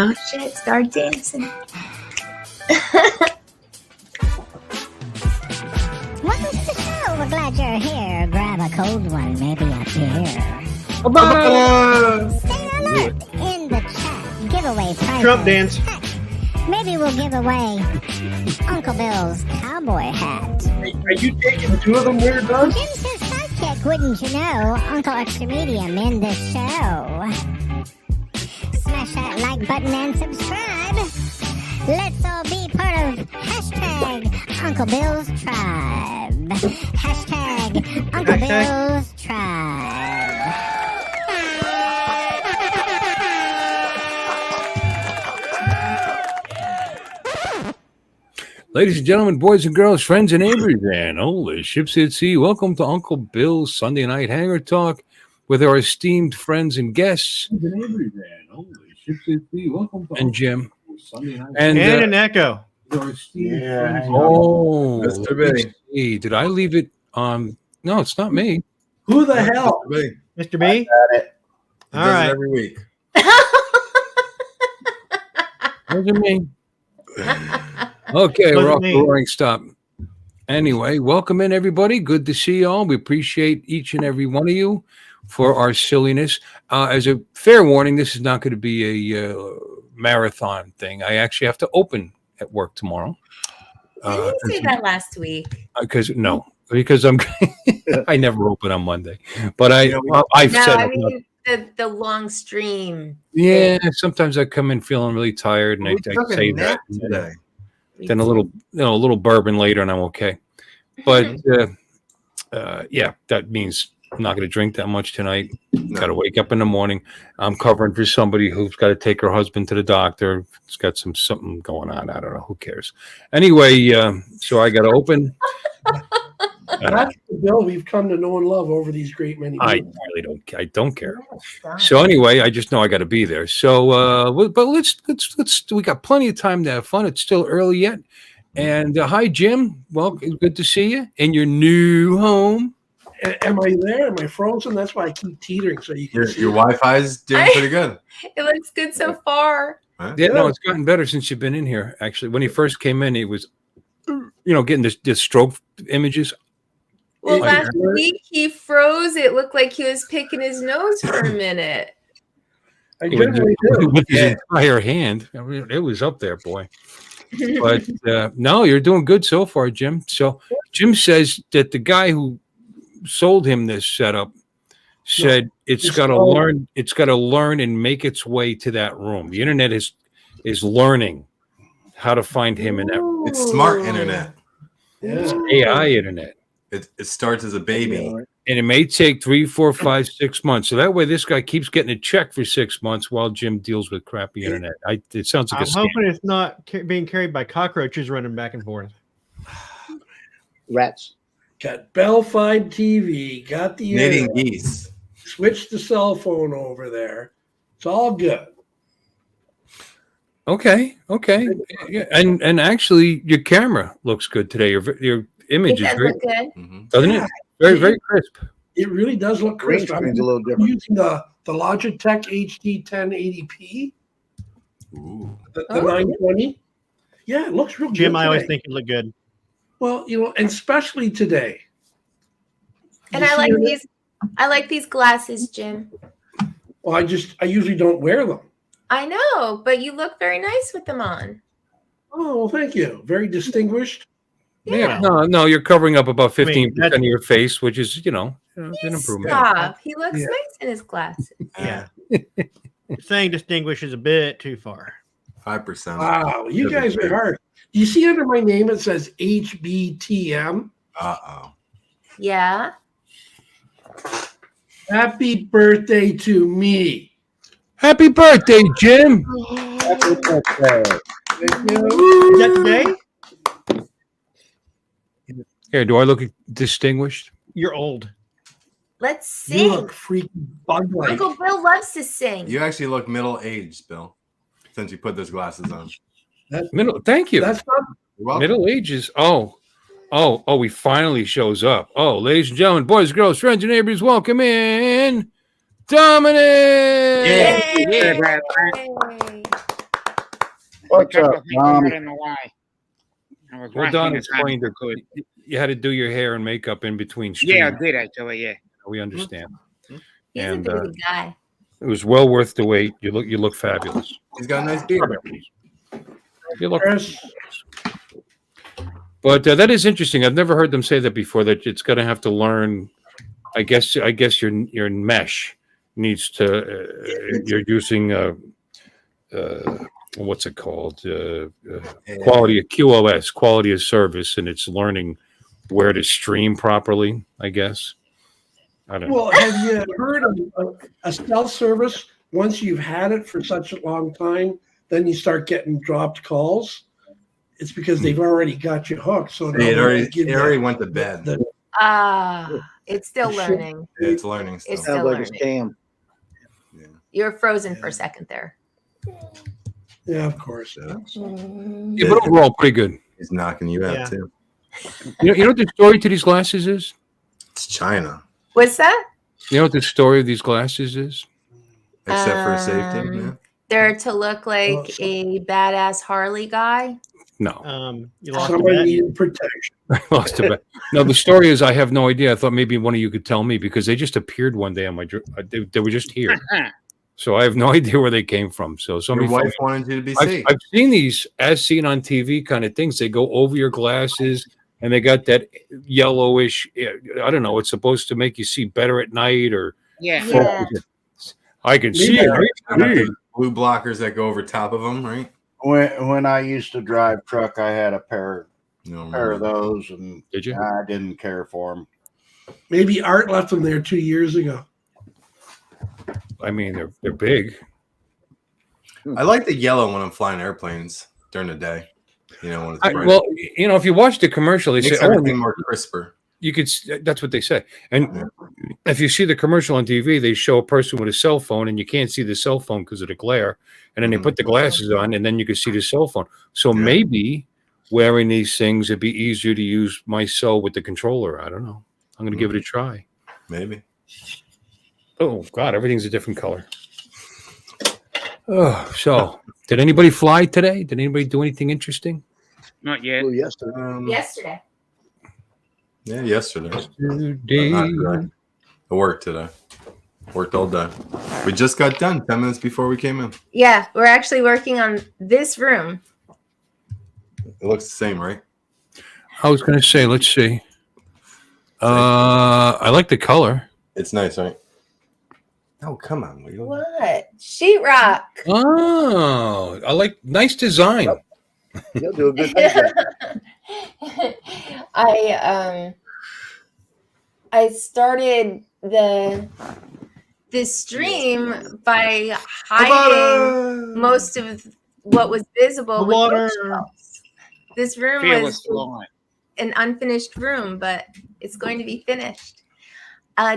Oh shit, start dancing. Welcome to the show. We're glad you're here. Grab a cold one, maybe a beer. Stay alert in the chat. Giveaway prizes. Trump dance. Heck, maybe we'll give away Uncle Bill's cowboy hat. Are you taking two of them there, Doug? Jim's his sidekick, wouldn't you know? Uncle Extra Medium in the show. Smash that like button and subscribe. Let's all be part of hashtag Uncle Bill's Tribe. Hashtag Uncle Bill's Tribe. Ladies and gentlemen, boys and girls, friends and neighbors, and all the ships at sea, welcome to Uncle Bill's Sunday Night Hangar Talk with our esteemed friends and guests. And Jim. And an echo. Yeah. Oh, Mr. B. Did I leave it on? No, it's not me. Who the hell? Mr. B? All right. Every week. Wasn't me. Okay, we're off the roaring stop. Anyway, welcome in, everybody. Good to see y'all. We appreciate each and every one of you for our silliness. As a fair warning, this is not going to be a marathon thing. I actually have to open at work tomorrow. I didn't say that last week. Because I'm I never open on Monday, but I've said the long stream. Yeah, sometimes I come in feeling really tired, and I say that today. Then a little bourbon later, and I'm okay. But yeah, that means I'm not going to drink that much tonight. Got to wake up in the morning. I'm covering for somebody who's got to take her husband to the doctor. It's got something going on. I don't know. Who cares? Anyway, so I got to open. That's the Bill we've come to know and love over these great many years. I really don't care. So anyway, I just know I got to be there. So, but let's. We got plenty of time to have fun. It's still early yet. And hi, Jim. Well, good to see you in your new home. Am I there? Am I frozen? That's why I keep teetering so you can see. Your Wi-Fi's doing pretty good. It looks good so far. Yeah, no, it's gotten better since you've been in here. Actually, when he first came in, he was, getting this stroke images. Well, last week he froze. It looked like he was picking his nose for a minute. I generally do. With his entire hand. I mean, it was up there, boy. But no, you're doing good so far, Jim. So Jim says that the guy who sold him this setup said it's got to learn and make its way to that room. The internet is learning how to find him in that room. It's smart internet. It's AI internet. It starts as a baby. And it may take 3, 4, 5, 6 months. So that way this guy keeps getting a check for 6 months while Jim deals with crappy internet. It sounds like I'm hoping it's not being carried by cockroaches running back and forth. Rats. Got Bell-Fied TV. Got the Knitting geese. Switched the cell phone over there. It's all good. Okay. Yeah. And actually your camera looks good today. Your image is great. Good. Doesn't it? Very, very crisp. It really does look crisp. I'm a little different. using the Logitech HD 1080p. Ooh. The 920. Yeah, it looks real good. Jim, I always today. think it looked good. Well, and especially today. And I like these glasses, Jim. Well, I usually don't wear them. I know, but you look very nice with them on. Oh, well, thank you. Very distinguished. Yeah. No, you're covering up about 15% of your face, which is, an improvement. Stop. He looks nice in his glasses. Yeah. Saying distinguishes a bit too far. 5%. Wow, you guys are hard. Do you see under my name it says HBTM? Uh-oh. Yeah. Happy birthday to me. Happy birthday, Jim. Happy birthday. Thank you. Is that today? Here, do I look distinguished? You're old. Let's You sing. look freaking bug-like. Uncle Bill loves to sing. You actually look middle-aged, Bill, since you put those glasses on. Thank you. That's not. You're welcome. Middle ages. Oh, he finally shows up. Oh, ladies and gentlemen, boys, girls, friends, and neighbors, welcome in Dominic. Yay. What's up, Tom? I don't know why. I was Well, rushing Don as hard explained as I that could. you had to do your hair and makeup in between Yeah, I streams. did actually. Yeah. We understand. He's And, a busy guy. It was well worth the wait. You look fabulous. He's got a nice beard. You look. Chris, But that is interesting. I've never heard them say that before. That it's going to have to learn. I guess your mesh needs to. You're using what's it called? Quality of QoS, quality of service, and it's learning where to stream properly. I guess. I don't know. well, have you heard of a cell service? Once you've had it for such a long time, then you start getting dropped calls. It's because they've already got you hooked. So now It they already, give it you already went to bed. the- It's still learning. Yeah, it's learning still. It's still Sounds like a learning. scam. Yeah. You're frozen for a second there. yeah, of course. Yeah, but overall, pretty good. He's knocking you out Yeah. too. You know what the story to these glasses is? It's China, What's that? You know what the story of these glasses is? except for safety. Um, Yeah. They're to look like Oh, so- a badass Harley guy. No, You lost Somebody that. needed protection. I lost a bet. No, the story is I have no idea. I thought maybe one of you could tell me because they just appeared one day on my. They were just here, so I have no idea where they came from. So Your somebody. wife wanted you to be I've, safe. I've seen these as seen on TV kind of things. They go over your glasses and they got that yellowish. I don't know. It's supposed to make you see better at night or. Yeah. Yeah. I can see it. The blue blockers that go over top of them, right? When I used to drive truck, I had a pair No, of those, and Did you? I didn't care for them. Maybe Art left them there 2 years ago. I mean, they're big. I like the yellow when I'm flying airplanes during the day. You know, when it's bright. Well, if you watch the commercial, they Makes say, everything more crisper. you could. That's what they say. And if you see the commercial on TV, they show a person with a cell phone, and you can't see the cell phone because of the glare. And then they put the glasses on, and then you can see the cell phone. So maybe wearing these things, it'd be easier to use my cell with the controller. I don't know. I'm going to give it a try. Maybe. Oh God, everything's a different color. Oh, so did anybody fly today? Did anybody do anything interesting? Not yet. Oh, yes, Yesterday. Yeah, yesterday. Today. Not today. I worked today. Worked all day. We just got done 10 minutes before we came in. Yeah, we're actually working on this room. It looks the same, right? I was going to say, let's see. I like the color. It's nice, right? Oh, come on. Will you? What? Sheetrock. Oh, I like nice design. you'll do a good thing. I started the stream by hiding most of what was visible with Water. bookshelves. This room Feel was it's flowing. an unfinished room, but it's going to be finished.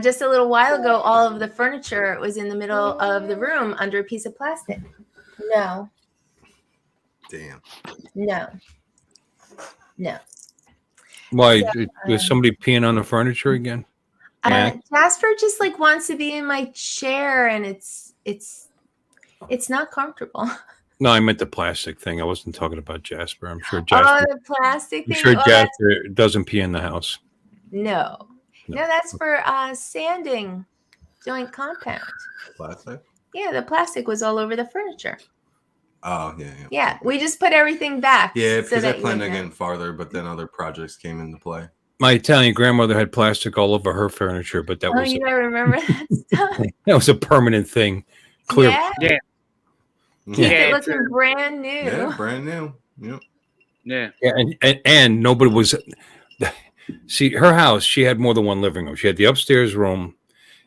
Just a little while ago, all of the furniture was in the middle of the room under a piece of plastic. No, Damn. no. Why? Is somebody peeing on the furniture again? Yeah. Jasper just like wants to be in my chair, and it's not comfortable. No, I meant the plastic thing. I wasn't talking about Jasper. I'm sure Oh, Jasper. the plastic I'm thing. sure Oh, that's- Jasper doesn't pee in the house. No, that's for sanding joint compound. Plastic? Yeah, the plastic was all over the furniture. Oh, yeah. Yeah, we just put everything back. Yeah, so because I that you planned on wouldn't getting farther, but then other projects came into play. My Italian grandmother had plastic all over her furniture, but that Oh, was you don't remember that stuff? that was a permanent thing. Clear. Yeah, Yeah. keep Yeah, it it's looking brand new. Yeah, brand new. Yep. Yeah. Yeah, and nobody was. See, her house, she had more than one living room. She had the upstairs room,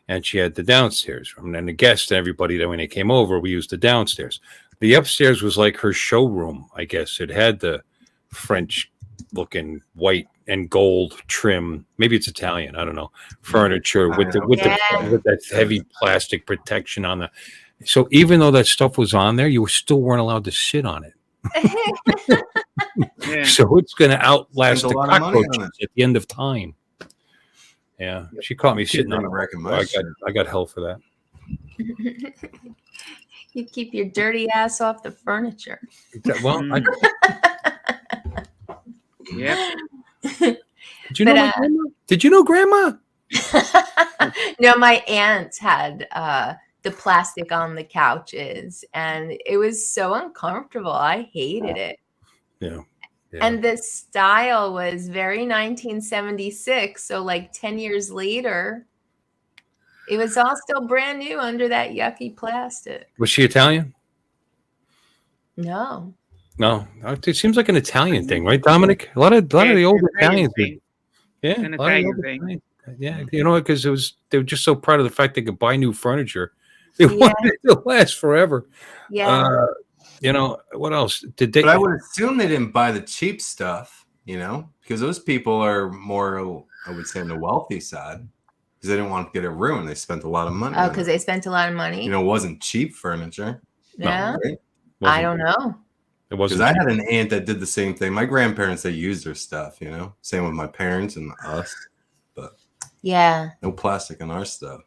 and she had the downstairs room. And the guests and everybody that when they came over, we used the downstairs. The upstairs was like her showroom, I guess. It had the French-looking white and gold trim. Maybe it's Italian. I don't know. Furniture with that heavy plastic protection on the. So even though that stuff was on there, you still weren't allowed to sit on it. Yeah. So it's going to outlast Spent the a lot of money on cockroaches at the end of time. Yeah, she caught me sitting on Keep it. wrecking my shit. I got hell for that. You keep your dirty ass off the furniture. Well, Yep. did you know? But, Grandma? Did you know Grandma? no, my aunt had the plastic on the couches, and it was so uncomfortable. I hated it. Yeah. And the style was very 1976. So, like 10 years later, it was all still brand new under that yucky plastic. Was she Italian? No. No, it seems like an Italian thing, right, Dominic? A lot of the old Italians. Yeah, An a lot of the Italian old thing. Italians. Yeah, you know, because they were just so proud of the fact they could buy new furniture. They Yeah. wanted it to last forever. Yeah. You know what else did they? But I would assume they didn't buy the cheap stuff, you know, because those people are more, I would say, on the wealthy side, because they didn't want to get it ruined. They spent a lot of money. Oh, on because it. they spent a lot of money. You know, it wasn't cheap furniture. Yeah. Right? I don't know. It Because wasn't. I had an aunt that did the same thing. My grandparents, they used their stuff, you know, same with my parents and us, but Yeah. no plastic on our stuff.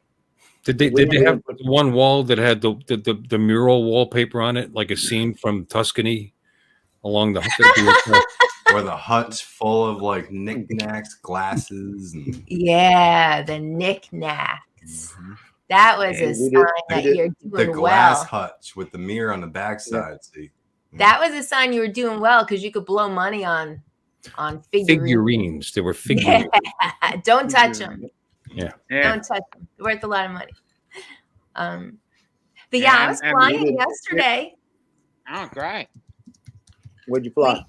Did they have one wall that had the mural wallpaper on it, like a scene from Tuscany along the Or the hut's full of like knickknacks, glasses, and Yeah. The knickknacks. That was a sign that you're the doing glass well. hutch with the mirror on the backside. See, That was a sign you were doing well because you could blow money on figurines. figurines. There were figurines. Yeah. Don't touch them. Yeah. Don't touch them. They're worth a lot of money. But yeah, I was flying yesterday. Oh, great. Where'd you fly?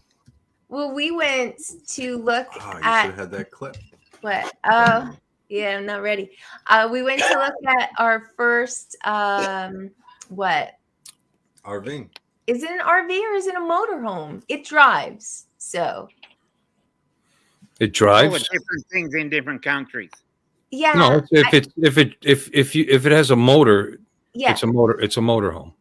Well, we went to look oh, you should at have had that clip. what? Oh, yeah, I'm not ready. We went to look at our first what? RV. Is it an RV or is it a motorhome? It drives. So It Oh, drives. with different things in different countries. yeah. No, if it has a motor, Yeah. it's a motor. It's a motorhome.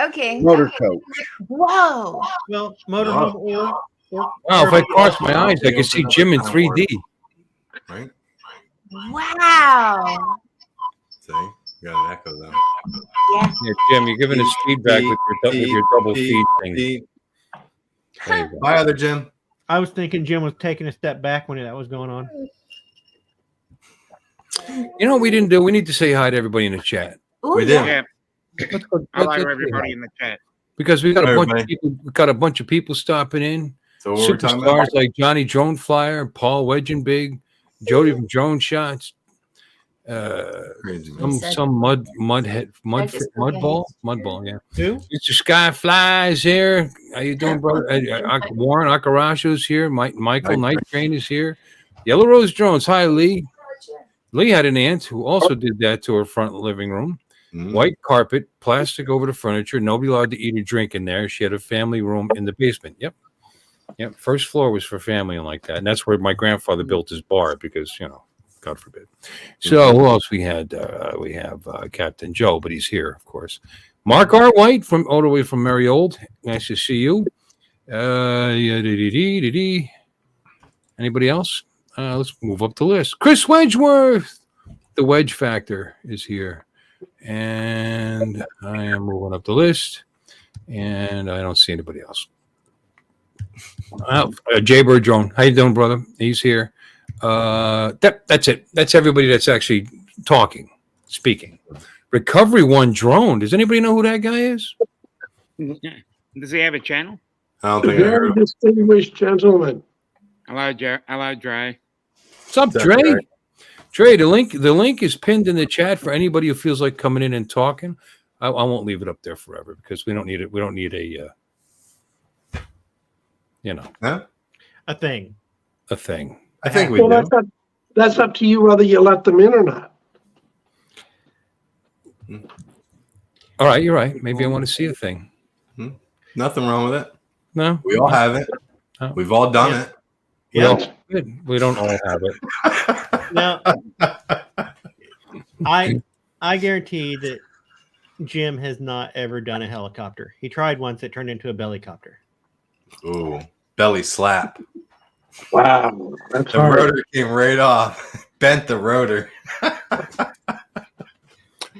Okay. Motor okay. coat. Whoa. Well, motorhome or Wow, if I cross my eyes, I can see Jim in 3D. Right? Wow. See, you got an echo though. Yeah. Yeah, Jim, you're giving us feedback with your double feed thing. Beep. There you go. Bye, other Jim. I was thinking Jim was taking a step back when that was going on. You know what we didn't do? We need to say hi to everybody in the chat. Ooh, We did. yeah. Yeah. Let's go, Hello, let's say everybody hi. in the chat. Because we got a Hi, bunch of everybody. people. We got a bunch of people stopping in. So what we're talking Superstars about? like Johnny Drone Flyer, Paul Wedgenbig, Jody from Drone Shots, Crazy. some mud just ball, forget yeah. Who? Mr. Skyfly is here. How you doing, brother? Warren Akarasho's here. Michael Night Train is here. Yellow Rose Drones. Hi, Lee. Lee had an aunt who also did that to her front living room. Mm. White carpet, plastic over the furniture. Nobody allowed to eat or drink in there. She had a family room in the basement. Yep. First floor was for family and like that. And that's where my grandfather built his bar because, you know, God forbid. So who else we had? We have Captain Joe, but he's here, of course. Mark R. White from all the way from Merry Old. Nice to see you. Anybody else? Let's move up the list. Chris Wedgeworth. The Wedge Factor is here. And I am moving up the list. And I don't see anybody else. Jaybird Drone. How you doing, brother? He's here. That's it. That's everybody that's actually speaking. Recovery One Drone. Does anybody know who that guy is? Does he have a channel? I don't think I heard Very of distinguished gentleman. Hello, Dry. What's up, What's up, Dre? Dre? Dre, the link is pinned in the chat for anybody who feels like coming in and talking. I won't leave it up there forever because we don't need it. We don't need a Huh? A thing. a thing. I think we Well, do. that's up to you whether you let them in or not. All right, you're right. Maybe I want to see a thing. Nothing wrong with it. No, We all have it. Oh. We've all done it. we don't all have it. Now, I guarantee that Jim has not ever done a helicopter. He tried once; it turned into a bellycopter. Ooh, belly slap. Wow, that's The hard. rotor came right off. Bent the rotor.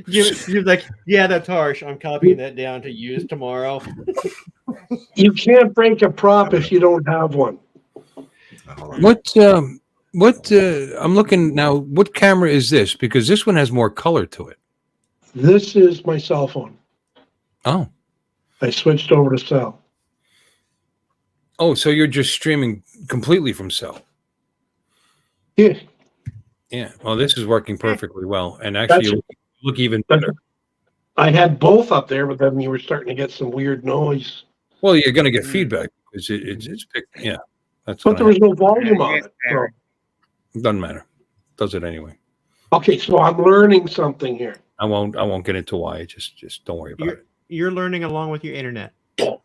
Jim's like, yeah, that's harsh. I'm copying that down to use tomorrow. You can't break a prop if you don't have one. Hold on. What I'm looking now, what camera is this? Because this one has more color to it. This is my cell phone. Oh. I switched over to cell. Oh, so you're just streaming completely from cell. Yeah. Yeah. Well, this is working perfectly well. And actually you look even better. I had both up there, but then you were starting to get some weird noise. Well, you're gonna get feedback because it's picked. Yeah. That's But there was no volume on it. So. Doesn't matter. Does it anyway. Okay, so I'm learning something here. I won't get into why. Just don't worry about You're learning along with your internet. it.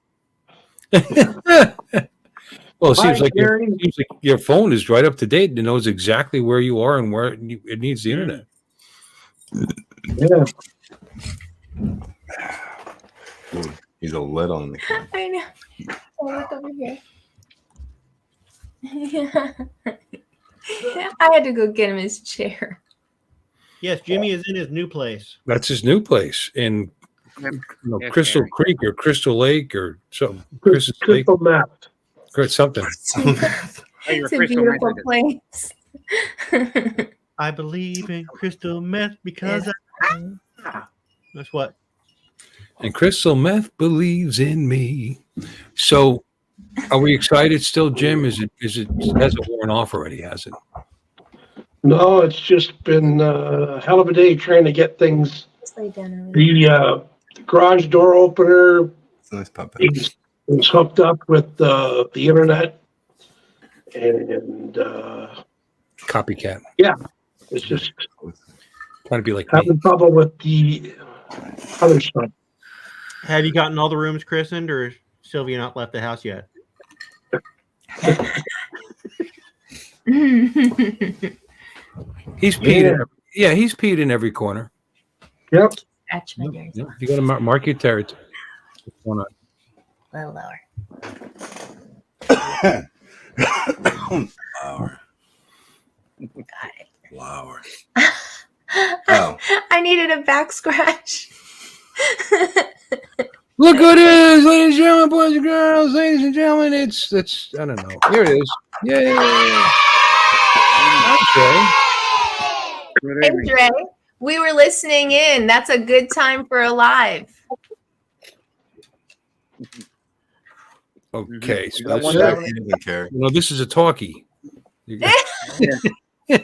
Well, it seems Hi, like your phone is right up to date and it knows exactly where you are and where it needs the internet. Yeah. Ooh, he's a lid on the camera. I know. Oh, look over here. I had to go get him his chair. Yes, Jimmy is in his new place. That's his new place in Yes, Crystal Gary. Creek or Crystal Lake or something. Crystal Lake, Crystal meth. something. Oh, you're It's a Crystal beautiful Methodist. place. I believe in crystal meth because that's what. And Crystal Meth believes in me. So, are we excited still, Jim? Is it hasn't worn off already? Has it? No, it's just been a hell of a day trying to get things. Just lay down over there. The garage door opener It's a nice puppet. is hooked up with the internet, and Copycat. it's just Trying to be like me. having trouble with the other stuff. Have you gotten all the rooms christened, or Sylvia not left the house yet? He's peed. He's peed in every corner. Yep. Scratch my ears. Yeah, you got to mark your territory. What's going on? A little lower. Flower. Got it. Flower. Oh. I needed a back scratch. Look who it is, ladies and gentlemen, boys and girls, ladies and gentlemen. It's I don't know. Here it is. Yay! Good Hey, evening. Dre, we were listening in. That's a good time for a live. Okay, so That one this, guy, he doesn't care. this is a talkie. You got-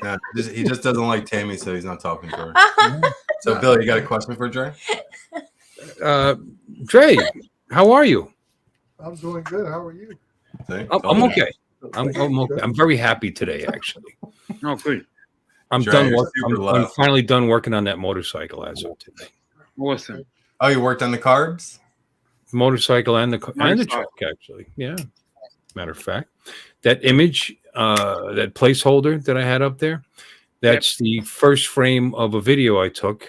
No, he just doesn't like Tammy, so he's not talking to her. So, Bill, you got a question for Dre? Dre, how are you? I'm doing good. How are you? See? I'm okay. I'm okay. I'm very happy today, actually. Oh, good. I'm Dre, done you're working. super I'm low. finally done working on that motorcycle as of today. Awesome. Oh, you worked on the carbs? Motorcycle and the Nice. truck, actually. Yeah. Matter of fact, that image, that placeholder that I had up there, that's the first frame of a video I took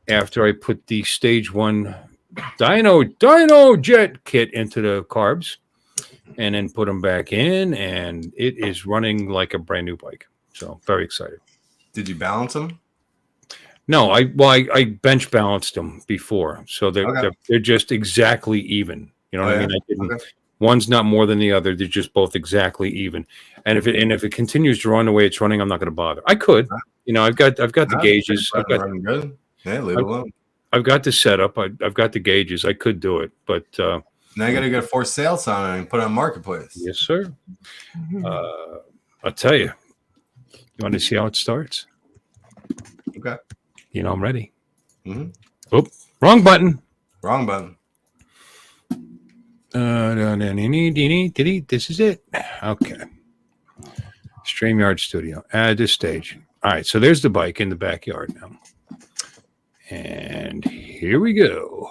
after I put the stage 1 dyno jet kit into the carbs and then put them back in, and it is running like a brand new bike. So very excited. Did you balance them? No, I bench balanced them before, so they're just exactly even. You know what I mean? I didn't. Okay. One's not more than the other. They're just both exactly even. And if it continues to run the way it's running, I'm not going to bother. I could, I've got the gauges. I've got running good. Yeah, leave it alone. I've got the setup. I've got the gauges. I could do it, but Now you got to get a for sale sign and put it on Marketplace. yes, sir. I'll tell you. You want to see how it starts? Okay. I'm ready. Mhm. Oop, wrong button. Wrong button. This is it. Okay. StreamYard Studio. Add this stage. All right. So there's the bike in the backyard now. And here we go.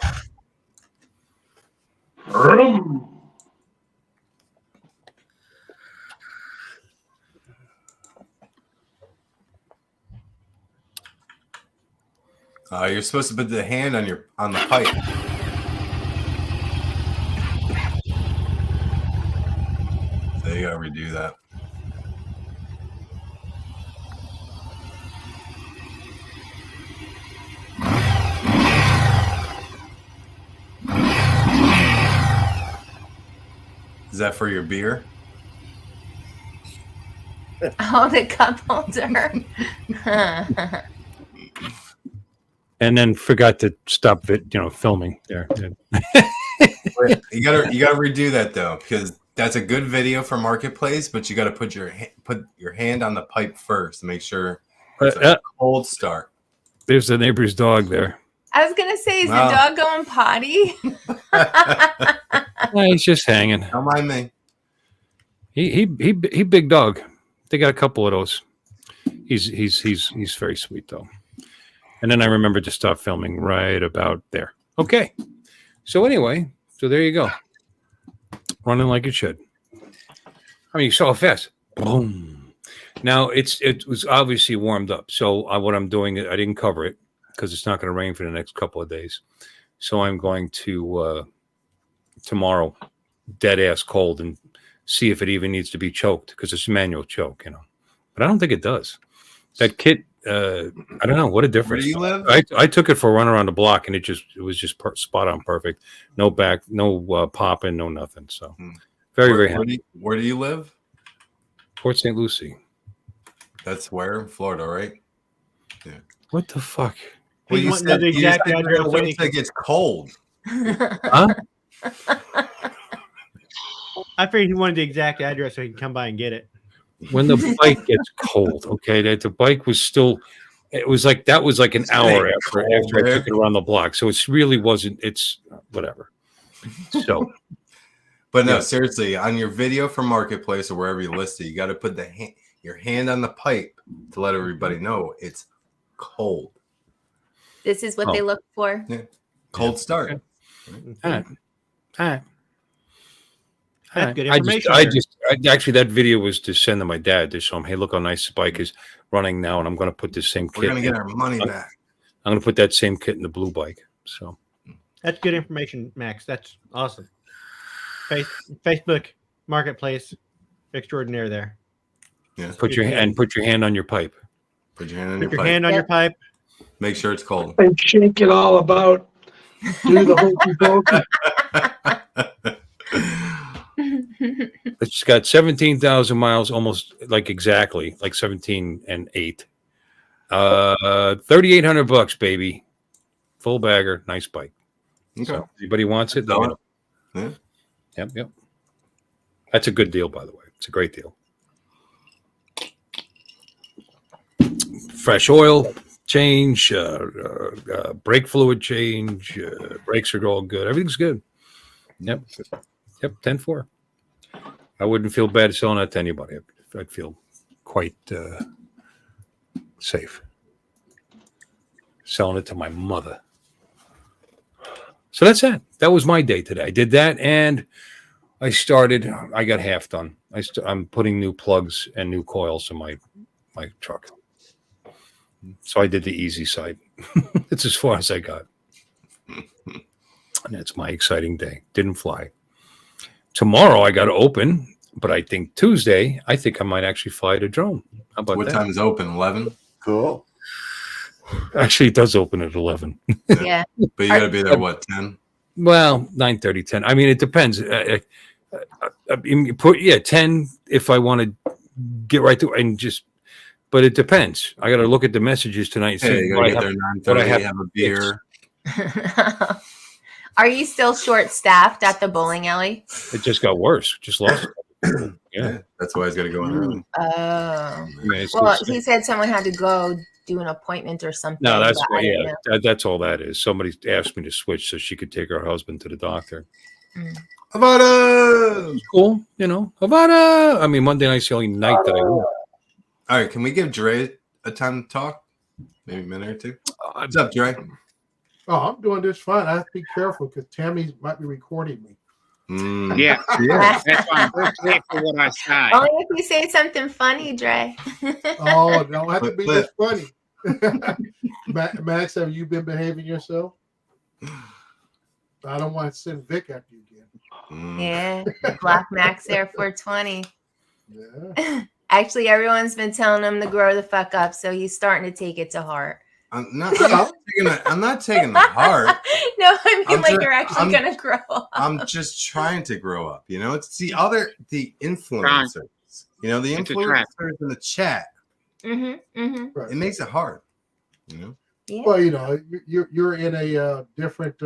You're supposed to put the hand on the pipe. So you gotta redo that. Is that for your beer? Oh, the cup holder. And then forgot to stop filming there. You gotta redo that though, because that's a good video for Marketplace, but you gotta put your hand on the pipe first to make sure it's a cold start. There's the neighbor's dog there. I was gonna say, is the dog going potty? Yeah, he's just hanging. Don't mind me. He big dog. They got a couple of those. He's very sweet though. And then I remembered to stop filming right about there. Okay. So anyway, there you go. Running like it should. I mean, you saw it fast. Boom. Now it was obviously warmed up. So what I'm doing, I didn't cover it because it's not going to rain for the next couple of days. So I'm going to tomorrow, dead ass cold, and see if it even needs to be choked because it's a manual choke, But I don't think it does. That kit, I don't know what a difference. Where do you live? I took it for a run around the block, and it was just spot on perfect. No back, no popping, no nothing. So very happy. Where do you live? Port St. Lucie. That's where? Florida, right? Yeah. What the fuck? Well, you said the exact address. When it gets cold. Huh? I figured he wanted the exact address so he can come by and get it. When the bike gets cold, okay, that the bike was still, it was like an hour after I took it around the block. So it really wasn't, it's whatever. So, but no, seriously, on your video for Marketplace or wherever you list it, you got to put your hand on the pipe to let everybody know it's cold. This is what they look for. Yeah. Cold start. All right. That's good information. Actually, that video was to send to my dad to show him, hey, look how nice the bike is running now, and I'm going to put this same kit. We're going to get our money back. I'm going to put that same kit in the blue bike. So that's good information, Max. That's awesome. Facebook Marketplace extraordinaire there. Yeah. Put your hand on your pipe. Put your hand on your hand on your pipe. Make sure it's cold. And shake it all about. Do the hokey pokey. It's got 17,000 miles, almost exactly 17 and 8. $3,800, baby. Full bagger, nice bike. Okay. So anybody wants it? Yeah. Yep. That's a good deal, by the way. It's a great deal. Fresh oil change, brake fluid change, brakes are all good. Everything's good. Yep. 10-4. I wouldn't feel bad selling that to anybody. I'd feel quite safe selling it to my mother. So that's it. That was my day today. I did that, and I got half done. I'm putting new plugs and new coils in my truck. So I did the easy side. That's as far as I got. And that's my exciting day. Didn't fly. Tomorrow I got to open, but I think Tuesday, I might actually fly the drone. How about what that? time is open? 11? Cool. Actually, it does open at 11. Yeah. But you got to be there, 10? Well, 9:30, 10. I mean, it depends. You put 10 if I want to get right to and just. But it depends. I got to look at the messages tonight. Hey, you got to get there 9:30. Have a beer. Are you still short-staffed at the bowling alley? It just got worse. Just lost. Yeah, that's why he's got to go in early. Oh. Yeah, Well, he said someone had to go do an appointment or something. No, that's but I why. didn't Yeah, know. that's all that is. Somebody asked me to switch so she could take her husband to the doctor. Havana! Cool, Havana. I mean, Monday night's the only night that I work. All right, can we give Dre a time to talk? Maybe a minute or two. What's up, Dre? Oh, I'm doing this fine. I have to be careful because Tammy might be recording me. Yeah. That's why I'm very careful what I say. Only if you say something funny, Dre. Oh, it don't have to be this funny. Max, have you been behaving yourself? I don't want to send Vic after you again. Yeah. Black Max Air 420. Yeah. Actually, everyone's been telling him to grow the fuck up, so he's starting to take it to heart. I'm not taking it to heart. No, I mean I'm like just- you're actually gonna grow up. I'm just trying to grow up. You know, it's the influencers. You know, the It's a trap. influencers in the chat. Right. It makes it hard. You know. Yeah. Well, you know, you're in a different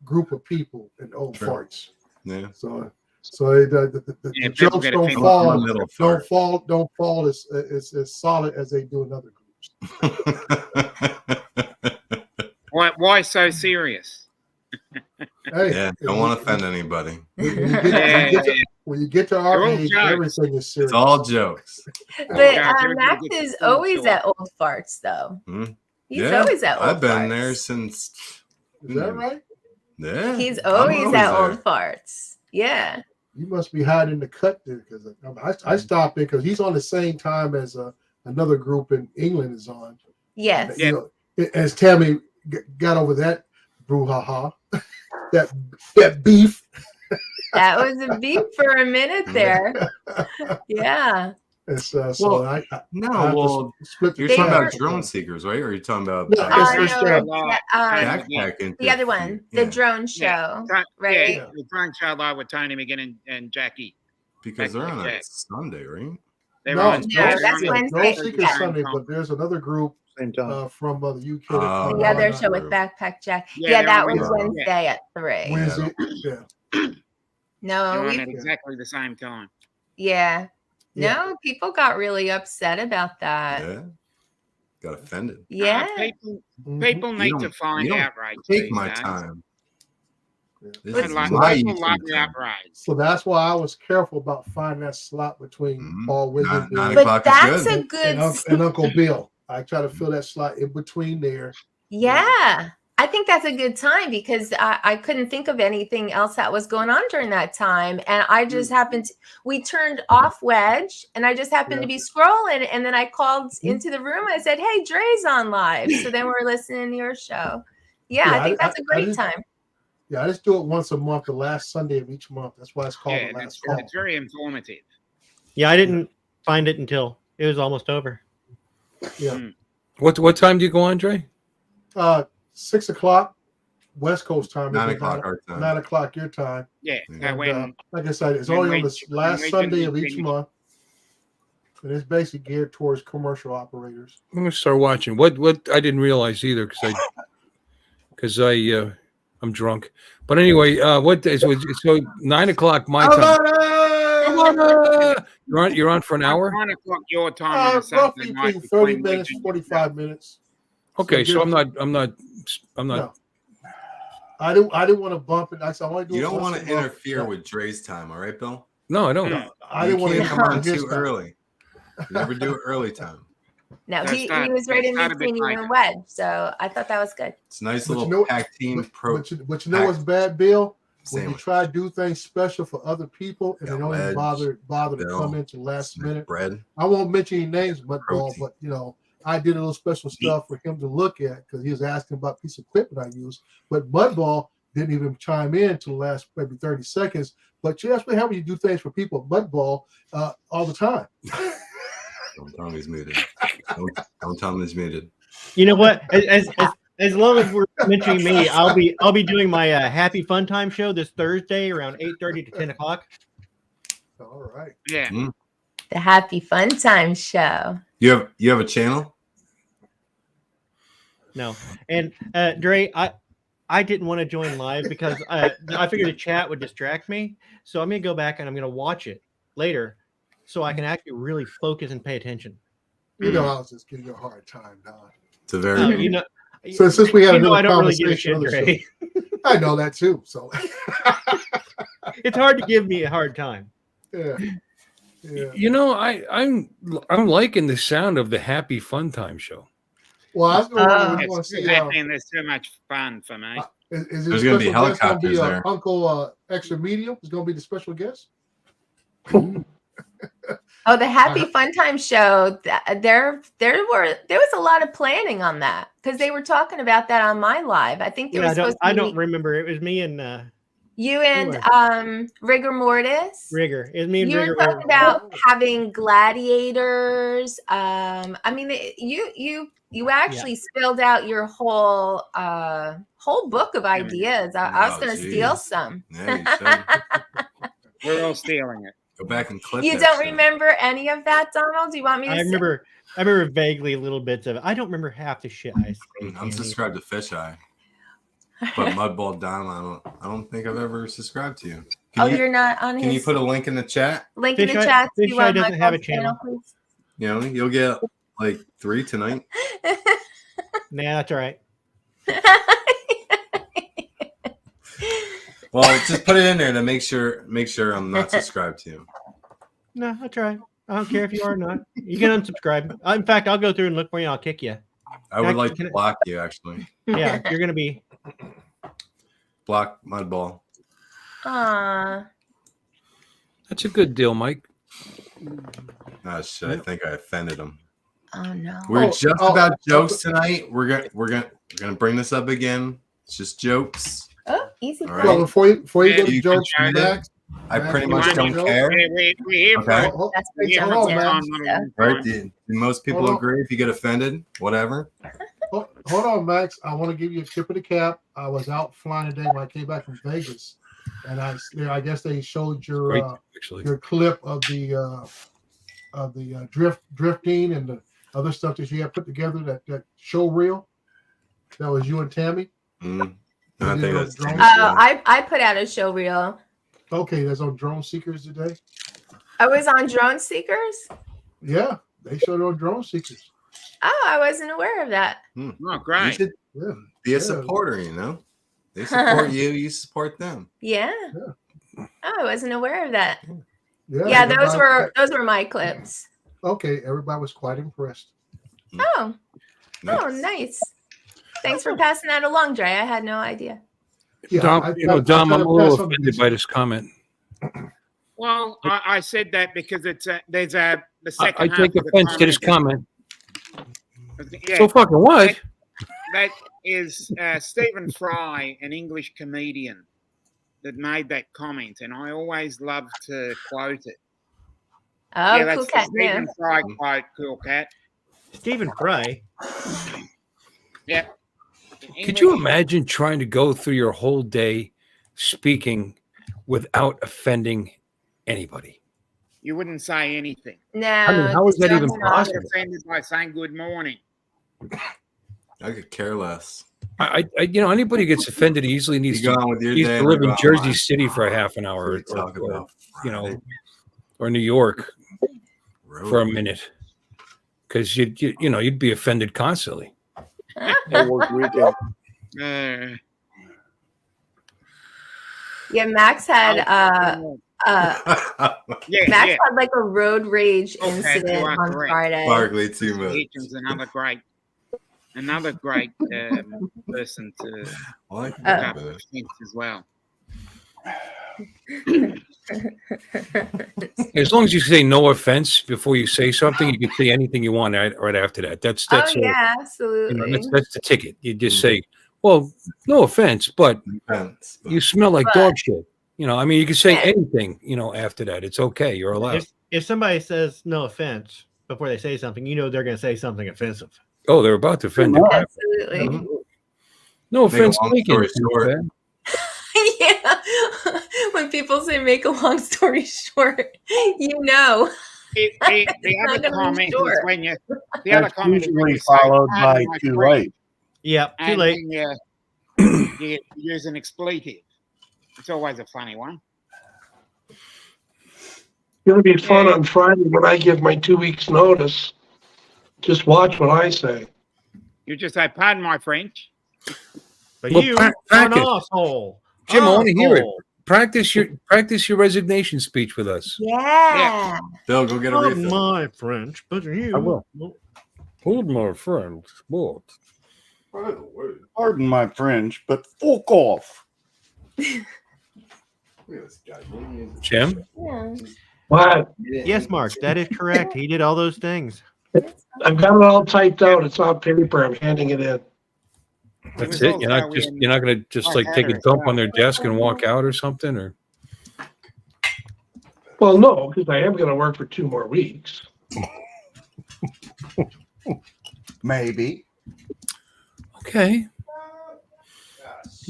group of people in old True. farts. Yeah. So the Yeah, people jokes get don't offended. fall, I'm a middle fart. don't fall as solid as they do in other groups. Why so serious? Hey, Yeah, don't want to offend anybody. When you get to our They're all age, jokes. everything is serious. It's all jokes. But God, everybody Max gets is the always story. at Old Farts, though. He's Yeah, always at Old I've been Farts. there since. Is that right? Yeah, He's I'm always at there. Old Farts. Yeah. You must be hiding the cut there because I stopped there because he's on the same time as another group in England is on. Yes. You know, as Tammy got over that brouhaha, that beef. That was a beef for a minute there. Yeah. It's, so Well, I No, have to well, split you're They talking were- about drone seekers, right? Or are you talking about No, it's no, backpacking? the other one, the Yeah. drone show, Yeah, right? yeah, the drone show live with Tony McGinn and Jackie. Because they're on a Backpack. Sunday, right? They no, were on. No, they were that's on Wednesday. Drone Seeker Yeah. Sunday, but there's another group Same time. from the UK. Oh, that come The out other on show with True. Backpack Jack. Yeah, Yeah, they're that on was Wednesday. Wednesday at 3. Wednesday. Yeah. No, They're on we, at exactly the same time. yeah. Yeah. No, people got really upset about that. Yeah. Got offended. Yeah. People Mhm. need You to don't- find you don't outrage. Take these my days. time. Yeah. This And is like, my people love YouTube the time. outrage. So that's why I was careful about finding that slot between Mhm. Paul Wiggins Nine But o'clock is that's good. a good and Uncle Bill. I try to fill that slot in between there. Yeah, I think that's a good time because I couldn't think of anything else that was going on during that time. And I just happened to, we turned off Wedge and I just happened to be scrolling. And then I called into the room. I said, hey, Dre's on live. So then we're listening to your show. Yeah, Yeah, I think that's a I great just- time. Yeah, I just do it once a month, the last Sunday of each month. That's why it's called Yeah, the it's, last call. it's very informative. Yeah, I didn't find it until it was almost over. Yeah. What time do you go on, Dre? 6 o'clock West Coast time. 9 It's o'clock our time. 9 o'clock your time. Yeah. Yeah. And, When like I said, it's when only on we- the last when we Sunday do of each things- month. And it's basically geared towards commercial operators. I'm gonna start watching. What I didn't realize either because I'm drunk. But anyway, what day? So 9 o'clock my time. You're on for an hour. 9 o'clock your time on a Saturday Roughly night. between 30 between minutes, Legion- 45 minutes. Okay, so give- I'm not. No. I didn't want to bump it. I said, I only do You it don't once want a to month. interfere with Dre's time, all right, Bill? No, I don't. Mm. I didn't want to can't come on his too time. early. You never do it early time. No, That's he not- was right that's in not a big between you fight. and Wedge. So I thought that was good. It's a nice But you little know- pack team pro But you know what's bad, Bill? When you sandwich. try to do things special for other people and Yeah, they don't even Wedge, bother to Bill, come into the last minute. bread. I won't mention any names, but Protein. I did a little special stuff for him to look at because he was asking about a piece of equipment I used. But Mudball didn't even chime in until the last maybe 30 seconds. But you ask me how you do things for people at Mudball all the time. Don't tell him he's muted. Don't tell him he's muted. You know what? As long as we're mentioning me, I'll be doing my Happy Fun Time show this Thursday around 8:30 to 10 o'clock. All right. Yeah. The Happy Fun Time Show. You have a channel? No, and Dre, I didn't want to join live because I figured the chat would distract me. So I'm gonna go back and I'm gonna watch it later, so I can actually really focus and pay attention. You know, I was just giving you a hard time, Don. It's a very No, you know, So since we had you know, another I don't really give a conversation shit, on the Dre. I know that too. So It's hard to give me a hard time. yeah. Yeah. You know, I'm liking the sound of the Happy Fun Time show. Well, I was going to It's see. too happy and there's too much fun for me. Is There's gonna be helicopters gonna be, there. Uncle Extra Medium is going to be the special guest. Oh, the Happy Fun Time Show. There was a lot of planning on that because they were talking about that on my live. I think it was supposed to I be don't remember. It was me and you and Rigor Mortis. Rigor. It was me and You Rigor. were talking about having gladiators. I mean, you actually spilled out your whole whole book of ideas. I was Oh, going to geez. steal some. Yeah, you should. We're all stealing it. Go back and clip You that don't shit. remember any of that, Donald? Do you want me to? I remember vaguely little bits of it. I don't remember half the shit I say. I'm subscribed to Fisheye. But Mudball Dom, I don't think I've ever subscribed to you. You're not on his. Can you put a link in the chat? Link in the chat? Fisheye doesn't have a channel. Please? You know, you'll get like 3 tonight. Nah, that's all right. Well, just put it in there to make sure I'm not subscribed to you. No, that's all right. I don't care if you are or not. You can unsubscribe. In fact, I'll go through and look for you and I'll kick you. I would like to block you, actually. Yeah, you're going to be. Block Mudball. Aww. That's a good deal, Mike. Oh shit! I think I offended him. Oh no. We're just about jokes tonight. We're gonna bring this up again. It's just jokes. Oh, easy. All All right. Well, before you go to You jokes, can try Max, I pretty Max, much you don't want care. We're here for Okay. it. That's for We're here hold for on, it. man. Right? Do most people Hold on. agree? If you get offended, whatever. Hold on, Max. I want to give you a tip of the cap. I was out flying today when I came back from Vegas, and I guess they showed Great, your actually. your clip of the drifting and the other stuff that you had put together. That show reel. That was you and Tammy. I think that's I put out a show reel. Okay, that's on Drone Seekers today. I was on Drone Seekers. Yeah, they showed it on Drone Seekers. Oh, I wasn't aware of that. Oh, You great. should Yeah, be a supporter. You know, they support you. You support them. Yeah. Oh, I wasn't aware of that. yeah. Those were my clips. Okay. Everybody was quite impressed. Oh, nice. Thanks for passing that along, Dre. I had no idea. Yeah, Dom, Dom, I'm a little offended by this comment. Well, I said that because there's the second. I take half of the offense to this comment. Yeah, So fucking what? that is Stephen Fry, an English comedian, that made that comment, and I always love to quote it. Oh, yeah, cool that's cat. the Stephen Fry quote, cool cat. Stephen Fry. Yeah. Could you imagine trying to go through your whole day speaking without offending anybody? You wouldn't say anything. No. I mean, how is that even Get possible? offended by saying good morning. I could care less. Anybody who gets offended easily needs You go on with your needs day to and live I in go on Jersey mine. City for a half an hour, We talk about Friday. or New York Road. for a minute, because you'd be offended constantly. Yeah, Max had Yeah, Max yeah. had like a road rage Okay, incident you are on correct. Friday. Barkley too much. Hitchens, another great person to I like pick that, up but offense as well. As long as you say no offense before you say something, you can say anything you want right after that. That's Oh a- yeah, absolutely. that's the ticket. You just say, well, no offense, but depends. you smell like But- dog shit. You can say Yeah. anything, after that. It's okay. You're allowed. If somebody says no offense before they say something, they're going to say something offensive. Oh, they're about to offend you. Absolutely. No Make a offense long taken. story short. Yeah. When people say make a long story short, The The not other gonna be comment is short. when you. The other That's comment is when usually you say, followed by "Pardon my too French," late. Yep, too and late. then you use an expletive. It's always a funny one. It's going to be fun on Friday when I give my 2 weeks notice. Just watch what I say. You just say, "Pardon my French." But Well, you are an practice. asshole. Jim, I want to hear it. Asshole. Practice your resignation speech with us. Yeah. Bill, go get a Pardon refill. my French, but you. I will. Hold my friend. What? Pardon my French, but fuck off. Jim? Yeah. What? Yes, Mark, that is correct. He did all those things. I've got it all typed out. It's on paper. I'm handing it in. That's was it. You're not also in going to just my like take a header as dump well. on their desk and walk out or something, or Well, no, because I am going to work for 2 more weeks. Maybe. okay.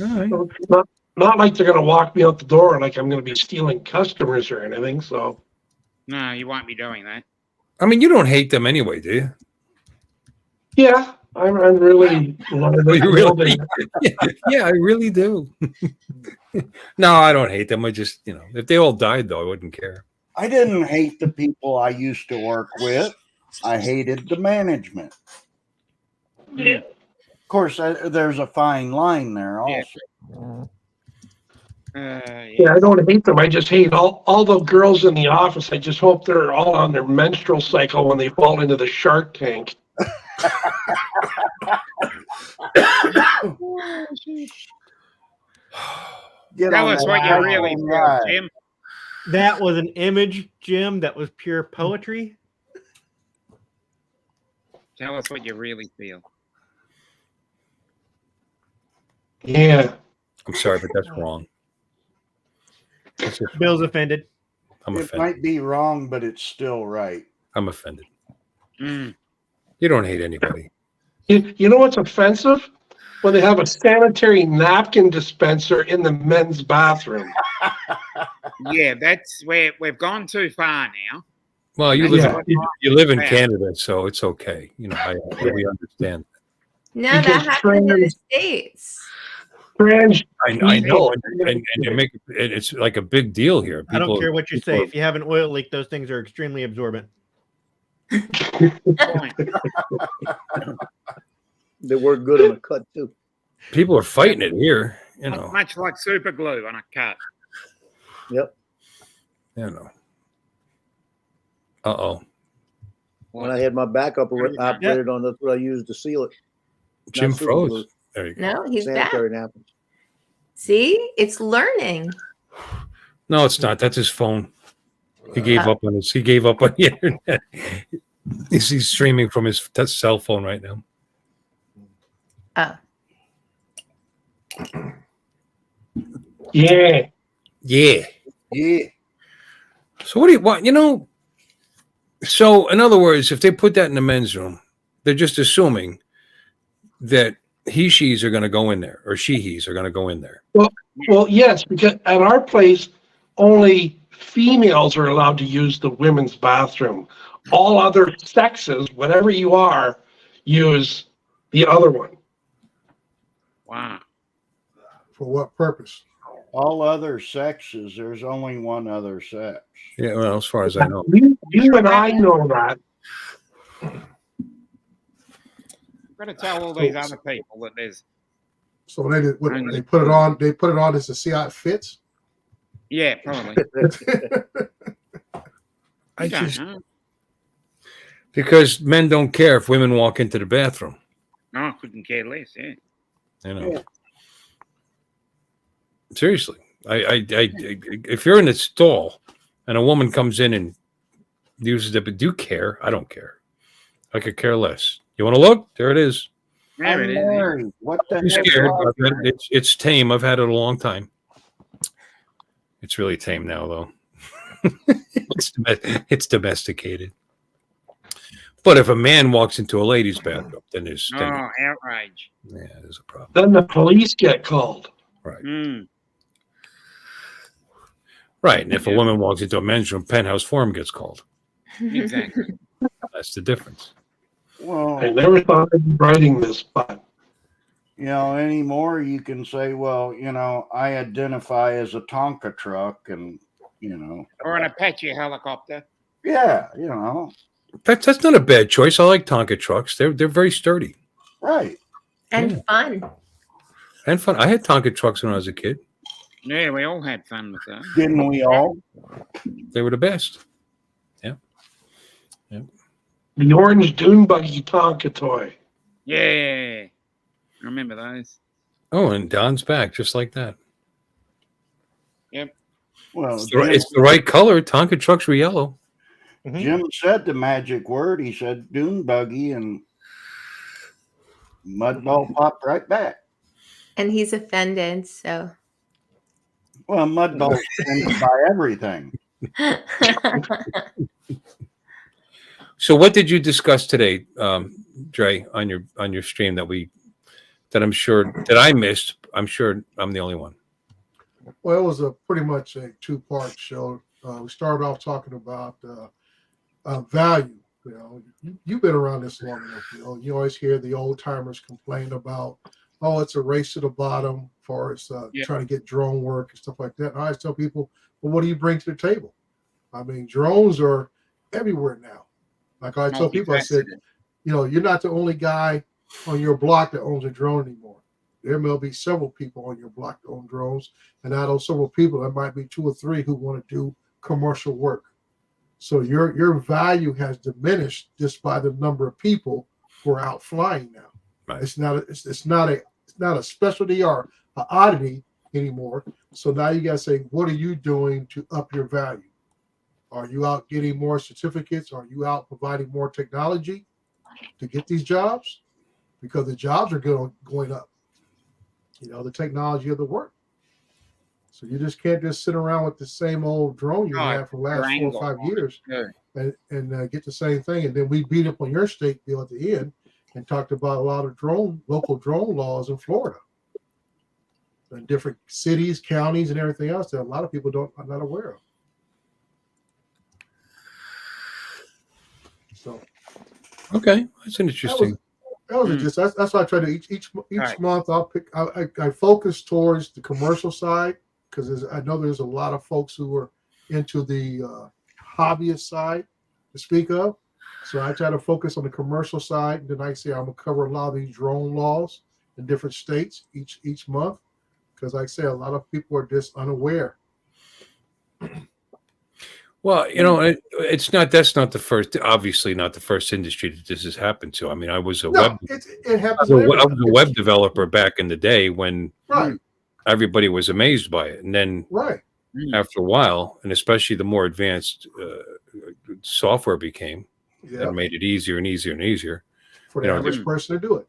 All right. So it's not like they're going to walk me out the door like I'm going to be stealing customers or anything. So No, you won't be doing that. I mean, you don't hate them anyway, do you? yeah, I'm really Oh, you really? Yeah, I really do. No, I don't hate them. I just, if they all died, though, I wouldn't care. I didn't hate the people I used to work with. I hated the management. Yeah. Of course, there's a fine line there also. Yeah, I don't hate them. I just hate all the girls in the office. I just hope they're all on their menstrual cycle when they fall into the shark tank. Tell us what you really feel, Jim. That was an image, Jim. That was pure poetry. Tell us what you really feel. Yeah. I'm sorry, but that's wrong. Bill's offended. I'm It offended. might be wrong, but it's still right. I'm offended. Mm. You don't hate anybody. You know what's offensive? When they have a sanitary napkin dispenser in the men's bathroom. Yeah, that's where we've gone too far now. Well, you Yeah. live in Canada, so it's okay. We understand. No, that Because happened in the States. I know, and you make it's like a big deal here. I don't People- care what you say. If you have an oil leak, those things are extremely absorbent. They work good on a cut too. People are fighting it here. Much like super glue on a cut. Yep. Uh-oh. When I had my backup operated on, that's what I used to seal it. Jim Not super glue. froze. There you go. No, he's back. Sanitary napkins. See, it's learning. No, it's not. That's his phone. He gave up on his. He gave up on the internet. He's streaming from his cell phone right now. Oh. Yeah. Yeah. Yeah. So what do you want? So in other words, if they put that in the men's room, they're just assuming that he/she's are going to go in there, or she/he's are going to go in there. Well, yes, because at our place, only females are allowed to use the women's bathroom. All other sexes, whatever you are, use the other one. Wow. For what purpose? All other sexes, there's only one other sex. Yeah, well, as far as I know. You and I know that. Got to tell all these other people that there's. So they did. What, they put it on. They put it on as to see how it fits. Yeah, probably. I just because men don't care if women walk into the bathroom. No, I couldn't care less. Yeah. Yeah. Seriously, I if you're in a stall and a woman comes in and uses it, but do you care? I don't care. I could care less. You want to look? There it is. There it is. Yeah. What the I'm scared. It's tame. I've had it a long time. It's really tame now, though. It's domesticated. But if a man walks into a lady's bathroom, then there's outrage. Yeah, there's a problem. Then the police get called. Right. Mm. Right. And if a woman walks into a men's room, penthouse forum gets called. Exactly. That's the difference. Well, I never thought I'd be writing this, but anymore you can say, well, I identify as a Tonka truck, and Or an Apache helicopter. yeah, That's not a bad choice. I like Tonka trucks. They're very sturdy. right. And fun. And fun. I had Tonka trucks when I was a kid. Yeah, we all had fun with that. Didn't we all? They were the best. Yeah. the orange dune buggy Tonka toy. Yeah. I remember those. Oh, and Don's back just like that. Yep. Well, It's the right color. Tonka trucks were yellow. Jim said the magic word. He said dune buggy, and Mudball popped right back. And he's offended, so. Well, Mudball's offended by everything. So what did you discuss today, Dre, on your stream that we that I'm sure that I missed. I'm sure I'm the only one. Well, it was pretty much a two-part show. We started off talking about value. You know, you've been around this long enough. You know, you always hear the old timers complain about, oh, it's a race to the bottom for us trying to get drone work and stuff like that. And I always tell people, well, what do you bring to the table? I mean, drones are everywhere now. Like I tell people, I said, you know, you're not the only guy on your block that owns a drone anymore. There may be several people on your block that own drones, and out of those several people, there might be 2 or 3 who want to do commercial work. So your value has diminished just by the number of people who are out flying now. Right. It's not a specialty or an oddity anymore. So now you got to say, what are you doing to up your value? Are you out getting more certificates? Are you out providing more technology to get these jobs? Because the jobs are going up. You know, the technology of the work. So you just can't just sit around with the same old drone you had for the last 4 or 5 years and get the same thing. And then we beat up on your state bill at the end and talked about a lot of local drone laws in Florida and different cities, counties, and everything else that a lot of people are not aware of. So, okay, that's an interesting. That's why I try to each month I'll pick. I focus towards the commercial side because I know there's a lot of folks who are into the hobbyist side to speak of. So I try to focus on the commercial side, and then I say I'm gonna cover a lot of these drone laws in different states each month because, like I say, a lot of people are just unaware. Well, you know, that's not the first, obviously not the first industry that this has happened to. I mean, I was a web developer back in the day when everybody was amazed by it. And then after a while, and especially the more advanced software became, that made it easier and easier and easier. For the average person to do it.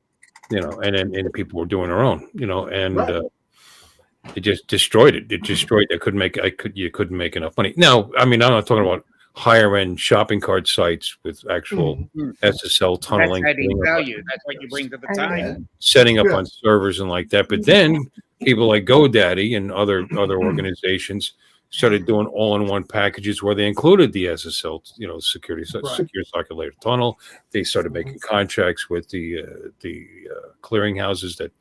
You know, and people were doing their own, you know, and it just destroyed it. It destroyed. You couldn't make enough money. Now, I mean, I'm not talking about higher end shopping cart sites with actual SSL tunneling. That's adding value. That's what you bring to the table. Setting up on servers and like that. But then people like GoDaddy and other organizations started doing all-in-one packages where they included the SSL, you know, secure circulator tunnel. They started making contracts with the clearinghouses that.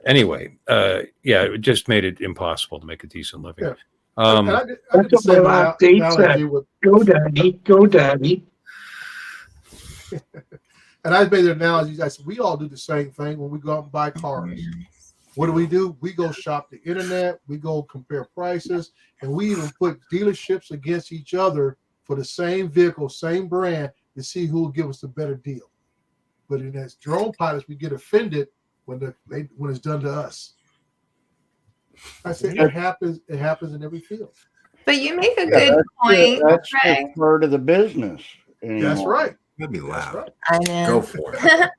Anyway, it just made it impossible to make a decent living. That's what my last date said. GoDaddy. And I made the analogy. I said we all do the same thing when we go out and buy cars. What do? We go shop the internet. We go compare prices, and we even put dealerships against each other for the same vehicle, same brand, to see who will give us the better deal. But in as drone pilots, we get offended when it's done to us. I say it happens in every field. But you make a good point. That's part of the business anymore. That's right. Let me laugh. Right. I know. Go for it.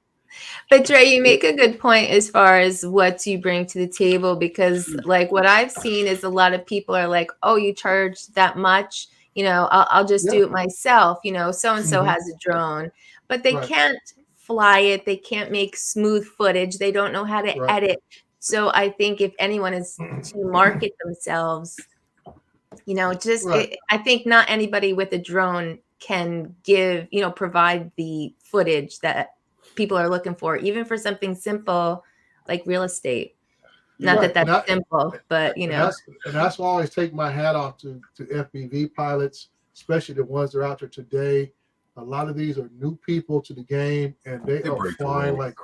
But Dre, you make a good point as far as what you bring to the table, because like what I've seen is a lot of people are like, oh, you charge that much, you know, I'll just do it myself. You know, so-and-so has a drone, but they can't fly it. They can't make smooth footage. They don't know how to edit. So I think if anyone is to market themselves, you know, I think not anybody with a drone can provide the footage that people are looking for, even for something simple like real estate. Not that that's simple, but you know. And that's why I always take my hat off to FPV pilots, especially the ones that are out there today. A lot of these are new people to the game, and they are flying like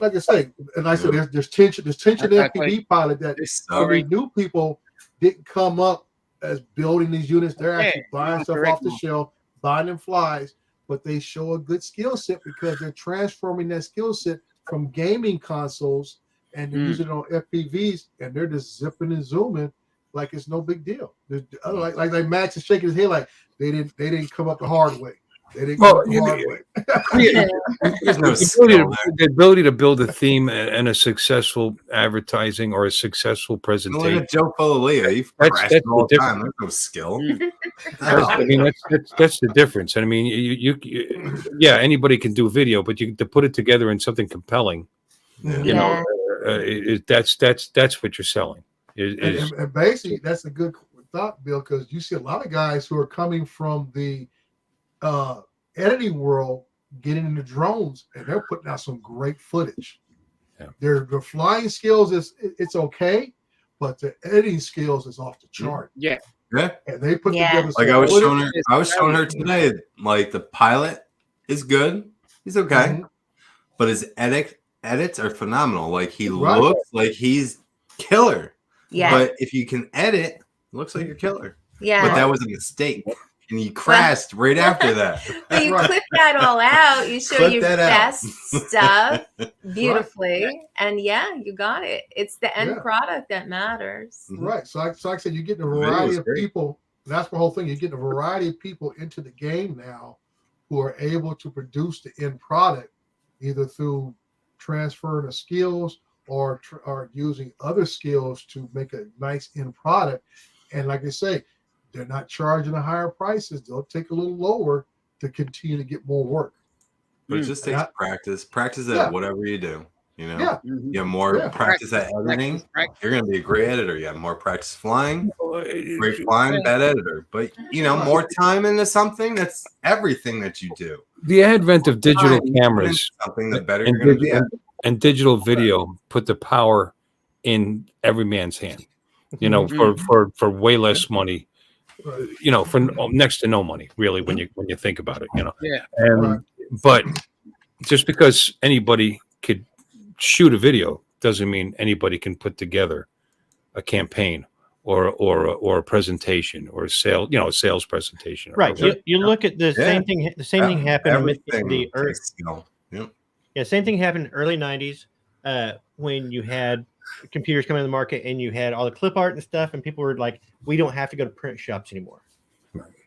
I say. And I said, there's tension in FPV pilot that the new people didn't come up as building these units. They're actually buying stuff off the shelf, buying them flies, but they show a good skill set because they're transforming that skill set from gaming consoles and they're using it on FPVs, and they're just zipping and zooming like it's no big deal. Like Max is shaking his head like they didn't come up the hard way. They didn't come up the hard way. The ability to build a theme and a successful advertising or a successful presentation. Look at Joe Polillia. He crashed all the time. There's no skill. I mean, that's the difference. And I mean, you anybody can do video, but to put it together in something compelling, You know, that's what you're selling. And basically, that's a good thought, Bill, because you see a lot of guys who are coming from the editing world getting into drones, and they're putting out some great footage. Yeah. Their flying skills it's okay, but the editing skills is off the chart. Yeah. Yeah. And they put together like some I was footage. showing her today, like the pilot is good. He's okay. Mm-hmm. But his edits are phenomenal. Like he looks like he's killer. Yeah. But if you can edit, it looks like you're killer. Yeah. But that was a mistake. And he crashed right after that. But you clip that all out. You show Clip your that out. best stuff beautifully. And yeah, you got it. It's the end product that matters. Right. So like I said, you're getting a variety of people. And that's the whole thing. You're getting a variety of people into the game now who are able to produce the end product either through transferring of skills or using other skills to make a nice end product. And like I say, they're not charging the higher prices. They'll take a little lower to continue to get more work. But it just takes practice. Practice at whatever you do. You know, you have more practice at editing. You're going to be a great editor. You have more practice flying. Great flying, bad editor. But you know, more time into something. That's everything that you do. The advent of digital cameras, something the better you're going to be at. And digital video put the power in every man's hand. You know, for way less money. You know, for next to no money, really, when you think about it, you know. Yeah. And but just because anybody could shoot a video doesn't mean anybody can put together a campaign or a presentation or a sales presentation. Right. You look at the same thing. The same thing happened with the earth. Yeah. Same thing happened in the early '90s when you had computers coming in the market and you had all the clip art and stuff, and people were like, we don't have to go to print shops anymore.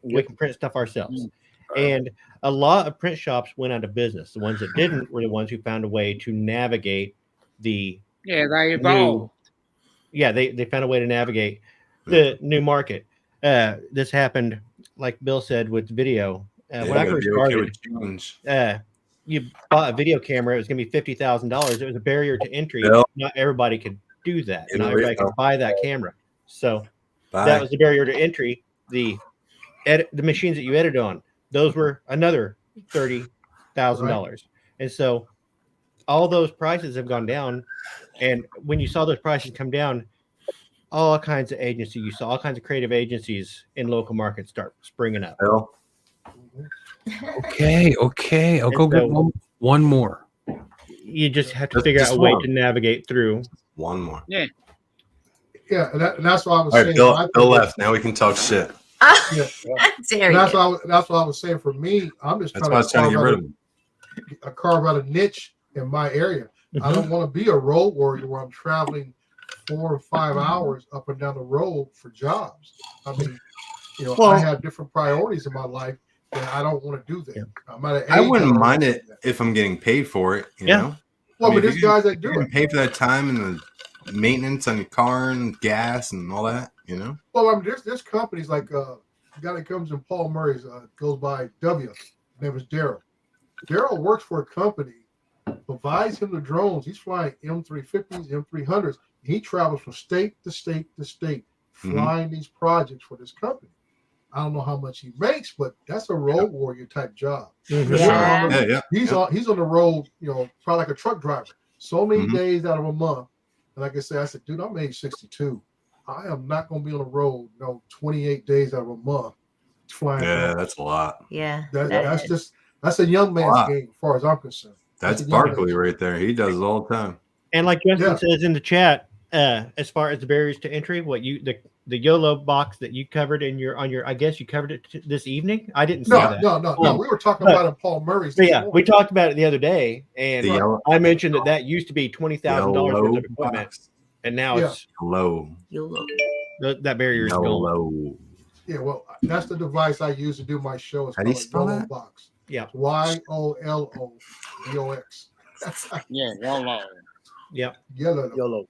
We can print stuff ourselves. And a lot of print shops went out of business. The ones that didn't were the ones who found a way to navigate the they evolved. They found a way to navigate the new market. This happened, like Bill said, with video. When I first started, you bought a video camera, it was going to be $50,000. It was a barrier to entry. Not everybody could do that. Not everybody could buy that camera. So that was the barrier to entry. The machines that you edited on, those were another $30,000. And so all those prices have gone down. And when you saw those prices come down, all kinds of agencies, you saw all kinds of creative agencies in local markets start springing up. Okay. I'll go get one more. You just have to figure out a way to navigate through. One more. Yeah. Yeah, and that's why I was saying. Bill left. Now we can talk shit. That's why I was saying. For me, I'm just trying to get rid of carve out a niche in my area. I don't want to be a road warrior where I'm traveling 4 or 5 hours up and down the road for jobs. I mean, I have different priorities in my life, and I don't want to do that. I'm at an age I wouldn't mind it if I'm getting paid for it. You know. Well, but there's guys that do it. Pay for that time and the maintenance on your car and gas and all that. You know. Well, I mean, there's companies like the guy that comes in Paul Murray's goes by W. His name is Daryl. Daryl works for a company, provides him the drones. He's flying M350s, M300s. He travels from state to state to state, flying these projects for this company. I don't know how much he makes, but that's a road warrior type job. He's on the road, probably like a truck driver. So many days out of a month. And like I said, dude, I'm age 62. I am not going to be on the road, 28 days out of a month flying. Yeah, that's a lot. Yeah. That's a young man's game as far as I'm concerned. That's Barkley right there. He does it all the time. And like Justin says in the chat, as far as the barriers to entry, the YOLO box that you covered I guess you covered it this evening. I didn't see that. No. We were talking about it, Paul Murray's. Yeah, we talked about it the other day, and I mentioned that used to be $20,000 worth of equipment, and now it's low. YOLO. That barrier is gone. Yeah, well, that's the device I use to do my show. It's How do you called spell YOLO that? box. Yeah. YOLOBOX. Yeah, YOLO. Yeah. YOLO.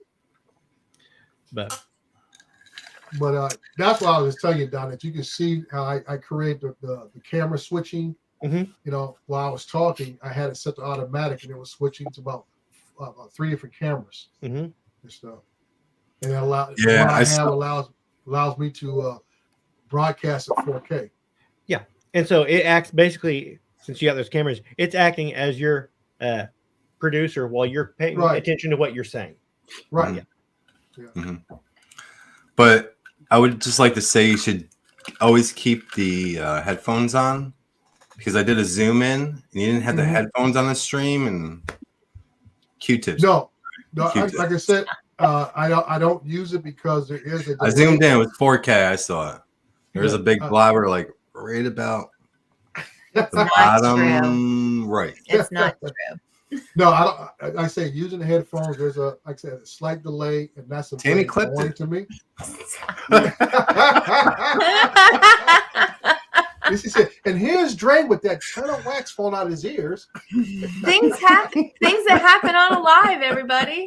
But that's why I was telling you, Don, that you can see how I create the camera switching. While I was talking, I had it set to automatic, and it was switching to about 3 different cameras and stuff, and allows me to broadcast at 4K. Yeah, and so it acts basically, since you got those cameras, it's acting as your producer while you're paying attention to what you're saying. Right. Yeah. Mm-hmm. But I would just like to say you should always keep the headphones on, because I did a zoom in and you didn't have the headphones on the stream and Q-tips. No, like I said, I don't use it because there is a delay. I zoomed in with 4K. I saw it. There's a big blobber like right about the bottom right. It's not true. No, I don't. I say using the headphones. There's like I said, a slight delay, and that's Tammy clipped it to me. She said, and here's Dre with that ton of wax falling out of his ears. Things happen. Things that happen on a live, everybody.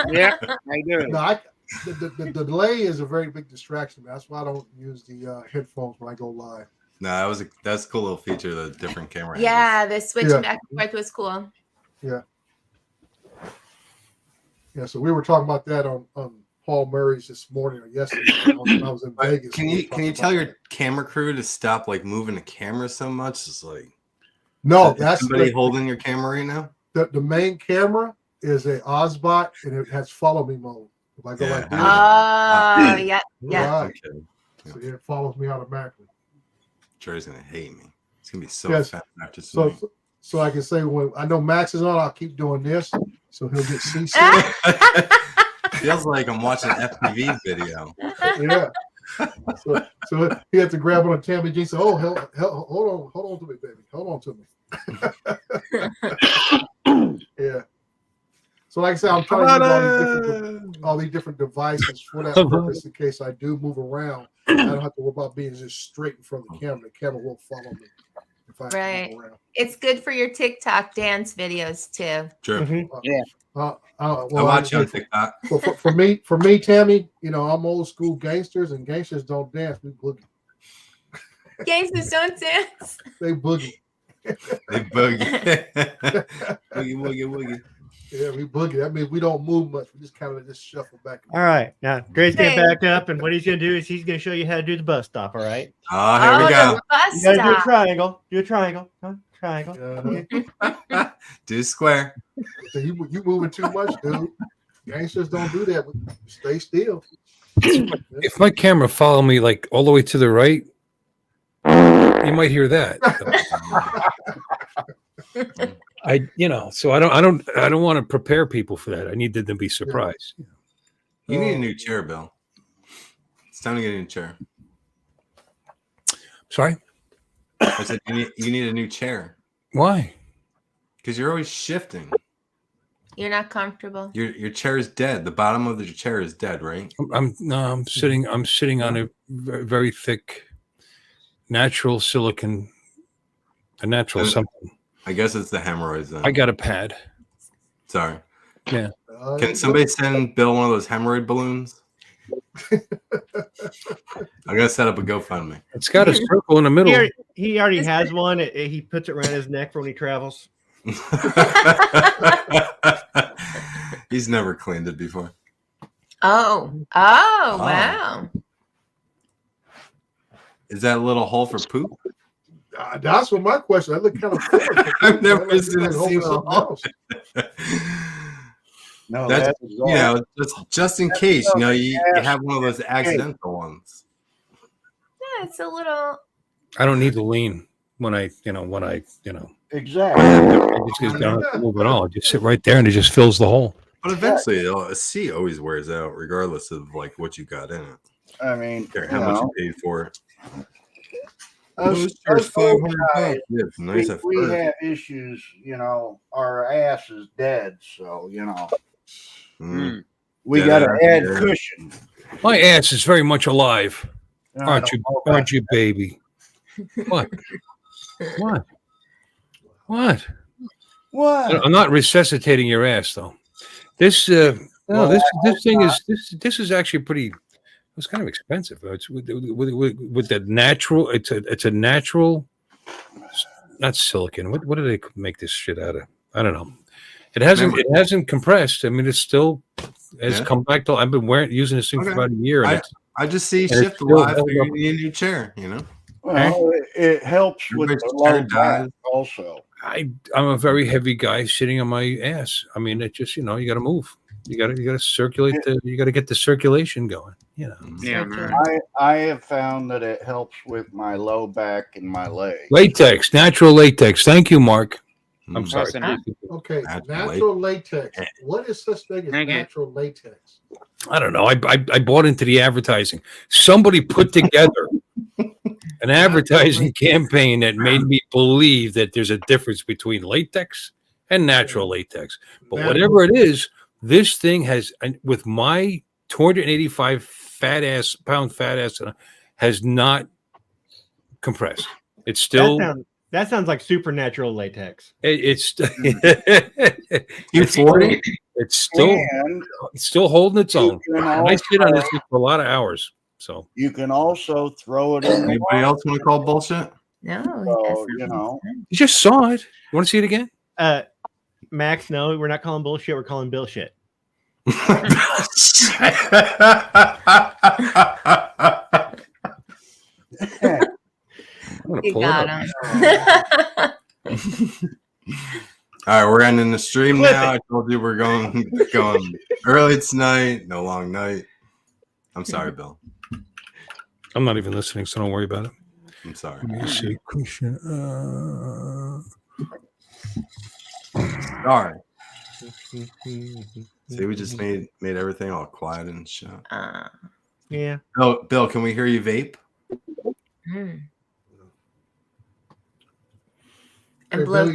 Yeah, I do. No, the delay is a very big distraction. That's why I don't use the headphones when I go live. No, that's a cool little feature. The different camera. Yeah, the switching back and forth was cool. Yeah. Yeah. So we were talking about that on Paul Murray's this morning or yesterday when I was in Vegas. Can you tell your camera crew to stop like moving the camera so much? It's like that's somebody holding your camera right now. The main camera is a Ozbot and it has follow me mode. If I go like this, yeah. Right. Okay. So it follows me automatically. Dre's gonna hate me. It's gonna be so fast after so I can say when I know Max is on, I'll keep doing this, so he'll get seasick. Feels like I'm watching an FTV video. Yeah. So he had to grab on Tammy Jean. So hold on to me, baby. Hold on to me. Yeah. So like I said, I'm trying to use all these different devices for that purpose in case I do move around. I don't have to worry about being just straight in front of the camera. The camera won't follow me if I have to move around. It's good for your TikTok dance videos too. True. Yeah. Well, I watch you on TikTok. For me, Tammy, I'm old school gangsters, and gangsters don't dance. We boogie. Gangsters don't dance. They boogie. They boogie. Boogie. Yeah, we boogie. That means we don't move much. We just kind of just shuffle back. All right. Now, Dre's getting back up, and what he's going to do is he's going to show you how to do the bus stop, all right? Oh, here we go. You got to do a triangle. Do a triangle. Triangle. Do square. So you moving too much, dude. Gangsters don't do that. Stay still. If my camera followed me like all the way to the right, you might hear that. So I don't want to prepare people for that. I need them to be surprised. You need a new chair, Bill. It's time to get a new chair. Sorry? I said you need a new chair. Why? Because you're always shifting. You're not comfortable. Your chair is dead. The bottom of the chair is dead, right? I'm sitting on a very thick natural silicon, a natural something. I guess it's the hemorrhoids then. I got a pad. Sorry. Yeah. Can somebody send Bill one of those hemorrhoid balloons? I'm gonna set up a GoFundMe. It's got a circle in the middle. He already has one. He puts it around his neck for when he travels. He's never cleaned it before. Oh, wow. Is that a little hole for poop? That's what my question. I look kind of cool. I've never seen a hole. No, that's just in case you have one of those accidental ones. Yeah, it's a little. I don't need to lean when I. Exactly. I just don't have to move at all. I just sit right there and it just fills the hole. But eventually, a C always wears out, regardless of like what you got in it. I mean, how much you paid for it. Us guys, we have issues. Our ass is dead, so we got to add cushion. My ass is very much alive, aren't you, baby? What? I'm not resuscitating your ass, though. This thing is actually pretty. It's kind of expensive. It's with the natural. It's a natural, not silicon. What do they make this shit out of? I don't know. It hasn't compressed. I mean, it's still has come back to. I've been using this thing for about a year. And I just see Shift Alive. You need a new chair. Well, it helps with the low back also. I'm a very heavy guy sitting on my ass. I mean, it just, you got to move. You got to circulate you got to get the circulation going, Yeah. I have found that it helps with my low back and my legs. Latex, natural latex. Thank you, Mark. I'm sorry. Okay, natural latex. What is such thing as natural latex? I don't know. I bought into the advertising. Somebody put together an advertising campaign that made me believe that there's a difference between latex and natural latex. But whatever it is, this thing has, with my 285 pound fat ass, has not compressed. It's still. That sounds like supernatural latex. It's 40. It's still holding its own. And I sit on this for a lot of hours. So you can also throw it in. Anybody else want to call bullshit? No. So, you just saw it. You want to see it again? Max, no, we're not calling bullshit. We're calling Bill shit. You got him. All right, we're ending the stream now. I told you we're going early tonight. No long night. I'm sorry, Bill. I'm not even listening, so don't worry about it. I'm sorry. Let me see. Sorry. See, we just made everything all quiet and shit. Yeah. Oh, Bill, can we hear you vape? And blow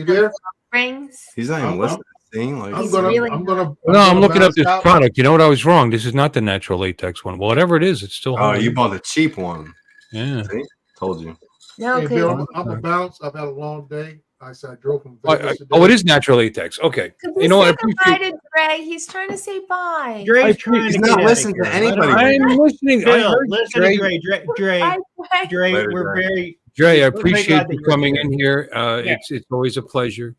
rings. He's not even listening. I'm gonna. No, I'm looking up this product. You know what? I was wrong. This is not the natural latex one. Whatever it is, it's still. Oh, you bought the cheap one. Yeah. See? Told you. No, hey, Bill, I'm a bounce. I've had a long day. I said I drove from Vegas today. Oh, it is natural latex. Okay. You know what? Bye to Dre. He's trying to say bye. Dre's trying He's to not get listening to anybody. I'm listening. Bill, listen to Dre. Dre, Later, we're Dre. very. Dre, I we're very appreciate glad that you you're coming here. in here. It's always a pleasure.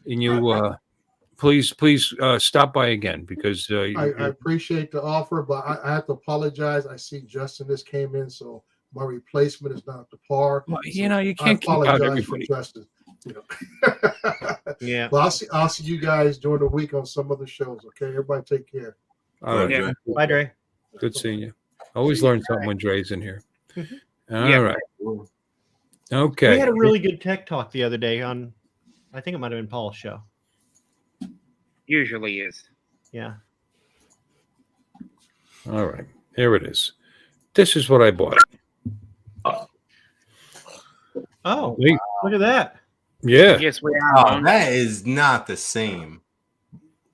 And you please stop by again because I appreciate the offer, but I have to apologize. I see Justin just came in, so my replacement is not up to par. Well, so you can't keep out everybody. Justin. Yeah. Well, I'll see you guys during the week on some other shows. Okay, everybody take care. All right, Yeah. Dre. Bye, Dre. Good seeing you. Always learn something when Dre's in here. All Yeah. right. Okay. We had a really good tech talk the other day on, I think it might have been Paul's show. Usually is. Yeah. All right. Here it is. This is what I bought. Oh, Wait. look at that. Yeah. Yes, we are. Oh, that is not the same.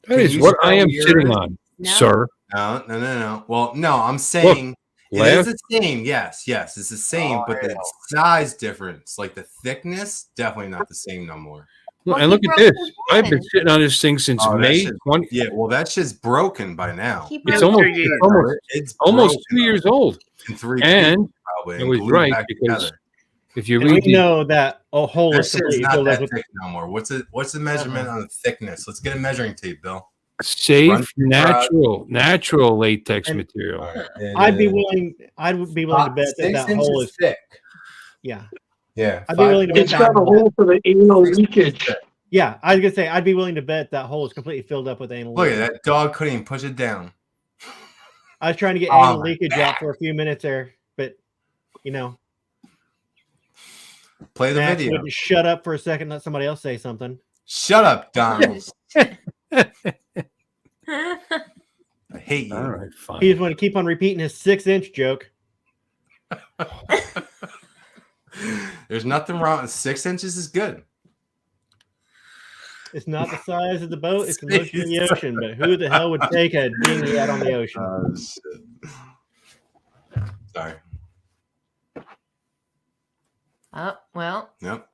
That is what I am sitting on, sir. No. Well, no, I'm saying it is the same. Yes, it's the same, but the size difference, like the thickness, definitely not the same no more. And look at this. I've been sitting on this thing since May 20. Yeah, well, that shit's broken by now. It's almost 2 years old. In 3 and feet, probably, it was glued right back because together. if you And read we know that a hole That is shit's completely not filled up that with. thick no more. What's the measurement on the thickness? Let's get a measuring tape, Bill. safe, natural latex material. I'd be willing. I would be willing to bet that hole is thick. Yeah. Yeah. I'd be willing to bet It's got a hole for the anal leakage. Yeah, I was gonna say I'd be willing to bet that hole is completely filled up with anal Look leakage. at that dog couldn't even push it down. I was trying to get anal leakage out for a few minutes there, but you know, play the Max video. wouldn't shut up for a second. Let somebody else say something. Shut up, Donald. I hate you. All right, fine. He just want to keep on repeating his 6-inch joke. There's nothing wrong. 6 inches is good. It's not the size of the boat; it's the motion of the ocean. But who the hell would take a dinghy out on the ocean? Oh, shit. Sorry. Oh, well. Yep.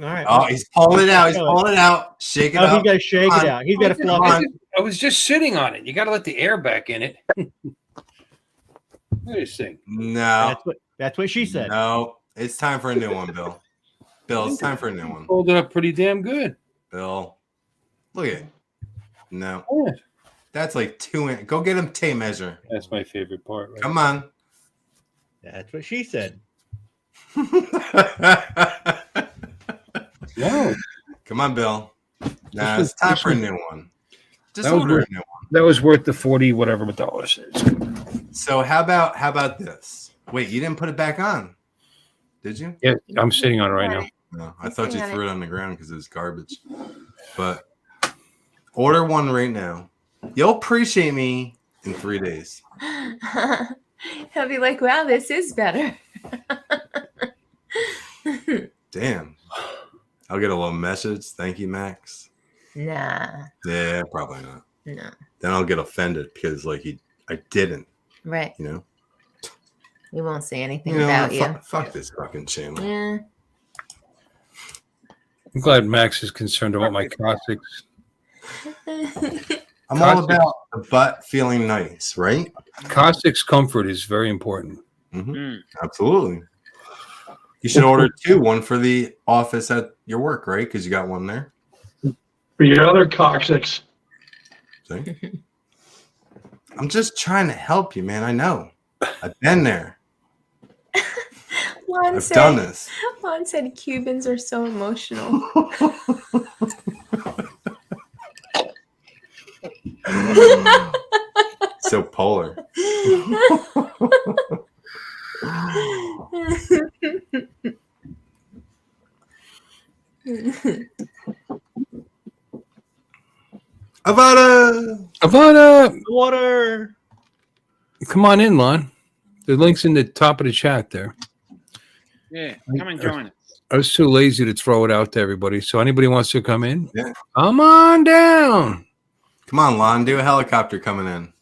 All right. Oh, he's pulling it out. He's pulling it out. Shake it Oh, out. he's got to shake it out. He's got to fluff it. I was just sitting on it. You got to let the air back in it. Look at this thing. No. That's what she said. No. It's time for a new one, Bill. Bill, it's time for a new one. Hold it up pretty damn good. Bill, look at it. No. What? That's like 2 inches. Go get him tape measure. That's my favorite part. Right? Come on. That's what she said. No. Come on, Bill. Nah, it's time for a new one. Just That was order worth- a new one. That was worth the 40 whatever dollars. So how about this? Wait, you didn't put it back on, did you? Yeah, I'm sitting on it right now. No, I thought you threw it on the ground because it was garbage. But order one right now. You'll appreciate me in 3 days. He'll be like, wow, this is better. Damn. I'll get a little message. Thank you, Max. Nah. Yeah, probably not. No. Then I'll get offended because I didn't. Right. You know? We won't say anything about you. Fuck this fucking channel. Yeah. I'm glad Max is concerned about my coccyx. I'm all about the butt feeling nice, right? Coccyx comfort is very important. Mm-hmm. Absolutely. You should order 2, one for the office at your work, right? Because you got one there. For your other coccyx. See? I'm just trying to help you, man. I know. I've been there. I've done this. Juan said Cubans are so emotional. So polar. Avada! Water! Come on in, Lon. The link's in the top of the chat there. Yeah, come and join us. I was too lazy to throw it out to everybody. So anybody wants to come in? Yeah. Come on down. Come on, Lon. Do a helicopter coming in.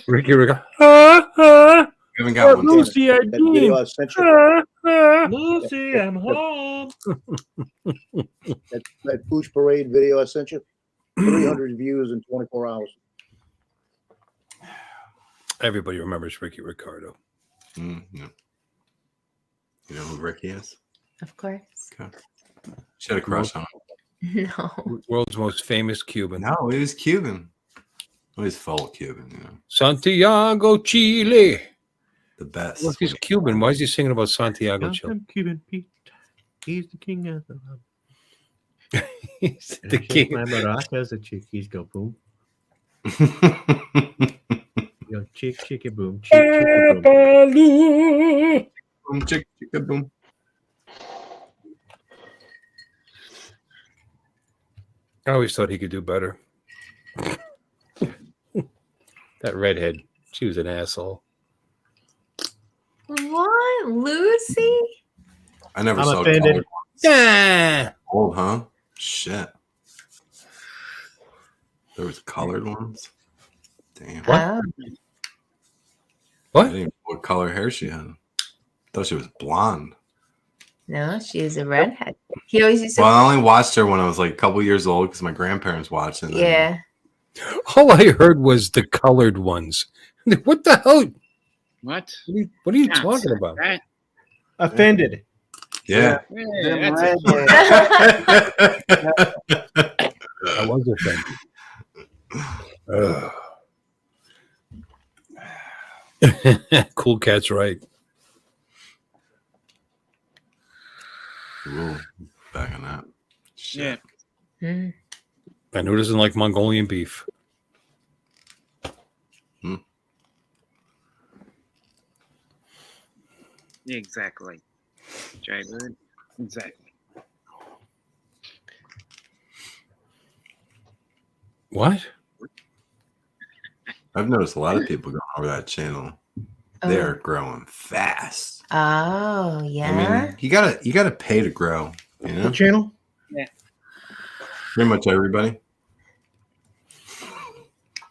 Ricky. We haven't got one. Lucy, I That video I sent you. Lucy, I'm home. That Pooch Parade video I sent you. 300 views in 24 hours. Everybody remembers Ricky Ricardo. Yeah. You know who Ricky is? Of course. Okay. She had a crush on him. No. World's most famous Cuban. No, he was Cuban. Well, he's full Cuban, you know. Santiago, Chile. The best. Well, if he's Cuban, why is he singing about Santiago, Chile? I'm Cuban Pete. He's the king of the love. He's And the I shake king. my maracas, the chickies go boom. Yo, chick, chicka boom. Chick, chicka boom. Boom, chick, chicka, boom. I always thought he could do better. That redhead, she was an asshole. What? Lucy? I never I'm saw offended. colored ones. Yeah. Old, huh? Shit. There was colored ones? Damn. What? Oh, I What? didn't even know what color hair she had. Thought she was blonde. no, she's a redhead. He always used to. Well, I only watched her when I was like a couple years old because my grandparents watched it. and then- Yeah. All I heard was the colored ones. What the hell? What? What are you Can't talking say about? that. Offended. Yeah. Yeah, that's a- I was offended. Cool cat's right. Ooh, back on that. yeah. Shit. Mm. And who doesn't like Mongolian beef? Exactly. Jay Bird. Exactly. What? I've noticed a lot of people going over that channel. They're growing fast. Oh, yeah. I mean, you gotta pay to grow. You know, What channel? Yeah. pretty much everybody.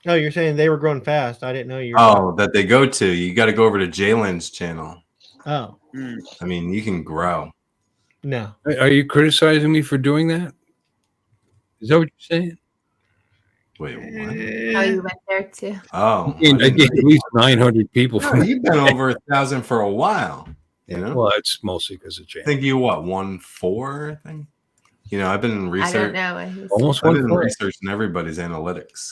Oh, you're saying they were growing fast. I didn't know you were. Oh, that they go to. You got to go over to Jalen's channel. Oh, I mean, you can grow. no. Are you criticizing me for doing that? Is that what you're saying? Wait, what? Oh, you went there too. Oh, I get at least 900 people. no, From you've been over 1,000 for a while. You know, Well, it's mostly because of I Jane. think you what 1.4? I think You know, I've been in I research. don't know. Almost I've been 1 point. researching everybody's analytics.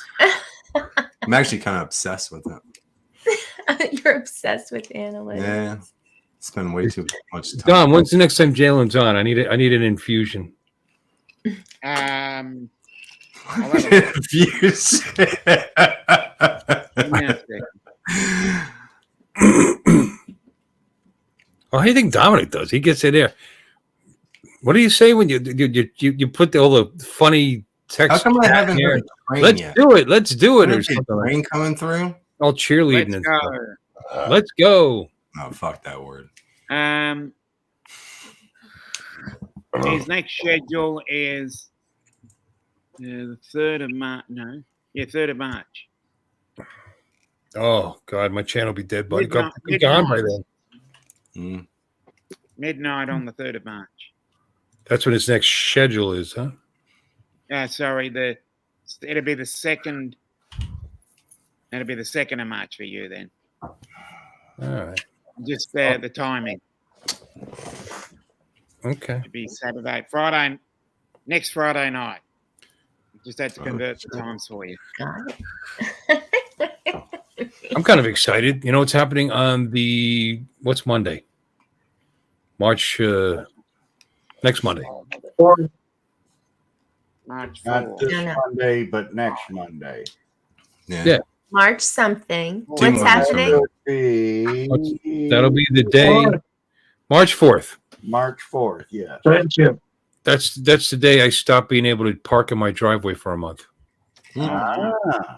I'm actually kind of obsessed with it. You're obsessed with analytics. Yeah, spend way too much time. Don, when's the next time Jalen's on? I need an infusion. I'll have a look. Views. Give me a second. Oh, how do you think Dominic does? He gets it there. What do you say when you put all the funny text? How come I haven't here? heard the train Let's yet? do it. Let's do it, or Is there a something. train coming through? All cheerleading and Let's stuff. go. Let's go. Oh, fuck that word. His next schedule is the 3rd of March. No, yeah, 3rd of March. Oh God, my channel will be dead, buddy. Midnight- Be gone by midnight. then. Midnight on the 3rd of March. That's what his next schedule is, huh? Sorry, it'll be the 2nd. It'll be the 2nd of March for you then. All right. Just the timing. Okay. It'll be Saturday, Friday, next Friday night. Just had to convert the times for you. I'm kind of excited. You know what's happening on what's Monday? March next Monday. March Not 4th. this No. Monday, but next Monday. Yeah. March something. Two What's months happening? That'll be the day. March 4th. March 4th, yes. Friendship. That's the day I stopped being able to park in my driveway for a month. Ah,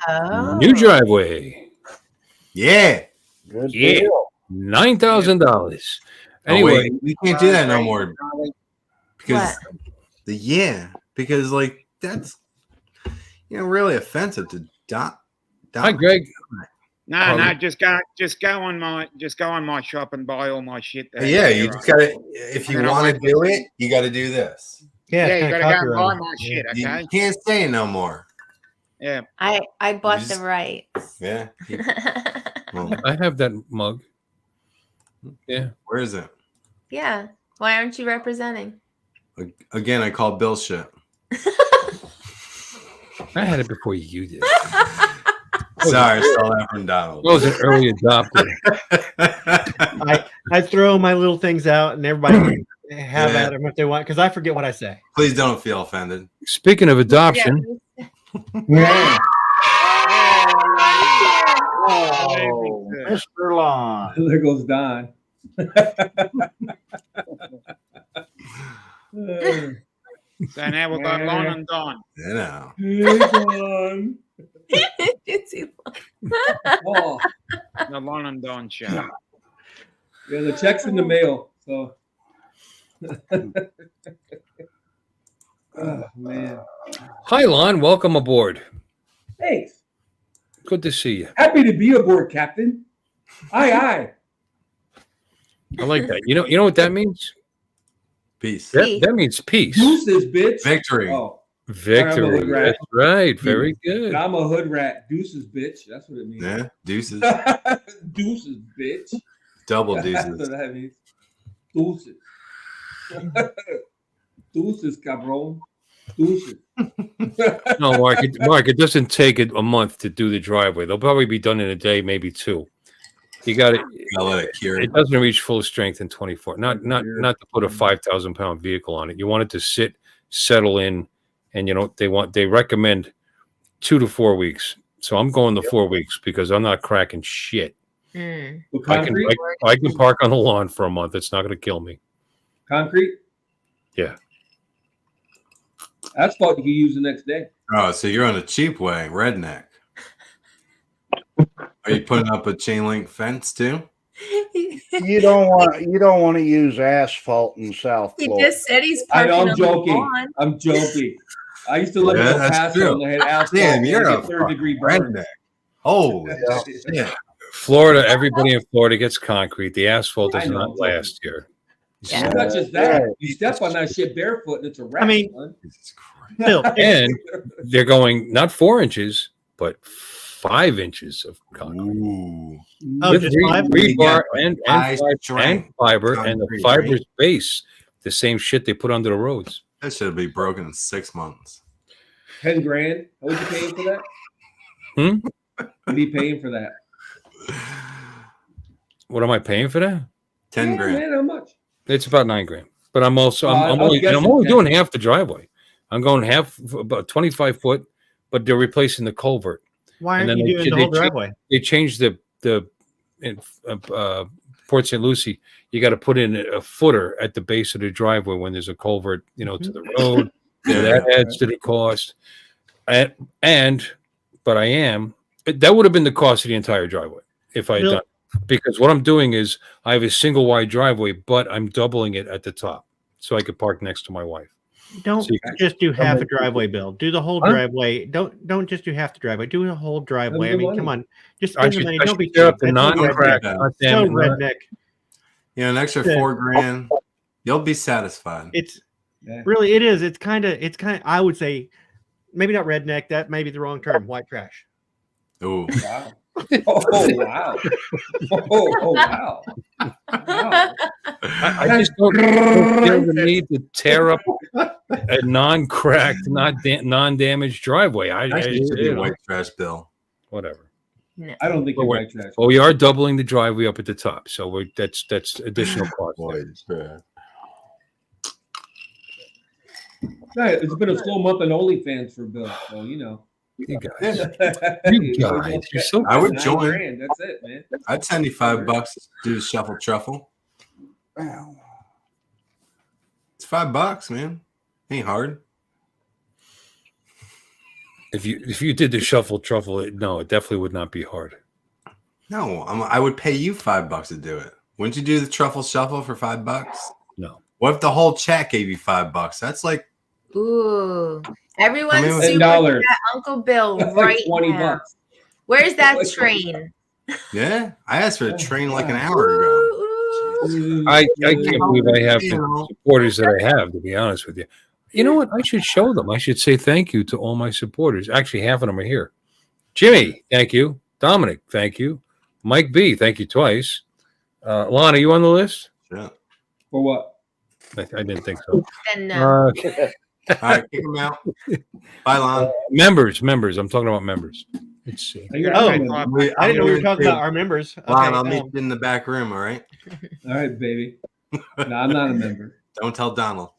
Oh. New driveway. Yeah. good Yeah. deal. $9,000. Oh, Anyway, wait, we can't do that no more because What? because like that's really offensive to dot. hi Greg. No, just go on my shop and buy all my shit there. Yeah, you just gotta. If you And then I'll want to wait do for- it, you got to do this. Yeah, Yeah, it's you kinda gotta go and buy copyrighted. my shit, You okay? can't say it no more. Yeah. I bought the just- rights. Yeah. Well, I have that mug. Yeah. where is it? Yeah. Why aren't you representing? Again, I called Bill shit. I had it before you did. Sorry, I stole that from Donald. I was an early adopter. I throw my little things out, and everybody can have at them if they want, because I forget what I say. Please don't feel offended. Speaking of adoption, Yeah. Oh, Mr. Lon. There goes Don. So now we've got Lon and Don. You know. Hey, Don. Oh, The Lon and Don show. yeah, the check's in the mail. So, oh man. hi Lon, welcome aboard. Thanks. Good to see you. Happy to be aboard, Captain. Aye, aye. I like that. You know what that means? Peace. That means peace. Deuces, bitch. Victory. Oh, Victory. hood rat. That's right. Very good. I'm a hood rat. Deuces, bitch. That's what it means. Yeah. Deuces. Deuces, bitch. Double That's deuces. what that means. Deuces. Deuces, cabron. Deuces. No, Mark, it doesn't take it a month to do the driveway. They'll probably be done in a day, maybe two. You got it. I'll let it cure. It doesn't reach full strength in 24. Not to put a 5,000-pound vehicle on it. You want it to sit, settle in, and they recommend 2 to 4 weeks. So I'm going to 4 weeks because I'm not cracking shit. Mm. With I can concrete? I can park on the lawn for a month. It's not going to kill me. Concrete? Yeah. Asphalt you can use the next day. Oh, so you're on a cheap way, redneck. Are you putting up a chain link fence too? You don't want to use asphalt in South He Florida. just said he's I parking know, on I'm the joking. lawn. I'm joking. I used to live in Yeah, El that's Paso true. and they had asphalt. Damn, and you're they a get third-degree burn. redneck. Holy shit. Florida, everybody in Florida gets concrete. The asphalt does I know. not last here. Yeah. It's not just that. You step on that shit barefoot and it's a wrap. I mean, son. Jesus Christ. Bill, And they're going not 4 inches, but 5 inches of concrete. Ooh. oh, With just five? rebar and high fiber strength and fiber and the concrete, fiber's right? base, the same shit they put under the roads. That should be broken in 6 months. 10 grand. What would you paying for that? What are you paying for that? What am I paying for that? 10 grand. Man, how much? It's about 9 grand. But I'm also I I'm was only guessing doing 10. half the driveway. I'm going half about 25 foot, but they're replacing the culvert. Why And aren't then you doing the whole driveway? They changed the in Port St. Lucie. You got to put in a footer at the base of the driveway when there's a culvert, to the road. That adds to the cost. But that would have been the cost of the entire driveway if I had done it. Because what I'm doing is I have a single wide driveway, but I'm doubling it at the top so I could park next to my wife. Don't just do half a driveway, Bill. Do the whole driveway. Don't just do half the driveway. Do the whole driveway. I mean, come on. Just spend the money. Don't be cheap. So redneck. An extra 4 grand. You'll be satisfied. It's really, it is. It's kind of, I would say, maybe not redneck. That may be the wrong term. White trash. Oh, wow. Oh, wow. Oh, wow. Wow. I just don't feel the need to tear up a non-cracked, non-damaged driveway. I should be a white trash bill. Whatever. No. I don't think you're white trash. Well, we are doubling the driveway up at the top, so that's additional cost. It's been a slow month on OnlyFans for Bill, so You guys, you're so. I would join. Grand, that's it, man. I'd send you $5. Do the shuffle truffle. Wow. It's $5, man. Ain't hard. If you did the shuffle truffle, it definitely would not be hard. No, I would pay you $5 to do it. Wouldn't you do the truffle shuffle for $5? No. What if the whole chat gave you $5? That's like, ooh, everyone's $10. super at Uncle Bill right like $20. now. Where's that train? Yeah, I asked for a train like an hour ago. I can't believe I have the supporters that I have, to be honest with you. You know what? I should show them. I should say thank you to all my supporters. Actually, half of them are here. Jimmy, thank you. Dominic, thank you. Mike B, thank you twice. Lon, are you on the list? Yeah. For what? I didn't think so. Then no. All right, kick them out. Bye, Lon. Members. I'm talking about members. Let's see. I didn't know we were talking about our members. Okay, Lon, I'll meet you in the back room, all right? All right, baby. No, I'm not a member. Don't tell Donald.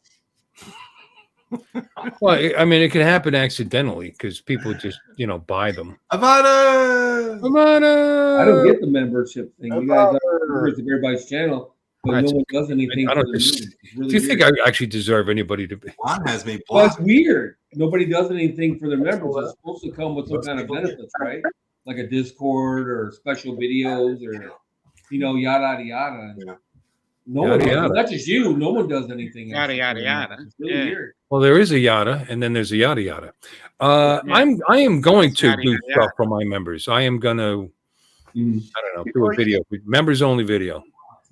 Well, I mean, it can happen accidentally because people just, buy them. Avada! I don't get the membership thing. You guys are members of everybody's channel, but no one does anything. Do you think I actually deserve anybody to be? Lon has me blocked. Well, it's weird. Nobody does anything for their members. It's supposed to come with some kind of benefits, right? Like a Discord or special videos or, yada, yada. Yeah. No one, not just you. No one does anything. Yada, yada, yada. It's really weird. Well, there is a yada, and then there's a yada yada. I am going to do stuff for my members. I am going to, I don't know, do a video, members only video.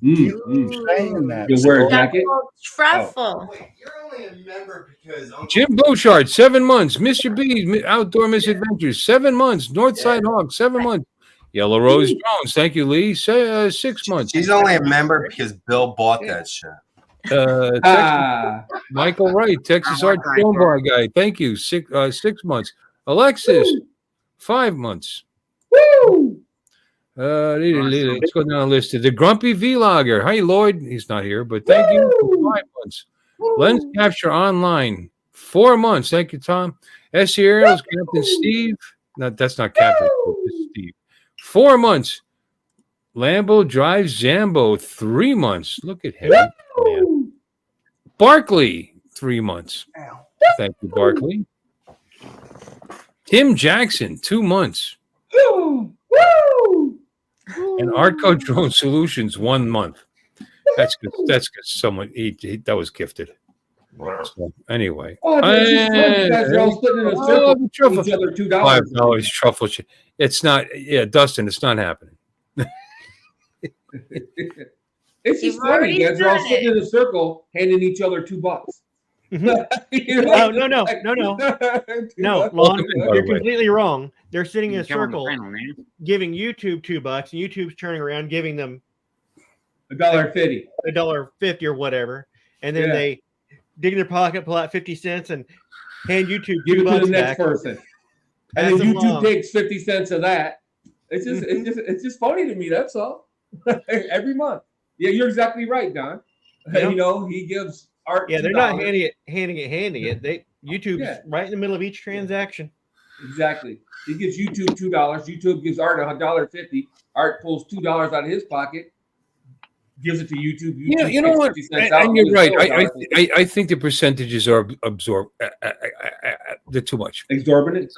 Saying that. You wear a jacket? Truffle. You're only a member because Jim Beauchard, 7 months. Mr. B, Outdoor Misadventures, 7 months. Northside Hawk, 7 months. Yellow Rose Jones, thank you, Lee. 6 months. She's only a member because Bill bought that shit. Michael Wright, Texas Art Bar guy, thank you. 6 months. Alexis, 5 months. Woo! Let's go down the list. The Grumpy Vlogger. Hi, Lloyd. He's not here, but thank you for 5 months. Lens Capture Online, 4 months. Thank you, Tom. S.C. Ariels, Captain Steve. No, that's not Captain Steve. 4 months. Lambo Drives Zambo, 3 months. Look at him. Man. Barkley, 3 months. Thank you, Barkley. Tim Jackson, 2 months. And Artco Drone Solutions, 1 month. That's good. That's good. Someone that was gifted. So, anyway, you guys are all sitting in a circle. Truffle. Each other $2. $5 truffle. It's not. Yeah, Dustin, it's not happening. It's just funny. You guys are all sitting in a circle, handing each other $2. No, Lon, you're completely wrong. They're sitting in a circle, giving YouTube $2, and YouTube's turning around giving them $1.50, $1.50 or whatever, and then dig in their pocket, pull out 50 cents, and hand YouTube Give it to the $2 next back. person. Pass And then them YouTube along. takes 50 cents of that. It's just funny to me. That's all. Every month. Yeah, you're exactly right, Don. Yeah. You know, he gives art. Yeah, they're $2. not handing it. YouTube's right in the middle of each transaction. Exactly. He gives YouTube $2. YouTube gives Art $1.50. Art pulls $2 out of his pocket, gives it to YouTube. Yeah, YouTube you know takes what? 50 cents And, out and you're gives right. Bill $1.50. I think the percentages are absorbed. They're too much. Exorbitant.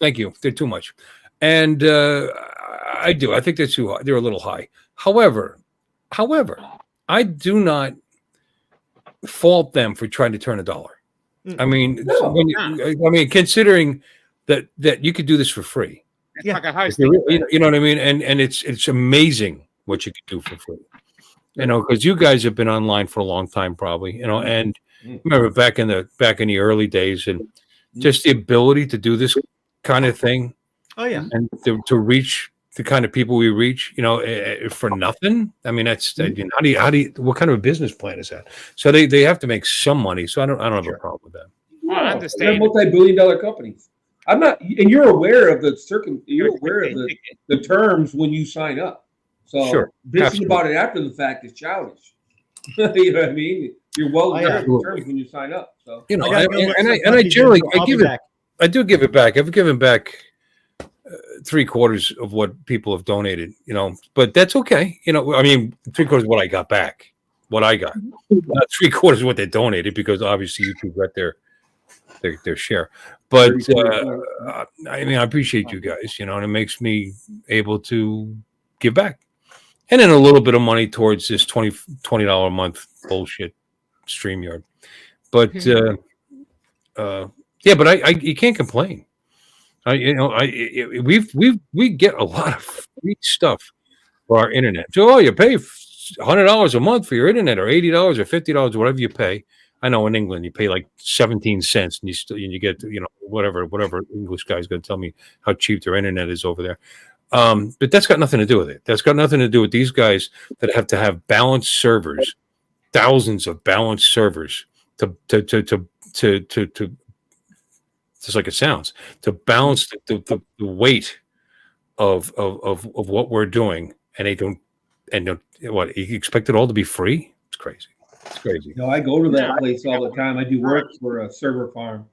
Thank you. They're too much, and I do. I think they're too high. They're a little high. However, I do not fault them for trying to turn a dollar. I mean, considering that you could do this for free. It's like a hosting. You know what I mean? And it's amazing what you could do for free. You know, because you guys have been online for a long time, probably. You know, and remember back in the early days, and just the ability to do this kind of thing. Oh yeah, and to reach the kind of people we reach, you know, for nothing. I mean, that's how do you what kind of a business plan is that? So they have to make some money. So I don't have a problem with that. I understand. They're multi-billion-dollar companies. I'm not, and you're aware of the You're aware of the terms when you sign up. So Sure, bitching about it after the fact is childish. You know what I mean? You're well aware of the terms when you sign up. So you know, I generally I do give it back. I've given back 3/4 of what people have donated. You know, but that's okay. You know, I mean, 3/4 of what I got back. What I got, not 3/4 of what they donated, because obviously YouTube got their share. But I mean, I appreciate you guys, you know, and it makes me able to give back, and then a little bit of money towards this $20 a month bullshit StreamYard. But yeah, but I you can't complain. We get a lot of free stuff for our internet. So you pay $100 a month for your internet, or $80 or $50, whatever you pay. I know in England you pay like 17 cents, and you get, you know, whatever English guy's going to tell me how cheap their internet is over there. But that's got nothing to do with it. That's got nothing to do with these guys that have to have balanced servers, thousands of balanced servers to just like it sounds, to balance the weight of what we're doing, and they don't what, you expect it all to be free? It's crazy. It's crazy. No, I go to that place all the time. I do work for a server farm,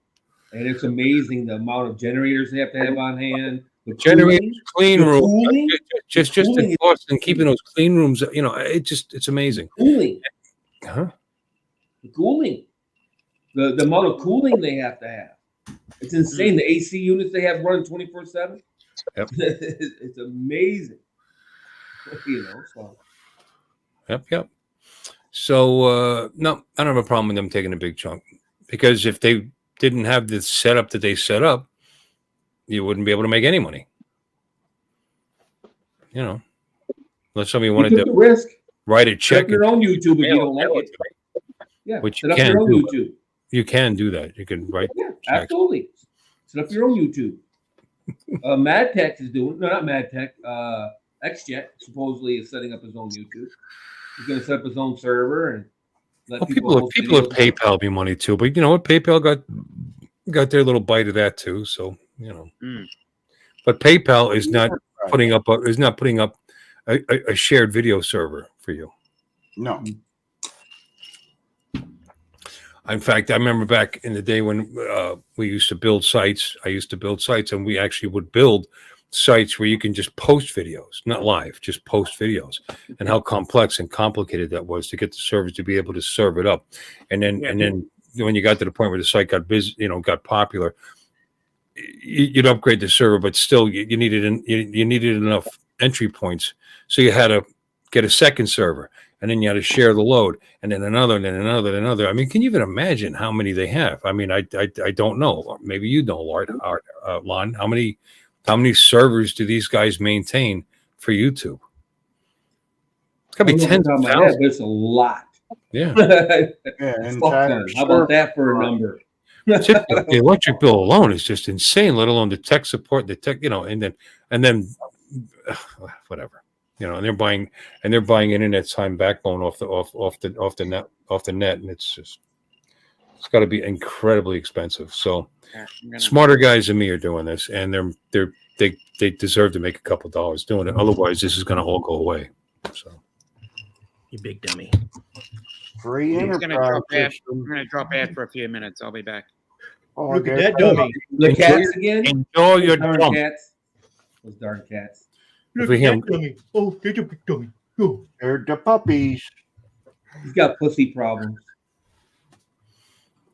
and it's amazing the amount of generators they have to have on hand. The Generators, clean room, cooling, just in Boston, keeping those clean rooms. You know, it's amazing. Cooling, huh? The cooling, the amount of cooling they have to have. It's insane. The AC units they have running 24/7. Yep. It's amazing. You know, so. Yep. So no, I don't have a problem with them taking a big chunk, because if they didn't have the setup that they set up, you wouldn't be able to make any money. You know, unless somebody wanted to risk, write a check. Set up your own YouTube if you don't like it. Yeah, which set up your own YouTube. You can do that. You can write. Yeah, absolutely. Set up your own YouTube. Mad Tech is doing, no, not Mad Tech. XJet supposedly is setting up his own YouTube. He's going to set up his own server and let people have PayPal me money too, but you know what? PayPal got their little bite of that too. So you know, but PayPal is not putting up a shared video server for you. No. In fact, I remember back in the day when we used to build sites. I used to build sites, and we actually would build sites where you can just post videos, not live, just post videos, and how complex and complicated that was to get the servers to be able to serve it up. And then when you got to the point where the site got busy, you know, got popular, you'd upgrade the server, but still you needed enough entry points, so you had to get a second server. And then you had to share the load, and then another, and then another, and another. I mean, can you even imagine how many they have? I mean, I don't know. Maybe you know, Lon. How many servers do these guys maintain for YouTube? It's got to be 10,000. It's a lot. Yeah. How about that for a number? The electric bill alone is just insane. Let alone the tech support, the tech, you know, and then whatever. You know, and they're buying internet time backbone off the net, and it's just It's got to be incredibly expensive. So Yeah, smarter guys than me are doing this, and they deserve to make a couple dollars doing it. Otherwise, this is going to all go away. So, you big dummy. Free I'm enterprise going to drop out for a few minutes. I'll be back. Oh, Look at okay. that dummy. The cats again? enjoy your Darn dump. cats. Those darn cats. Look For at him. that dummy. Oh, there's a big dummy. Oh. They're the puppies. He's got pussy problems.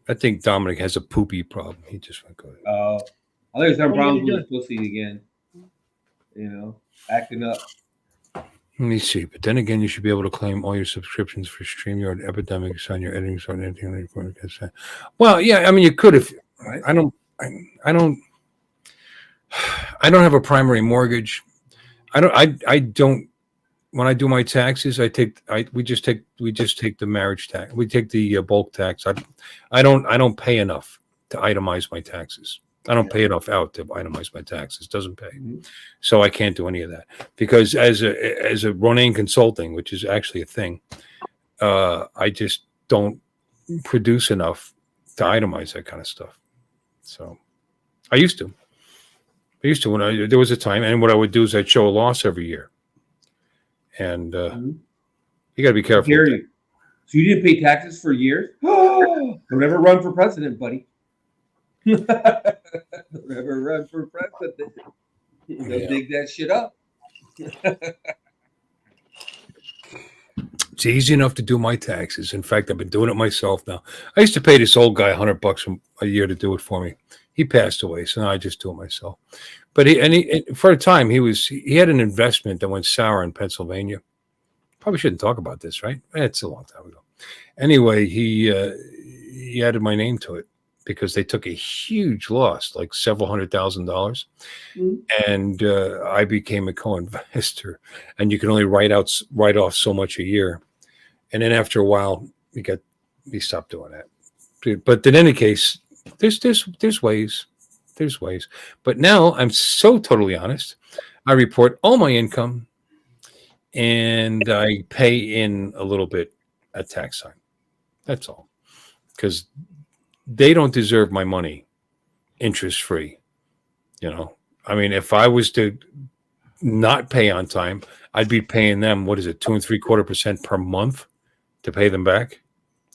I think Dominic has a poopy problem. He just went go. I think he's having Oh, problems yeah, with his pussy again. You know, acting up. Let me see. But then again, you should be able to claim all your subscriptions for StreamYard, Epidemics on your editing site, anything like that. Well, yeah, I mean, you could if I don't have a primary mortgage. I don't. When I do my taxes, we just take the marriage tax. We take the bulk tax. I don't pay enough to itemize my taxes. I don't pay enough out to itemize my taxes. Doesn't pay, so I can't do any of that because as a Ronin Consulting, which is actually a thing, I just don't produce enough to itemize that kind of stuff. So I used to when there was a time, and what I would do is I'd show a loss every year. And you got to be careful. Hear you. So you didn't pay taxes for years? Don't ever run for president, buddy. Don't ever run for president. They'll dig that shit up. It's easy enough to do my taxes. In fact, I've been doing it myself now. I used to pay this old guy $100 a year to do it for me. He passed away, so now I just do it myself. But he for a time he had an investment that went sour in Pennsylvania. Probably shouldn't talk about this, right? It's a long time ago. Anyway, he added my name to it because they took a huge loss, like several $100,000, and I became a co-investor. And you can only write off so much a year, and then after a while, we stopped doing that. But in any case, there's ways. There's ways. But now I'm so totally honest. I report all my income and I pay in a little bit at tax time. That's all. Because they don't deserve my money interest free. You know, I mean, if I was to not pay on time, I'd be paying them, 2 3/4% per month to pay them back.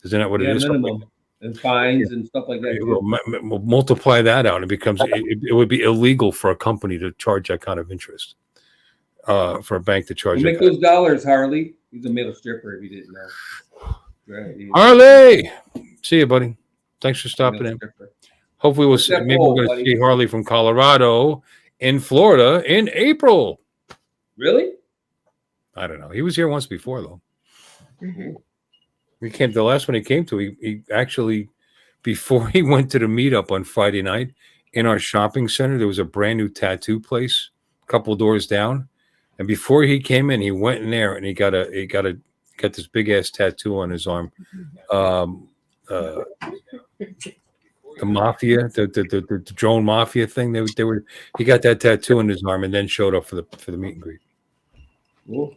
Isn't that what it is? Minimum. And fines and stuff like that. We'll multiply that out. It would be illegal for a company to charge that kind of interest. For a bank to charge. You make those dollars, Harley. He's a male stripper. If you didn't know. Right. Harley, see you, buddy. Thanks for stopping in. Stripper. Hopefully, we'll see. Maybe we're going to see Harley from Colorado in Florida in April. Really? I don't know. He was here once before, though. He came. The last one he came to, he actually, before he went to the meetup on Friday night in our shopping center, there was a brand new tattoo place a couple doors down, and before he came in, he went in there and he got this big ass tattoo on his arm. The mafia, the drone mafia thing. He got that tattoo on his arm and then showed up for the meet and greet. Cool.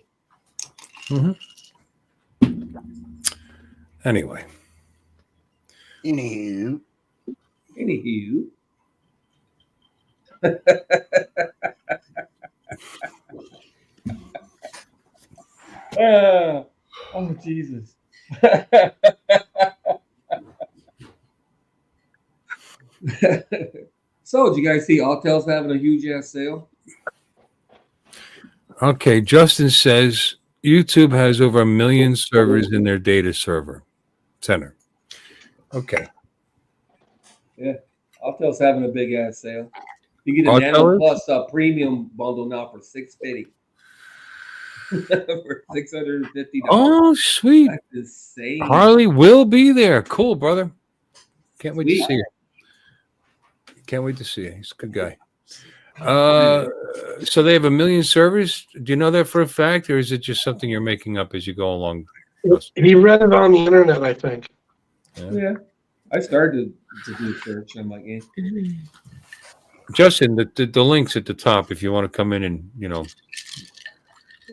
Anyway. Anywho. Oh Jesus. So, did you guys see Autel's having a huge ass sale? Okay, Justin says YouTube has over 1 million servers in their data center. Okay. Yeah, Autel's having a big ass sale. You get a Nano Plus premium bundle now for $650. For $650. Oh, sweet. That's insane. Harley will be there. Cool, brother. Can't wait to see you. Can't wait to see you. He's a good guy. So they have 1 million servers. Do you know that for a fact, or is it just something you're making up as you go along? He read it on the internet, I think. Yeah. I started to do a search. I'm like, Justin, the link's at the top if you want to come in and,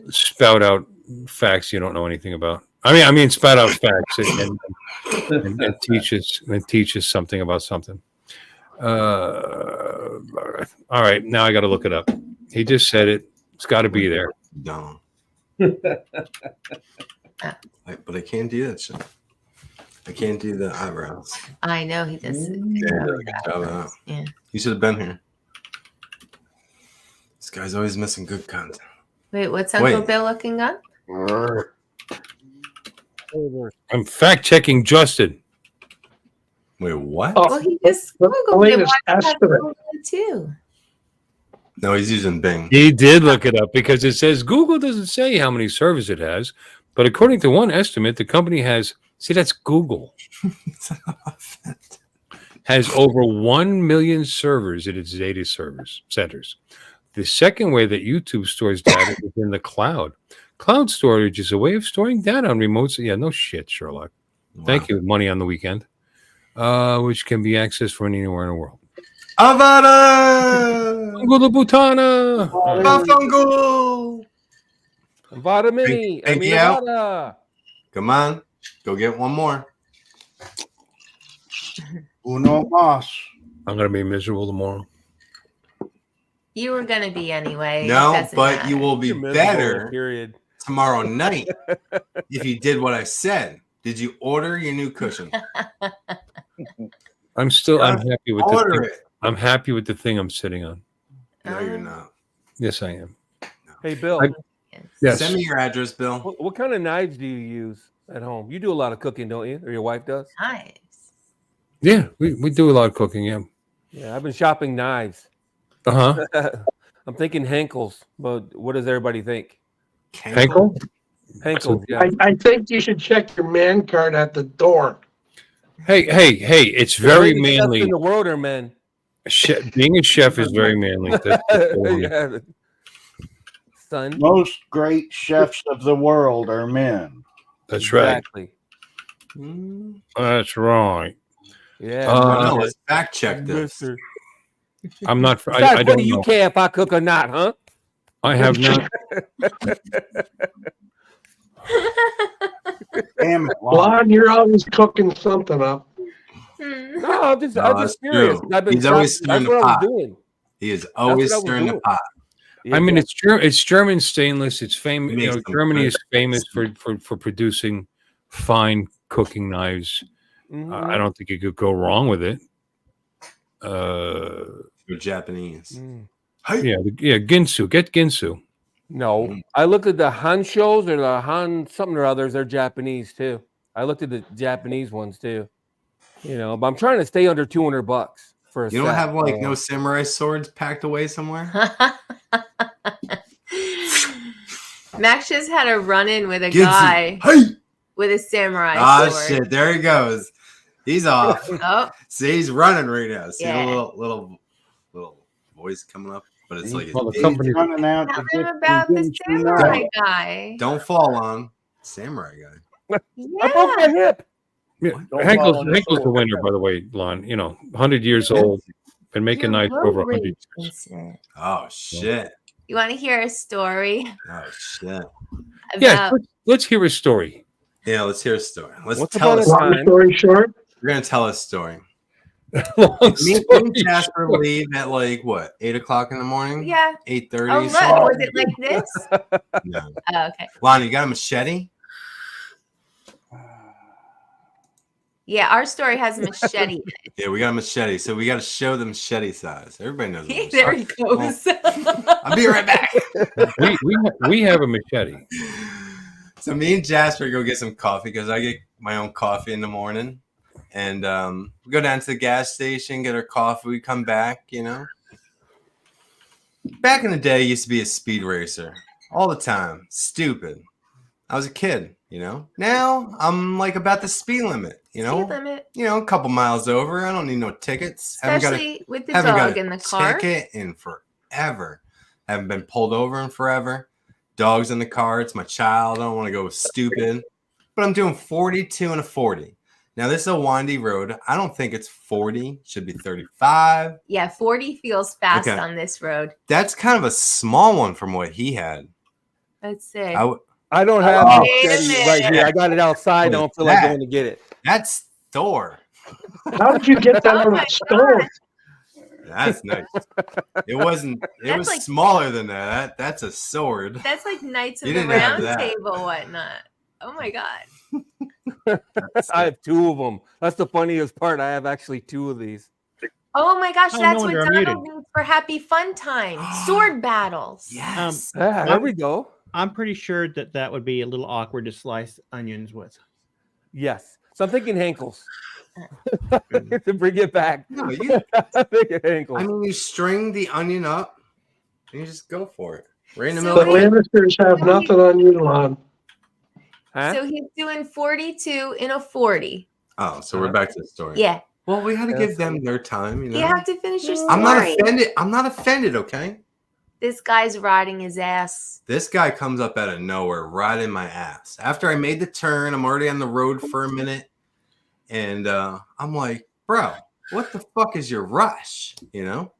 spout out facts you don't know anything about. I mean, spat out facts and teaches something about something. All right, now I got to look it up. He just said it. It's got to be there. Don't. But I can't do that shit. I can't do the eyebrows. I know he does. Yeah. You should have been here. This guy's always missing good content. Wait, what's Uncle Bill looking up? I'm fact checking Justin. Wait, what? Well, he just Googled it. Why not Google it too? No, he's using Bing. He did look it up because it says Google doesn't say how many servers it has, but according to one estimate, the company has. See, that's Google. Has over 1 million servers in its data centers. The second way that YouTube stores data is in the cloud. Cloud storage is a way of storing data on remote. Yeah, no shit, Sherlock. Wow. Thank you. Money on the weekend, which can be accessed from anywhere in the world. Avada! Angula Butana! Bafungal! Avada Mini! Avada! Come on. Go get one more. Uno más. I'm going to be miserable tomorrow. You were going to be anyway. No, but you will be better tomorrow night if you did what I said. Did you order your new cushion? I'm happy with the thing. I'm happy with the thing I'm sitting on. No, you're not. Yes, I am. Hey, Bill. Yes. Send me your address, Bill. What kind of knives do you use at home? You do a lot of cooking, don't you? Or your wife does? Knives. Yeah, we do a lot of cooking, yeah. Yeah, I've been shopping knives. Uh-huh. I'm thinking Henkel's, but what does everybody think? Henkel? Henkel's, yeah. I think you should check your man card at the door. Hey, it's very manly. In the world are men. Being a chef is very manly. Yeah. Son. Most great chefs of the world are men. That's right. Exactly. That's right. Yeah. Let's fact check this. I'm not. Besides, I don't what do you care if I cook or not, huh? I have not. Damn it, Lon, you're always cooking something up. No, I'm just curious. He's always stirring the pot. He is always stirring the pot. I mean, it's German stainless. It's famous. You know, Germany is famous for producing fine cooking knives. Mm-hmm. I don't think you could go wrong with it. You're Japanese. Yeah, Ginsu. Get Ginsu. No, I looked at the Hanshos or the Han something or others. They're Japanese too. I looked at the Japanese ones too. You know, but I'm trying to stay under $200 for a You don't have like no samurai swords packed away somewhere? Max just had a run-in with a guy with a samurai sword. Oh shit! There he goes. He's off. Oh, see, he's running right now. See yeah. the little voice coming up, but it's like the company's running out. Tell him about the samurai guy. Don't fall on samurai guy. Yeah. I broke my hip. Yeah. Henkel's the winner, by the way, Lon. You know, 100 years old, been making knives for over 100 years. Oh shit! You want to hear a story? Oh shit! Yeah, let's hear a story. Yeah, let's hear a story. Let's tell a story short. We're gonna tell a story. Me and Jasper leave at like what, 8 o'clock in the morning? Yeah. 8:30. Oh, look, was it like this? No. Oh, okay. Lon, you got a machete? Yeah, our story has a machete in it. Yeah, we got a machete, so we got to show the machete size. Everybody knows. There he goes. I'll be right back. we have a machete. So me and Jasper go get some coffee because I get my own coffee in the morning, and we go down to the gas station, get our coffee. We come back, you know. Back in the day, I used to be a speed racer all the time. Stupid. I was a kid, you know. Now I'm like about the speed limit, you know. Speed limit. You know, a couple miles over. I don't need no tickets. Especially with the dog in the car. Ticket in forever. Haven't been pulled over in forever. Dog's in the car. It's my child. I don't want to go stupid. But I'm doing 42 and a 40. Now, this is a windy road. I don't think it's 40. Should be 35. Yeah, 40 feels fast on this road. That's kind of a small one from what he had. Let's see. I don't have Oh, my wait a machete right here. minute. I got it outside. I don't feel like going to get it. That's Thor. How did you get that Oh on my the stove? That's nice. It wasn't. It That's was like- smaller than that. That's a sword. That's like Knights of You the didn't have Round that. Table, whatnot. Oh my god. I have 2 of them. That's the funniest part. I have actually 2 of these. Oh my gosh, Oh, that's no what wonder I'm Donald muted. needs for happy fun time. Sword battles. Yes. There we go. I'm pretty sure that would be a little awkward to slice onions with. Yes. So I'm thinking Hankels. To bring it back. No, you. I'm thinking Hankels. I mean, you string the onion up, and you just go for it. Right in the So The middle. Lannisters have nothing on you, Lon. Huh? So he's doing 42 in a 40. Oh, so we're back to the story. Yeah. Well, we had to give them their time, you know. You have to finish your story. I'm not offended. I'm not offended, okay? This guy's riding his ass. This guy comes up out of nowhere, riding my ass. After I made the turn, I'm already on the road for a minute. And I'm like, bro, what the fuck is your rush? You know?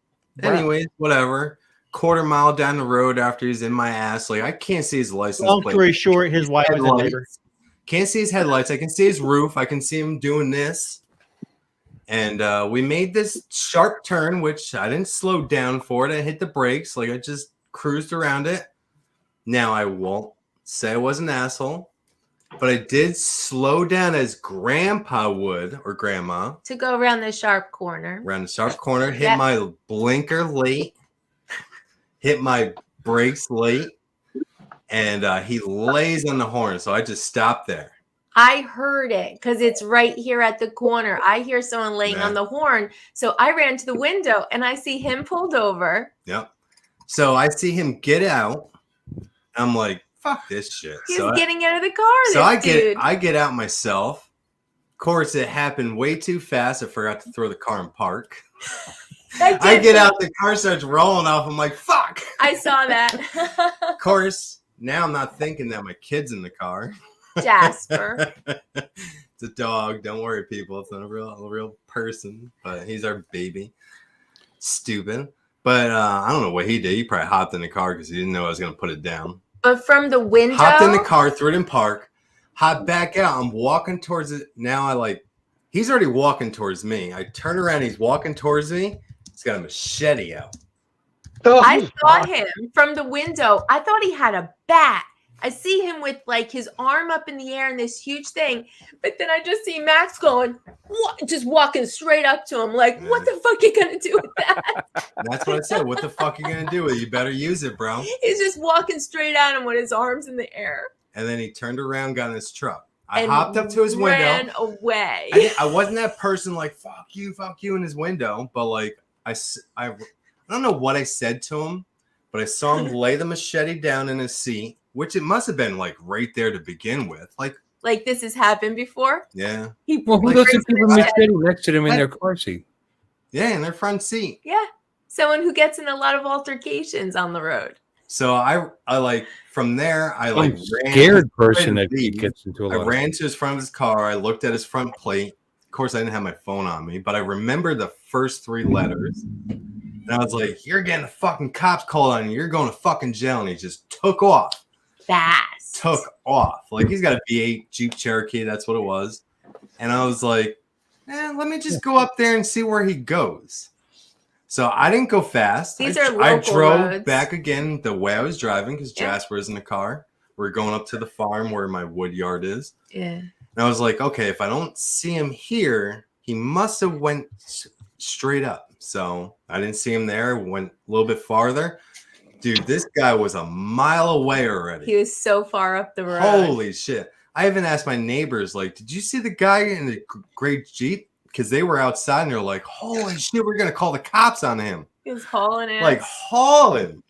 Wow. Anyways, whatever. Quarter mile down the road after he's in my ass. Like, I can't see his license Long plate. story short, his wife was a neighbor. Headlights. Can't see his headlights. I can see his roof. I can see him doing this. And we made this sharp turn, which I didn't slow down for it. I hit the brakes. Like, I just cruised around it. Now, I won't say I was an asshole, but I did slow down as grandpa would, or grandma, To go around the sharp corner. around the sharp corner, hit Yep. my blinker late, hit my brakes late, and he lays on the horn. So I just stopped there. I heard it because it's right here at the corner. I hear someone laying Yeah. on the horn. So I ran to the window and I see him pulled over. Yep. So I see him get out. I'm like, fuck this shit. He's So getting out of the car. So this dude. I get out myself. Of course, it happened way too fast. I forgot to throw the car in park. I get out, the car starts rolling off. I'm like, fuck. I saw that. Of course, now I'm not thinking that my kid's in the car. Jasper. It's a dog. Don't worry, people. It's not a real person, but he's our baby. Stupid. But I don't know what he did. He probably hopped in the car because he didn't know I was going to put it down. But from the window. Hopped in the car, threw it in park, hopped back out. I'm walking towards it. Now he's already walking towards me. I turn around, he's walking towards me. He's got a machete out. I saw him from the window. I thought he had a bat. I see him with like his arm up in the air and this huge thing. But then I just see Max going, what? Just walking straight up to him. Like, what the fuck you going to do with that? That's what I said. What the fuck are you going to do with it? You better use it, bro. He's just walking straight at him with his arms in the air. And then he turned around, got in his truck. I And hopped up to his ran window. away. I wasn't that person like, fuck you in his window. But like, I don't know what I said to him, but I saw him lay the machete down in his seat, which it must have been like right there to begin with. Like this has happened before. Yeah. Well, who doesn't keep a machete next to them in their car seat? Yeah, in their front seat. Yeah. Someone who gets in a lot of altercations on the road. So I like from there I like ran scared person that gets into a lot. I ran to his front of his car. I looked at his front plate. Of course, I didn't have my phone on me, but I remember the first 3 letters. And I was like, "You're getting a fucking cops called on you. You're going to fucking jail." And he just took off. Fast. Took off. Like he's got a V8 Jeep Cherokee. That's what it was. And I was like, let me just go up there and see where he goes. So I didn't go fast. These I are local drove roads. back again the way I was driving because Yeah. Jasper is in the car. We're going up to the farm where my wood yard is. Yeah. And I was like, okay, if I don't see him here, he must have went straight up. So I didn't see him there. Went a little bit farther. Dude, this guy was a mile away already. He was so far up the road. Holy shit. I even asked my neighbors, like, did you see the guy in the gray Jeep? Because they were outside and they're like, holy shit, we're going to call the cops on him. He was hauling it. Like, hauling.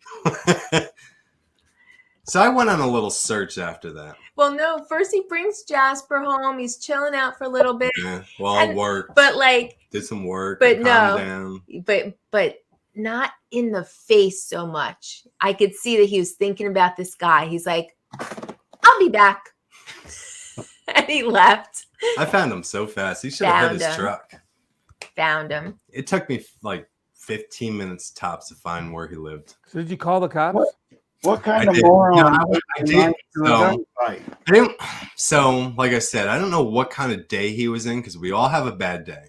So I went on a little search after that. Well, no, first he brings Jasper home. He's chilling out for a little bit. Yeah, well, I worked. But like, Did some work. but calmed no, down. but not in the face so much. I could see that he was thinking about this guy. He's like, I'll be back. And he left. I found him so fast. He should have hit Found his him. truck. Found him. It took me like 15 minutes tops to find where he lived. So did you call the cops? What kind I of did. moron? No, I did. Gunfight? So, like I said, I don't know what kind of day he was in because we all have a bad day.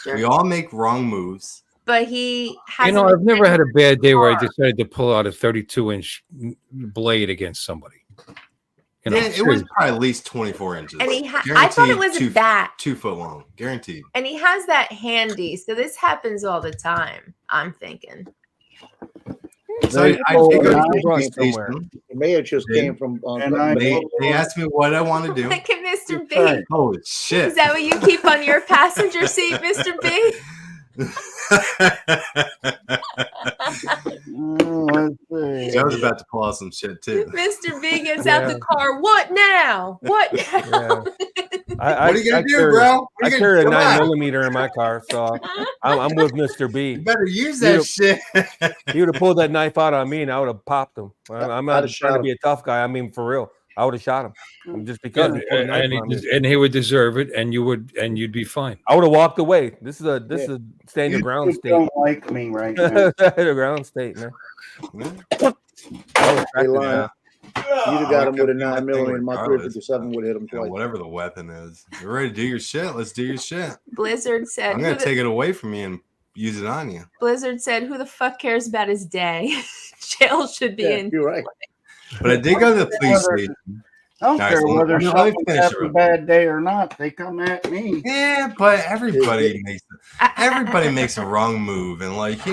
Sure. We all make wrong moves. But he has. You know, I've never had a bad day where I decided to pull out a 32-inch blade against somebody. You know, Yeah, it was probably at least 24 inches. And I thought it was a bat. 2 foot long, guaranteed. And he has that handy, so this happens all the time. I'm thinking. So I It may have just came from. They asked me what I want to do. Look at Mr. B. Holy shit! Is that what you keep on your passenger seat, Mr. B? I was about to pull out some shit too. Mr. B gets out the car. What now? What now? What are you gonna do, bro? I carry a 9mm in my car, so I'm with Mr. B. You better use that shit. He would have pulled that knife out on me, and I would have popped him. I'm not trying to be a tough guy. I mean, for real, I would have shot him. Just because and he would deserve it, and you'd be fine. I would have walked away. This is a stand your ground state. Don't like me right now. The ground state, man. You'd have got him with a 9mm, and my 357 would have hit him twice. Whatever the weapon is, you're ready to do your shit. Let's do your shit. Blizzard said, "I'm gonna take it away from you and use it on you." Blizzard said, "Who the fuck cares about his day? Jail should be in." You're right. But I did go to the police station. I don't care whether someone's having a bad day or not. They come at me. Yeah, but everybody makes a wrong move, and like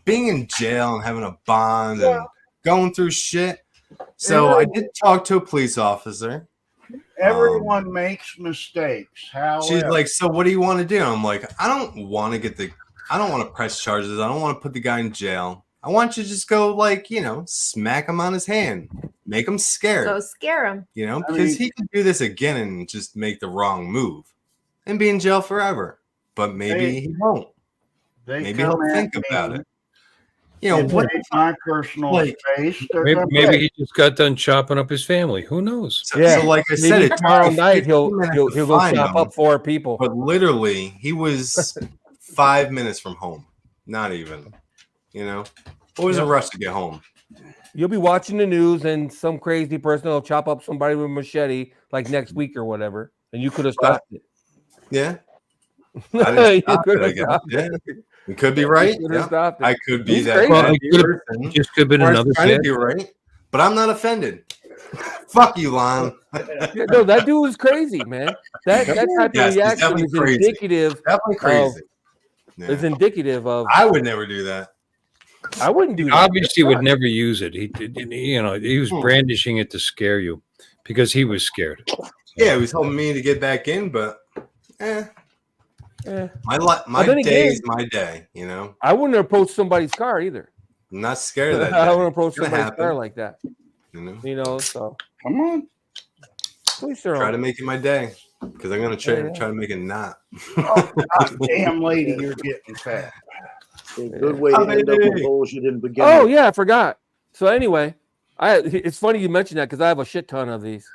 being in jail and having a bond and going through shit. So I did talk to a police officer. Everyone makes mistakes. She's like, "So what do you want to do?" I'm like, "I don't want to press charges. I don't want to put the guy in jail. I want you to just go smack him on his hand, make him scared. Go scare him. Because he could do this again and just make the wrong move and be in jail forever. But maybe he won't. Maybe he'll think about it. What my personal space? Maybe he just got done chopping up his family. Who knows? So like I said, tomorrow night he'll go chop up 4 people. But literally, he was 5 minutes from home. Not even. What was a rush to get home? You'll be watching the news, and some crazy person will chop up somebody with a machete like next week or whatever, and you could have stopped it. Yeah. I didn't stop it, I guess. Yeah. You could be right. Yeah. I could be that. It just could have been another thing. You're right, but I'm not offended. Fuck you, Lon. No, that dude was crazy, man. That type of reaction is indicative. Definitely crazy. It's indicative of. I would never do that. I wouldn't do that. Obviously, would never use it. He was brandishing it to scare you because he was scared. Yeah, he was helping me to get back in, but my day is my day. I wouldn't approach somebody's car either. I'm not scared of that. I wouldn't approach somebody's car like that. So come on. Please try to make it my day because I'm gonna try to make it not. Oh, damn lady, you're getting fat. A good way to end up with holes you didn't begin. Oh yeah, I forgot. So anyway, it's funny you mentioned that because I have a shit ton of these.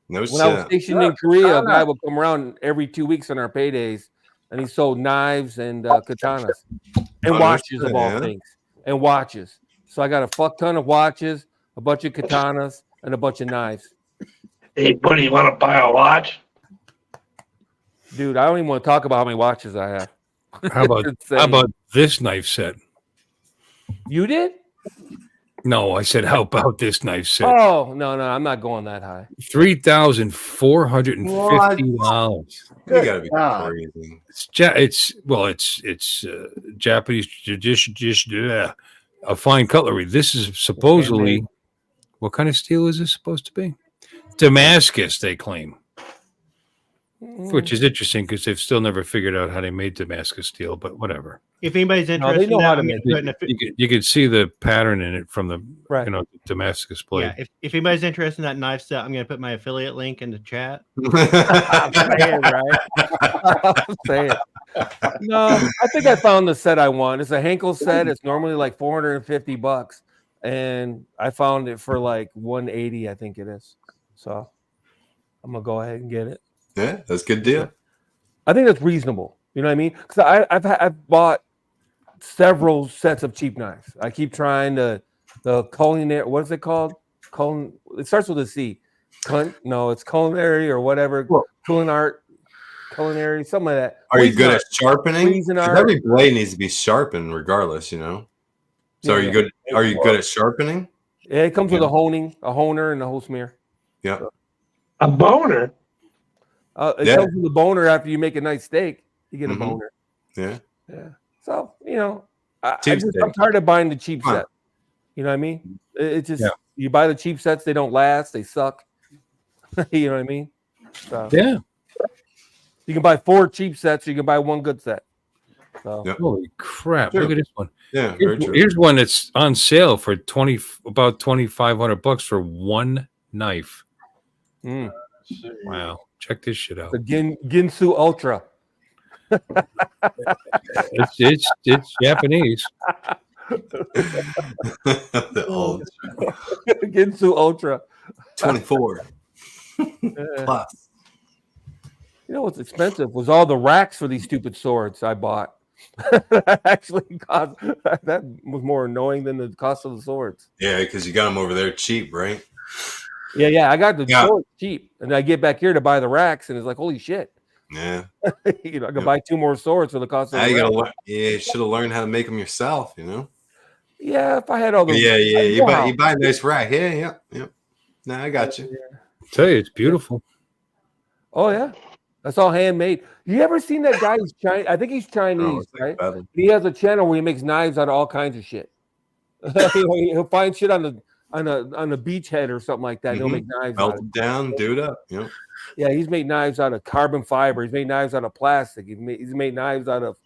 No when I was stationed in Korea, a guy would come around every 2 weeks on our paydays, and he sold knives and katanas and watches of all things and watches. So I got a fuck ton of watches, a bunch of katanas, and a bunch of knives. Hey, buddy, you want to buy a watch? Dude, I don't even want to talk about how many watches I have. How about this knife set? You did? No, I said, how about this knife set? Oh, no, I'm not going that high. $3,450. You gotta be crazy. It's Japanese tradition, a fine cutlery. This is supposedly what kind of steel is this supposed to be? Damascus, they claim. Which is interesting because they've still never figured out how they made Damascus steel, but whatever. If anybody's interested, they know how to make you can see the pattern in it from the Damascus blade. Yeah, if anybody's interested in that knife set, I'm going to put my affiliate link in the chat. I'm saying, right? I'm saying. No, I think I found the set I want. It's a Hankel set. It's normally like $450, and I found it for like $180. I think it is. So I'm gonna go ahead and get it. Yeah, that's a good deal. I think that's reasonable. You know what I mean? Because I've bought several sets of cheap knives. I keep trying the culinary. What is it called? It starts with a C. No, it's culinary or whatever. Culinary, something like that. Are you good at sharpening? Every blade needs to be sharpened, regardless. So are you good? Are you good at sharpening? Yeah, it comes with a honer, and a hole smear. Yeah. A boner. It comes with a boner after you make a nice steak. You get a boner. Yeah. Yeah. So I'm tired of buying the cheap set. You know what I mean? It's just you buy the cheap sets, they don't last, they suck. You know what I mean? So, yeah. You can buy 4 cheap sets, or you can buy 1 good set. So. Holy crap! Look at this one. Yeah, here's one that's on sale for about $2,500 for one knife. Wow! Check this shit out. The Ginsu Ultra. it's Japanese. The old Ginsu Ultra 24 plus. You know what's expensive was all the racks for these stupid swords I bought. Actually, that was more annoying than the cost of the swords. Yeah, because you got them over there cheap, right? Yeah. I got the swords cheap, and I get back here to buy the racks, and it's like, holy shit. Yeah. I can buy 2 more swords for the cost of. You should have learned how to make them yourself. Yeah, if I had all the. Yeah. You buy a nice rack. Yeah. No, I got you. I tell you, it's beautiful. Oh yeah. That's all handmade. You ever seen that guy? He's Chinese. I think he's Chinese, right? He has a channel where he makes knives out of all kinds of shit. He'll find shit on a beachhead or something like that. He'll make knives. Melt it down, do it up. Yeah, he's made knives out of carbon fiber. He's made knives out of plastic. He's made knives out of,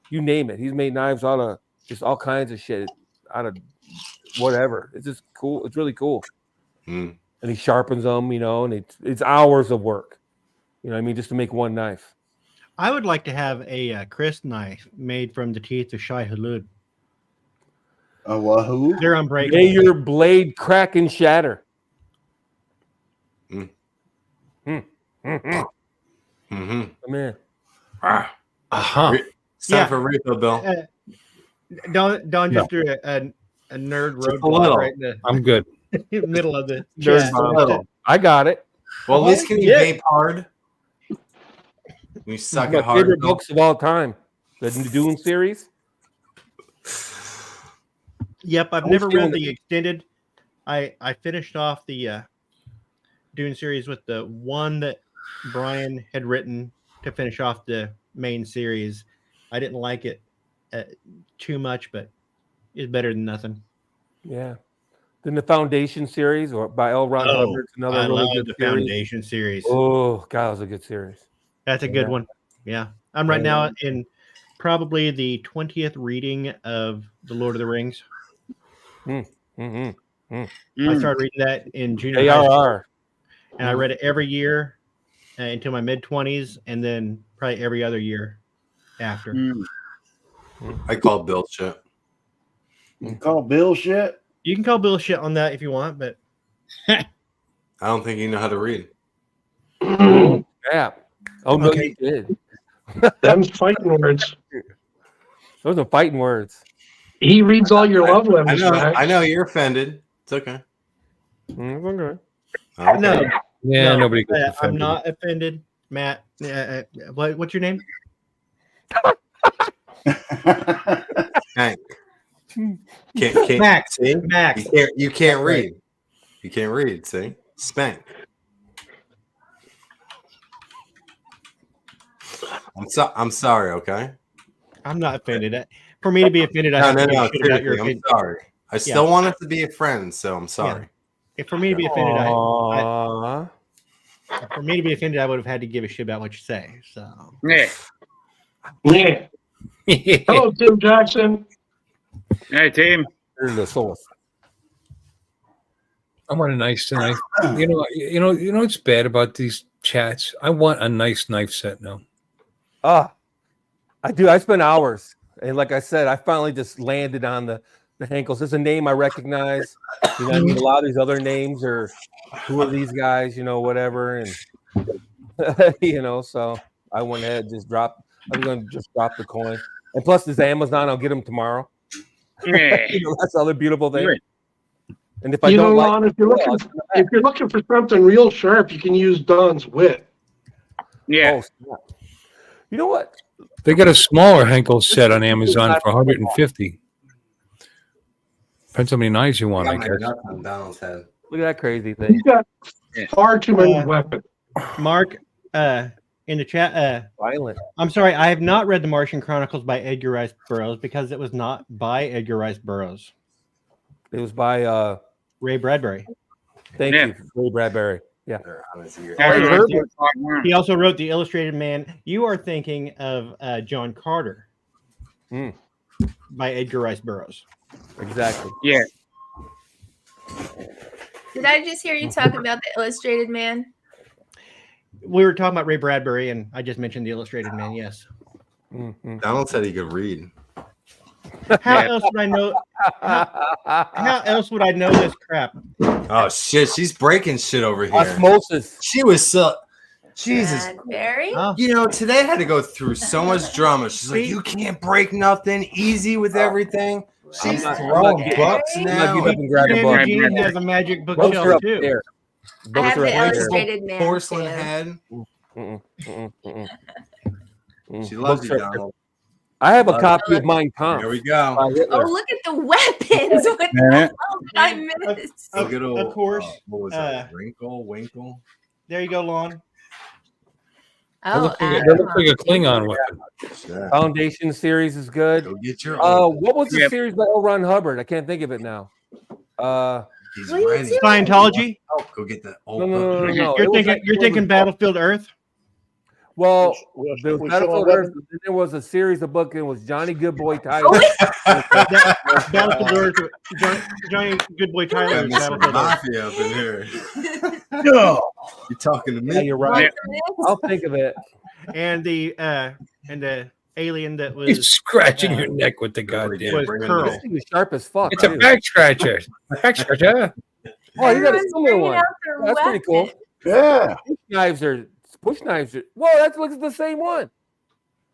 you name it. He's made knives out of just all kinds of shit, out of whatever. It's just cool. It's really cool. And he sharpens them, and it's hours of work. You know what I mean? Just to make one knife. I would like to have a Chris knife made from the teeth of Shai Hulud. A wahoo? They're unbreakable. May your blade crack and shatter. Man. It's time for refill, Bill. Don't just do a nerd road right in the I'm good. middle of the Just chat. a little. I got it. Well, at least can you vape hard? We suck My at hard. favorite books of all time, the Dune series. Yep, I've never read the extended. I finished off the Dune series with the one that Brian had written to finish off the main series. I didn't like it too much, but it's better than nothing. Yeah. Then the Foundation series, or by L. Ron Hubbard, another I really love good the series. Foundation series. Oh, God, that was a good series. That's a good one. Yeah. I'm right now in probably the 20th reading of The Lord of the Rings. I started reading that in junior high school, and I read it every year until my mid-20s, and then probably every other year after. I call Bill shit. You call Bill shit? You can call Bill shit on that if you want, but I don't think you know how to read. Yeah. Oh, no, you did. Them's fighting words. Those are fighting words. He reads all your love letters. I know you're offended. It's okay. Okay. No. Yeah, nobody gets I'm offended. not offended, Matt. What's your name? Hank. Can't Max. See? Max. You can't read. You can't read. See, spank. I'm sorry. Okay. I'm not offended. For me to be offended, I have to give shit about your I'm opinion. sorry. I still want us to be a friend, so I'm sorry. If for me to be offended, for me to be offended, I would have had to give a shit about what you say. So Yeah. Hello, Tim Jackson. Hey, Tim. Here's the sauce. I want a nice knife. You know what's bad about these chats? I want a nice knife set now. I do. I spend hours, and like I said, I finally just landed on the Hankels. It's a name I recognize. You know, I mean, a lot of these other names are, who are these guys? Whatever, and so I went ahead and just dropped. I'm going to just drop the coin, and plus this Amazon, I'll get them tomorrow. Yeah. That's the other beautiful thing. And if I don't like, Lon, if you're looking for something real sharp, you can use Don's wit. Yeah. You know what? They got a smaller Henkel set on Amazon for 150. Depends how many knives you want, I guess. On Donald's head. Look at that crazy thing. He's got far too many weapons. Mark, in the chat, violent. I'm sorry, I have not read The Martian Chronicles by Edgar Rice Burroughs because it was not by Edgar Rice Burroughs. It was by Ray Bradbury. Thank you, Ray Bradbury. Yeah. He also wrote The Illustrated Man. You are thinking of John Carter by Edgar Rice Burroughs. Exactly. Yeah. Did I just hear you talking about The Illustrated Man? We were talking about Ray Bradbury, and I just mentioned The Illustrated Man. Yes. Donald said he could read. How else would I know? How else would I know this crap? Oh shit, she's breaking shit over here. Osmosis. She was so Jesus. Barry? You know, today I had to go through so much drama. She's like, you can't break nothing, easy with everything. She's throwing books now. Gene has a magic bookshelf too. I have The Illustrated Man. Porcelain head. She loves you, Donald. I have a copy of Mein Kampf. Here we go. Oh, look at the weapons. What the hell did I miss? Look at Of course. What was that? Winkle. There you go, Lon. That looks like a Klingon weapon. Foundation series is good. Go get your what was the series by L. Ron Hubbard? I can't think of it now. He's ready. Scientology. Oh, go get the old No. You're thinking Battlefield Earth. Well, there was Battlefield Earth, and then there was a series of books, and it was Johnny Goodboy Tyler. Battlefield Earth. Johnny Goodboy Tyler. Mafia up in here. No, you're talking to me. Yeah, you're right. I'll think of it. And the alien that was He's scratching your neck with the goddamn. was Curl. This thing is sharp as fuck. It's a back scratcher. Back scratcher. Oh, you got a Everyone's similar bringing one. out their That's pretty cool. weapons. Yeah. Push knives are. Whoa, that looks the same one.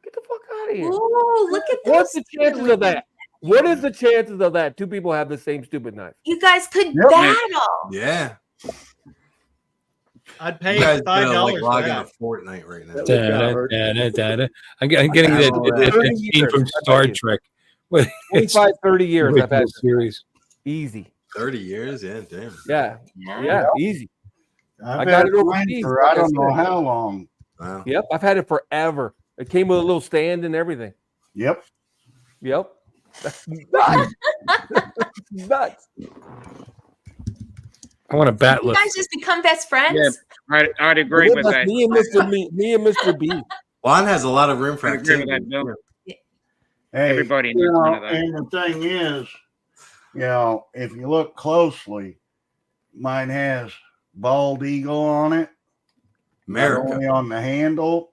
Get the fuck out of here. Ooh, look at those. What's the chances of that? What is the chances of that? Two people have the same stupid knife. You guys could battle. Yeah. I'd pay You guys $5 like for logging that. a Fortnite right now. I'm getting that scene from Star Trek. 25, 30 years I've had series. Easy. 30 years? Yeah, damn. Yeah, easy. I've I got had it over mine for I don't know how long. Wow. Yep, I've had it forever. It came with a little stand and everything. Yep. That's nuts. Nuts. I want a bat You lift. guys just become best friends. Yeah, I'd agree with that. Me and Mr. B. Juan has a lot of room for I agree with activity. that, Bill. Hey, Everybody needs one of those. and the thing is, if you look closely, mine has bald eagle on it. America. Not only on the handle,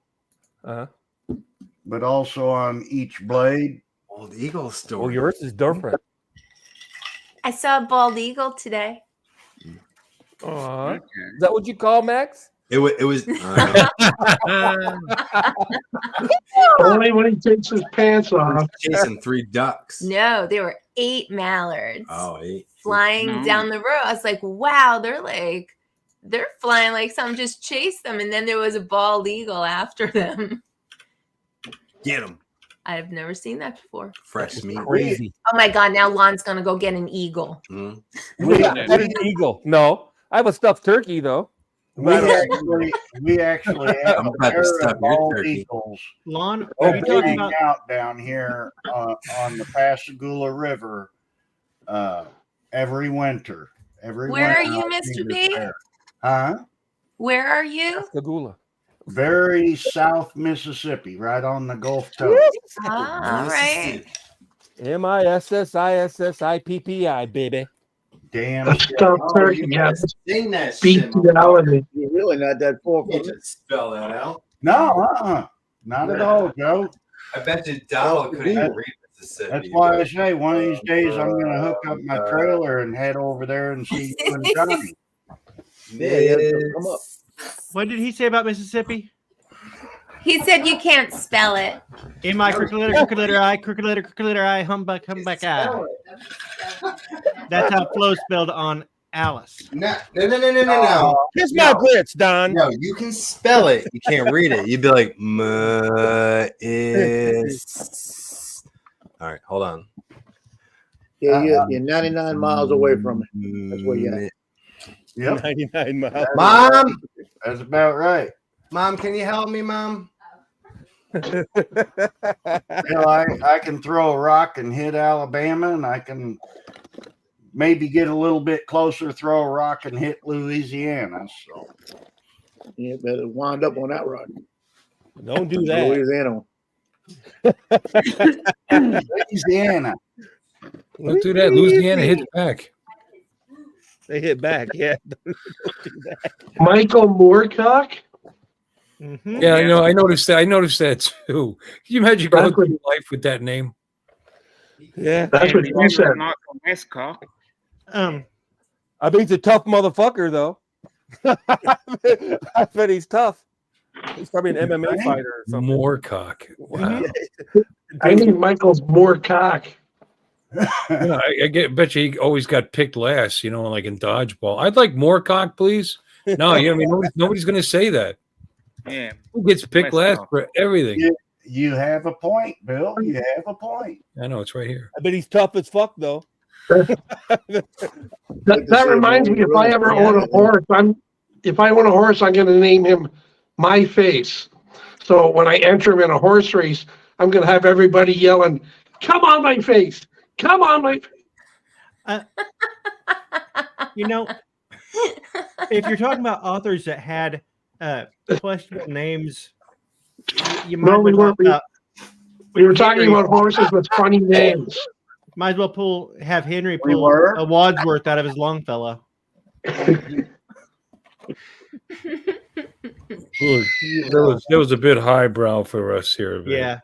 but also on each blade. Old Eagle story. Well, yours is different. I saw a bald eagle today. Is that what you call Max? It was. Only when he takes his pants off. Chasing 3 ducks. No, there were 8 mallards. Oh, 8. Flying down the road. I was like, wow, they're flying like something just chased them. And then there was a bald eagle after them. Get him. I've never seen that before. Fresh meat. Crazy. Oh my God, now Lon's going to go get an eagle. We got an eagle. No, I have a stuffed turkey though. We actually have I'm a about to pair stuff of your bald turkey. eagles Lon, that are you talking hang about? out down here on the Pascagoula River every winter. Where are you, I Mr. see B? this pair. Huh? Where are you? Pascagoula. Very South Mississippi, right on the Gulf Coast. All right. MISSISSIPPI, baby. Damn. Stuffed turkey, yes. Sing that shit. Bestiality. You're really not that far from Can't it. just spell that out. No, not at all, Joe. I bet you Donald couldn't even read Mississippi. That's why I say one of these days I'm going to hook up my trailer and head over there and see you and Johnny. Yeah, come up. What did he say about Mississippi? He said you can't spell it. In my crooked letter I, humbug I. That's how Flo spelled on Alice. No. Kiss my grits, Don. No, you can spell it. You can't read it. You'd be like, is. All right, hold on. Yeah, you're 99 miles away from it. That's where you're at. Yep. 99 miles. Mom, That's about right. Mom, can you help me, Mom? You know, I can throw a rock and hit Alabama, and I can maybe get a little bit closer, throw a rock and hit Louisiana. So You better wind up on that rock. Don't do that. Louisiana. Don't do that. Louisiana hits back. They hit back. Yeah. Don't do that. Michael Moorcock. Mm-hmm. Yeah, I noticed that. I noticed that too. Can you imagine going through life with that name? Yeah. That's what you said. Michael Westcock. I bet he's a tough motherfucker, though. I bet he's tough. He's probably an MMA fighter or something. Moorcock. Wow. I need Michael's Moorcock. I bet you he always got picked last, like in dodgeball. I'd like Moorcock, please. No, nobody's going to say that. Yeah. Who gets picked last for everything? You have a point, Bill. You have a point. I know, it's right here. I bet he's tough as fuck, though. That reminds me, if I ever own a horse, I'm going to name him My Face. So when I enter him in a horse race, I'm going to have everybody yelling, "Come on, My Face! Come on, My Face!" If you're talking about authors that had questionable names, you No, we weren't. We were talking about horses with funny names. Might as well have Henry pull a Wadsworth out of his Longfellow. There was a bit highbrow for us here. But, Yeah.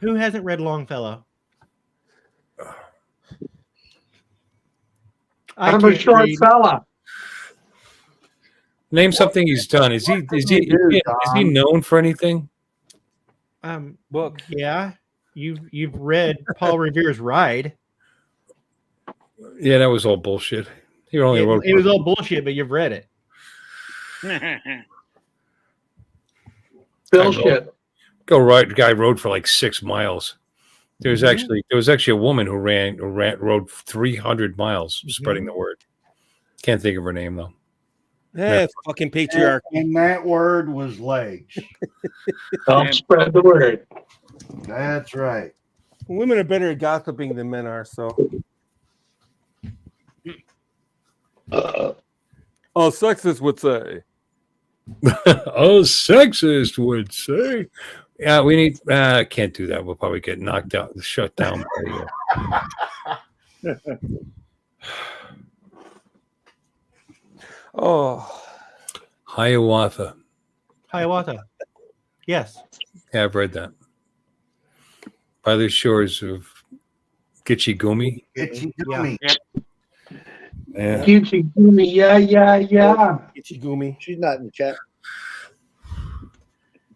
Who hasn't read Longfellow? I'm a short fella. Name something he's done. Is he known for anything? Book. Yeah. You've read Paul Revere's Ride. Yeah, that was all bullshit. He only wrote. It was all bullshit, but you've read it. Bullshit. Go right. The guy rode for like 6 miles. There was actually a woman who rode 300 miles, spreading the word. Can't think of her name though. That's fucking patriarchy. And that word was legs. Don't spread the word. That's right. Women are better at gossiping than men are, so. Sexist would say. Sexist would say. Yeah, we need. Can't do that. We'll probably get knocked out, shut down. Hiawatha. Yes. Yeah, I've read that. By the shores of Gitchigumi. Gitchigumi. Yeah. Gitchigumi. Yeah. Gitchigumi. She's not in the chat.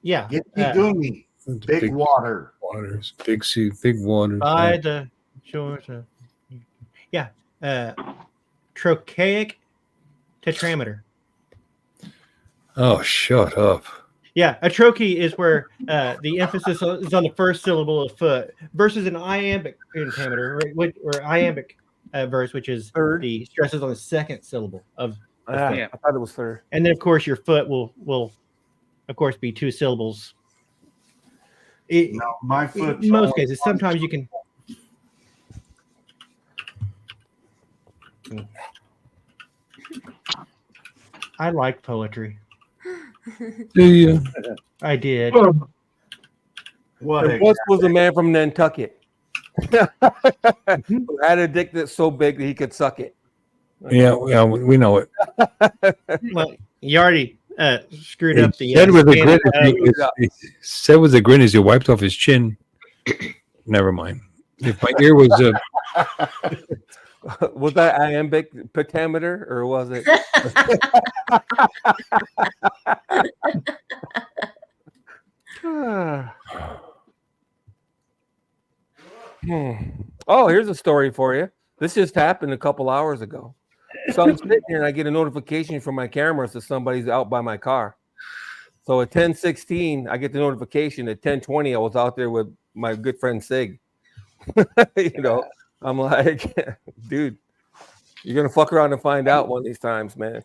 Yeah. Gitchigumi. Big water. Waters. Big sea. Big waters. By the shores of. Yeah. Trochaic tetrameter. Oh, shut up. Yeah, a trochee is where the emphasis is on the first syllable of foot versus an iambic pentameter, or iambic verse, which is third. The stresses on the second syllable of. I thought it was third. And then, of course, your foot will of course, be 2 syllables. My foot. In most cases, sometimes you can. I like poetry. Do you? I did. What was a man from Nantucket who had a dick that's so big that he could suck it? Yeah, we know it. Well, you already screwed up the. Said with a grin as he wiped off his chin. Never mind. If my ear was was that iambic pentameter or was it? Oh, here's a story for you. This just happened a couple hours ago. So I'm sitting here and I get a notification from my camera that somebody's out by my car. So at 10:16, I get the notification. At 10:20, I was out there with my good friend Sig. I'm like, dude, you're gonna fuck around and find out one of these times, man.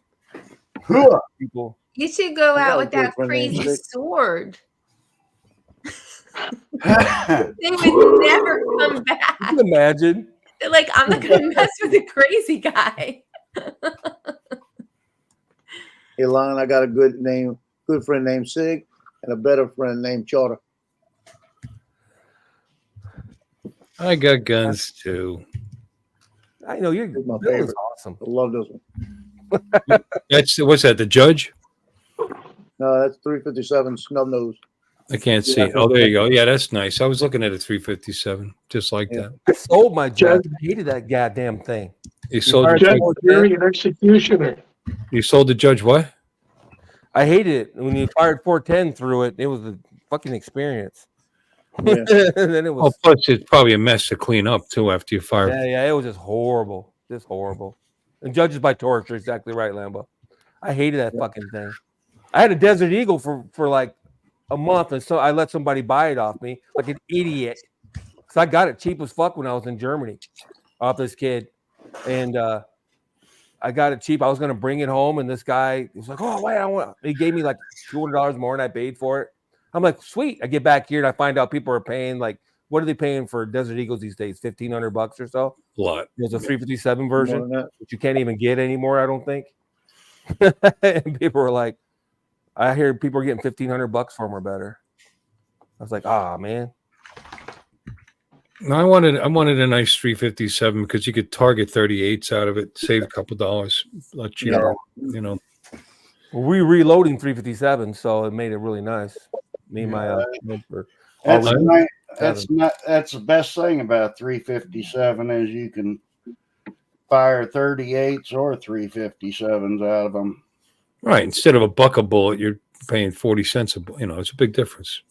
People. You should go out with that crazy sword. They would never come back. You can imagine. They're like, I'm not gonna mess with a crazy guy. Hey, Lon, I got a good friend named Sig, and a better friend named Charter. I got guns too. I know you're my Bill favorite. is awesome. I love this one. What's that? The Judge? No, that's 357 Snub Nose. I can't see. Oh, there you go. Yeah, that's nice. I was looking at a 357, just like that. I sold my Judge. I hated that goddamn thing. You sold the Judge Judge. Jury and executioner. You sold the Judge what? I hated it. When you fired 410 through it, it was a fucking experience. Yeah. And then it was. Oh, plus it's probably a mess to clean up too after you fire. Yeah, it was just horrible. Just horrible. And Judges by torture, exactly right, Lambo. I hated that fucking thing. I had a Desert Eagle for like a month, and so I let somebody buy it off me like an idiot. Because I got it cheap as fuck when I was in Germany off this kid. And I got it cheap. I was going to bring it home, and this guy was like, oh, wait, he gave me like $200 more than I paid for it. I'm like, sweet. I get back here, and I find out people are paying like, what are they paying for Desert Eagles these days? $1,500 or so? A lot. There's a 357 version, which you can't even get anymore, I don't think. And people were like, I hear people are getting $1,500 for them or better. I was like, man. No, I wanted a nice 357 because you could target 38s out of it, save a couple dollars. Let you know. We reloading 357, so it made it really nice. Me and my that's the best thing about 357 is you can fire 38s or 357s out of them. Right. Instead of $1 a bullet, you're paying 40 cents a bullet. It's a big difference.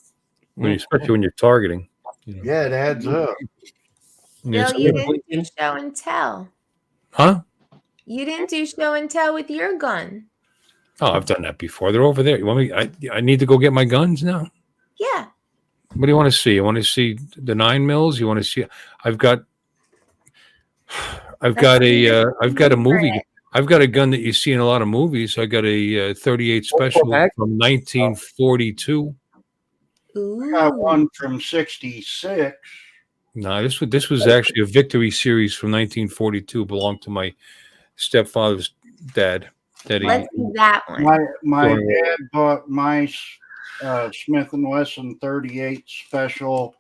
Especially when you're targeting. Yeah, it adds up. No, you didn't do show and tell. Huh? You didn't do show and tell with your gun. Oh, I've done that before. They're over there. You want me? I need to go get my guns now. Yeah. What do you want to see? You want to see the 9mm? You want to see? I've got a movie. I've got a gun that you see in a lot of movies. I got a 38 special from 1942. I got one from 66. No, this was actually a Victory series from 1942. Belonged to my stepfather's dad. Let's see that one. My dad bought my Smith & Wesson 38 special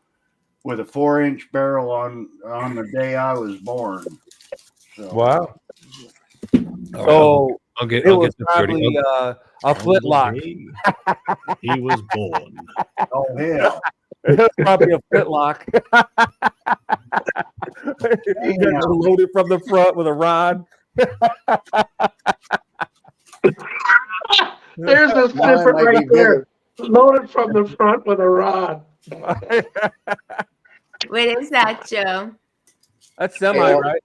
with a 4-inch barrel on the day I was born. So. Wow. So I'll get the probably a flintlock. He was born. Oh yeah. It's probably a flintlock. Loaded from the front with a rod. There's a snippet right there. Loaded from the front with a rod. What is that, Joe? That's semi, right?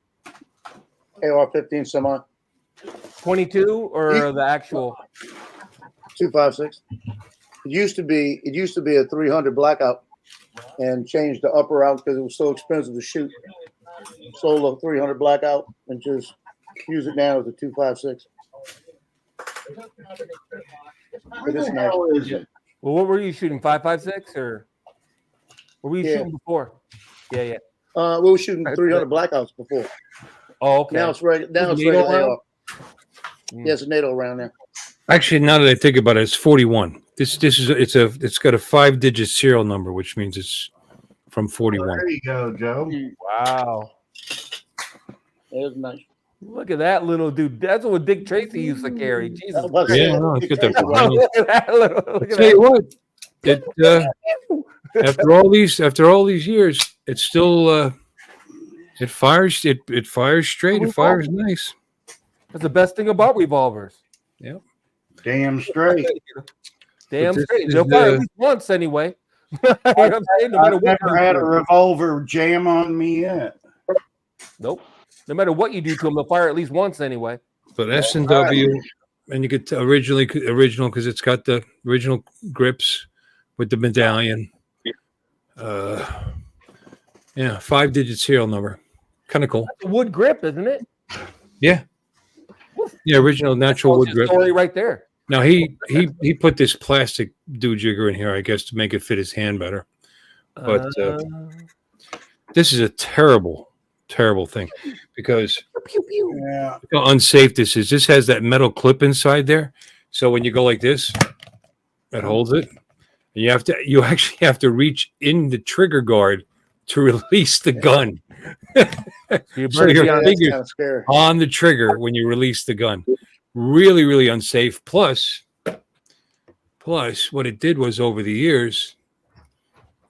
AR-15 semi. 22 or the actual 256. It used to be a 300 blackout, and changed the upper out because it was so expensive to shoot. Sold a 300 blackout and just use it now as a 256. But it's nice. Well, what were you shooting? 5.56 or what were you shooting before? Yeah. We were shooting 300 blackouts before. Oh, okay. Now it's regular. Now it's regular AR. Yeah, it's a NATO round now. Actually, now that I think about it, it's 41. It's got a 5-digit serial number, which means it's from 41. There you go, Joe. Wow. It was nice. Look at that little dude. That's what Dick Tracy used to carry. Jesus. Yeah, no, it's got that. Look at that little. Look at Tell you that. what, after all these years, it's still it fires. It fires straight. It fires nice. That's the best thing about revolvers. Yeah. Damn straight. Damn this straight. is They'll fire the- at least once anyway. You know what I'm saying? No matter I've what never you had do a to 'em. revolver jam on me yet. Nope. No matter what you do to them, they'll fire at least once anyway. But S&W, and you get original because it's got the original grips with the medallion. Yeah, 5-digit serial number. Kind of cool. That's a wood grip, isn't it? Yeah. Yeah, original natural wood That's grip. story right there. Now he put this plastic do-jigger in here, I guess, to make it fit his hand better. But this is a terrible thing because Yeah. look how unsafe this is. This has that metal clip inside there, so when you go like this, it holds it. And you actually have to reach in the trigger guard to release the gun. So your finger's on the trigger when you release the gun. Really unsafe. Plus, what it did was over the years, I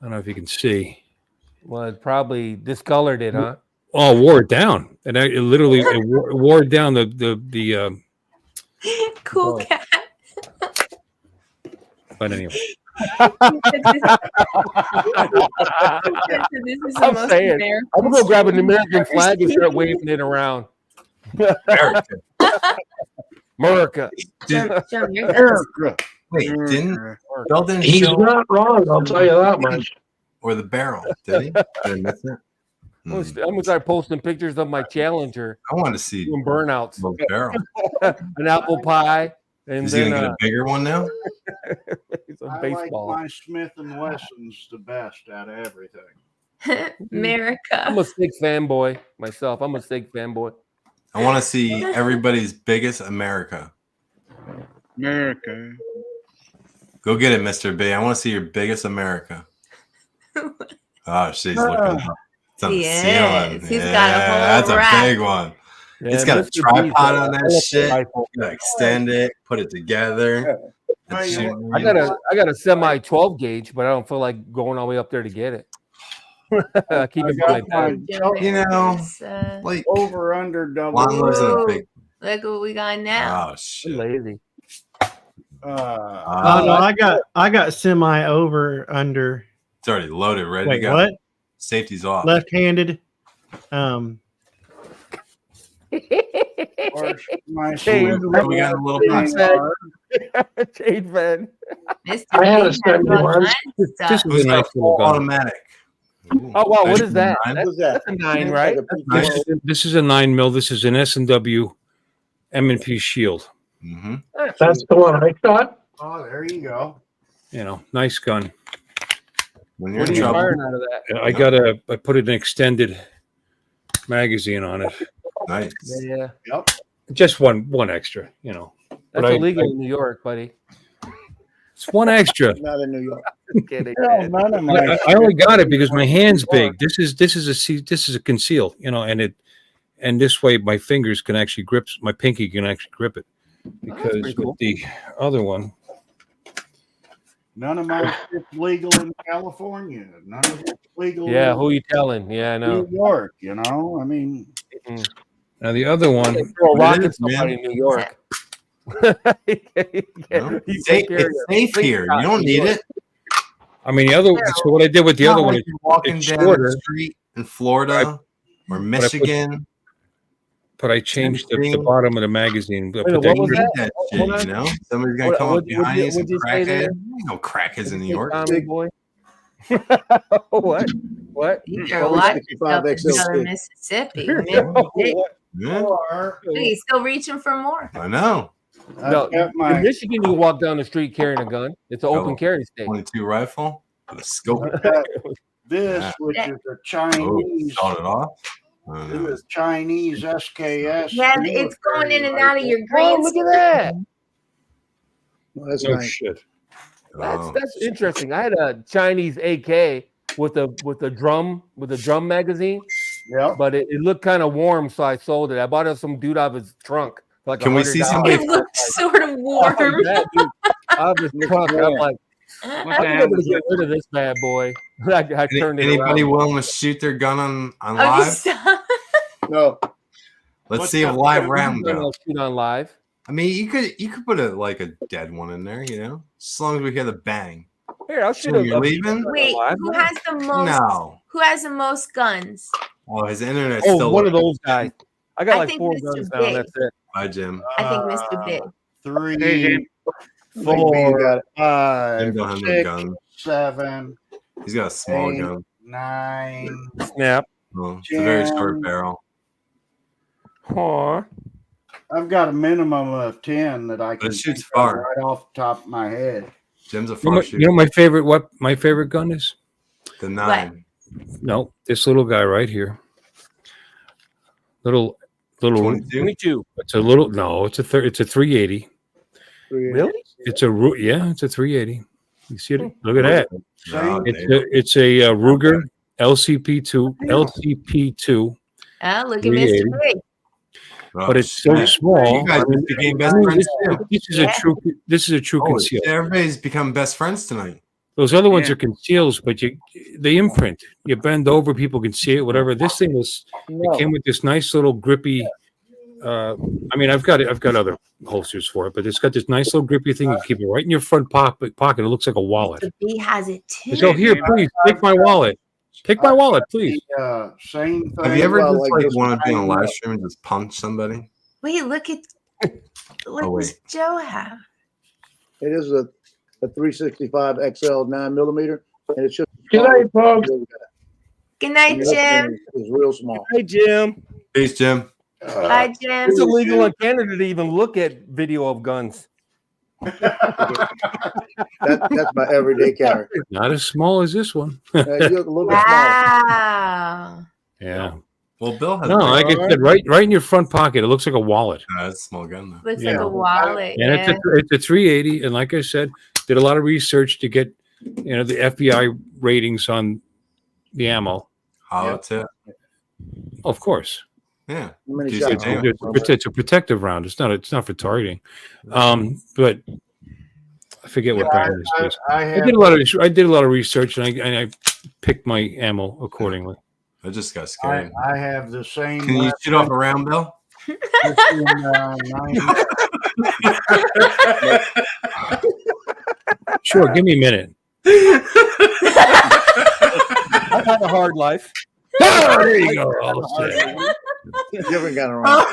don't know if you can see. Well, it probably discolored it, huh? Oh, wore it down, and it literally wore down the Cool cat. But anyway, This is the I'm most saying, American I'm gonna go grab an American I've ever flag and seen. start waving it around. America. Wait, didn't Bill didn't He's show not wrong, I'll tell you that much. or the barrel? Did he? Did I miss it? I'm gonna start posting pictures of my Challenger. I want to see doing burnouts. the barrel. An apple pie, and Is he then gonna get a bigger one now? it's a I baseball. like my Smith and Wessons the best out of everything. America. I'm a steak fanboy myself. I'm a steak fanboy. I want to see everybody's biggest America. America. Go get it, Mr. B. I want to see your biggest America. Oh, she's looking up. It's on the He ceiling. is. He's got a whole That's a rack. big one. Yeah, It's got a Mr. B's tripod got on a that electric shit. rifle. You gotta extend it, put it together. and shoot. I got a semi 12 gauge, but I don't feel like going all the way up there to get it. I keep it by my bed. You know, like over under double. Lon lives in a big. Look what we got now. Oh shit! I'm lazy. Oh no, I got semi over under It's already loaded, ready Wait, to go. what? Safety's off. left-handed. My Chain Smith we got a little box. Chain fan. I had a 71. this is a nice little gun. Automatic. Oh wow, what is that? Nine? That's a 9, right? This is a 9mm. This is an S&W M&P Shield. Mm-hmm. That's the one I shot. Oh, there you go. You know, nice gun. When you're What are in you trouble, firing out of that? I put an extended magazine on it. nice. Yeah, Yep. Just one extra, you know. that's But illegal in New York, buddy. It's one extra. Not in New York. Kidding. Hell, none of my I only got it because my hand's big. This is a conceal, you know, and this way my fingers can actually grip, my pinky can actually grip it. Because pretty cool. with the other one, none of my shit's legal in California. None of it's legal Yeah, in who you telling? Yeah, I know. New York, you know? I mean, now the other one, Throw a rock It at is, man. somebody in New York. No, it's safe here. You don't need it. I mean, the other. So what I did with the other Not one like is you're walking it's down shorter. the street in Florida or Michigan. But I changed the bottom of the magazine. I Wait, put what that was Read that? that Hold shit, on. you know? Somebody's gonna come up What'd behind you, some you say there? crackhead. Ain't no crackheads in New York. Tommy boy. What? What? You better watch yourself in 65 Southern XL. Mississippi. Yeah, or He's still reaching for more. I know. No, I've got in my Michigan, you can walk down the street carrying a gun. It's an open carry state. 22 rifle with a scope. this, Yeah. which is a Oh, Chinese, shot it off. I this know. is Chinese SKS. Yeah, it's going in and out of your Oh, green. look at that. Well, that's no nice. shit. Oh, That's interesting. I had a Chinese AK with a drum magazine, Yep. but it looked kind of warm, so I sold it. I bought it some dude out of his trunk. For like Can we see $100. somebody- It looks sort of warm. Out of his trunk. I'm like, What the I'm hell able to is get it? rid of this bad boy. I turned it Anybody around. willing to shoot their gun on Oh, you live? stop. No. Let's What's see a up? live I'm round gonna go. shoot on live. I mean, you could put a dead one in there, you know, Just as long as we hear the bang. Here, I'll So shoot you're leaving? Wait, who has the most? No. Who has the most guns? Oh, his internet's Oh, still one of working. those guys. I got I like think 4 Mr. guns now. Big. That's it. Bye, Jim. I think Mr. Big. 3, Hey, Jim. 4, Jim 5, don't have no 6, gun. 7, He's got a small 8, gun. 9. Snap. Oh, it's a very short 10. barrel. Aw. I've got a minimum of 10 that I But can it shoots think of far. right off the top of my head. Jim's a You know, far shooter. you know my favorite gun is? The 9. No, this little guy right here. Little 22. It's a little no. It's a 380. Really? It's a it's a 380. You see it? Look at that. No, It's a Ruger LCP2 LCP2. Oh, look at 380. Mr. Big. Oh, But it's so shit. small. You guys I mean, became best friends too. This is a true Holy conceal. shit, everybody's become best friends tonight. Those other ones are conceals, but they imprint. You bend over, people can see it. Whatever. This thing it came with this nice little grippy. I mean, I've got other holsters for it, but it's got this nice little grippy thing. You keep it right in your front pocket. It looks like a wallet. Mr. B has it too. So here, please take my wallet. Take my wallet, please. Same thing. Have you ever just like want to be on a live stream and just punch somebody? Wait, look at what Oh, does wait. Joe have? It is a 365 XL 9mm, and it's just. Good night, folks. Good night, Jim. It's real small. Hey, Jim. Peace, Jim. Bye, Jim. It's illegal in Canada to even look at video of guns. That's my everyday carry. Not as small as this one. You look a little bit smaller. Wow. Yeah. Well, Bill has No, like I said, right in your front pocket. It looks like a wallet. No, that's a small gun though. Looks like a wallet. And Yeah. it's a 380. And like I said, did a lot of research to get the FBI ratings on the ammo. Hollow tip. Of course. Yeah. many Do you shots? say damage? It's a protective round. It's not for targeting. But I forget what brand this is. I did a lot of research and I picked my ammo accordingly. I just got scared. I have the same. Can you shoot off a round, Bill? Sure, give me a minute. I've had a hard life. Oh, there you go. All set. Different kind of round.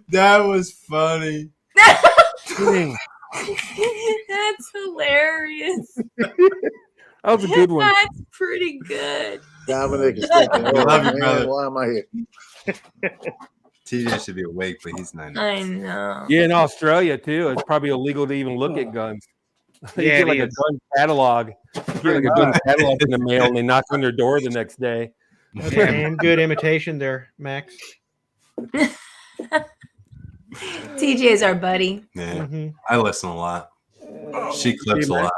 That was funny. That's hilarious. That was a good one. That's pretty good. Dominic is thinking, oh, Love you, man, brother. why am I here? TJ should be awake, but he's not. I know. Yeah, in Australia too, it's probably illegal to even look at guns. You Yeah, get it like a is. gun catalog. You get like a gun catalog in the mail, and they knock on their door the next day. Damn good imitation there, Max. TJ is our buddy. Yeah, Mhm. I listen a lot. She clips a lot.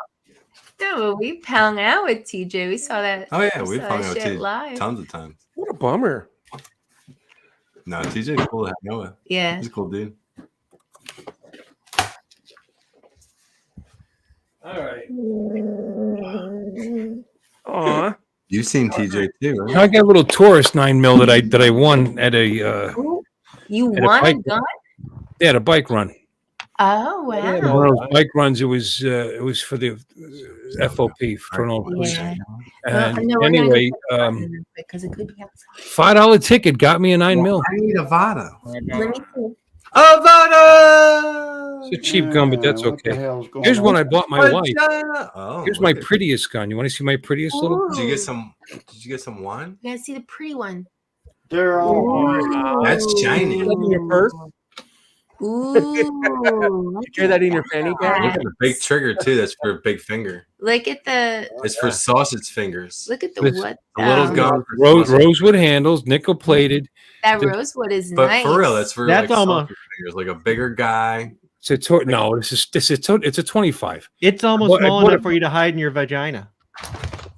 No, we hung out with TJ. We saw that. Oh yeah, we've saw hung that out with shit TJ live. tons of times. What a bummer. No, TJ's cool to hang out with. Yeah. He's a cool dude. All right. Aw. You've seen TJ too, right? I got a little Taurus 9mm that I won at a You At a want a bike- gun? a bike run. Oh wow. One of those bike runs. It was for the FOP for an old Yeah. And no, we're gonna go anyway, put the button in because it could be outside. $5 ticket got me a 9mm. I need a Vado. Let me see. A Vado! It's a cheap gun, but that's What the okay. hell's going Here's on? one I bought my wife. Oh, Here's my look at- prettiest gun. You want to see my prettiest little? Did you get some? Did you get some wine? You gotta see the pretty one. They're all. That's shiny. Is that in your purse? Ooh. You carry that in your fanny pack? Look at the big trigger too. That's for a big finger. Look at the It's for sausage fingers. look at the This- what A little gun. For sausage. Rosewood handles, nickel plated. that the- rosewood is But nice. for real, that's for That's like almost- sausage fingers, like a bigger guy. It's a no. It's a 25. It's almost What- small what- enough for you to hide in your vagina.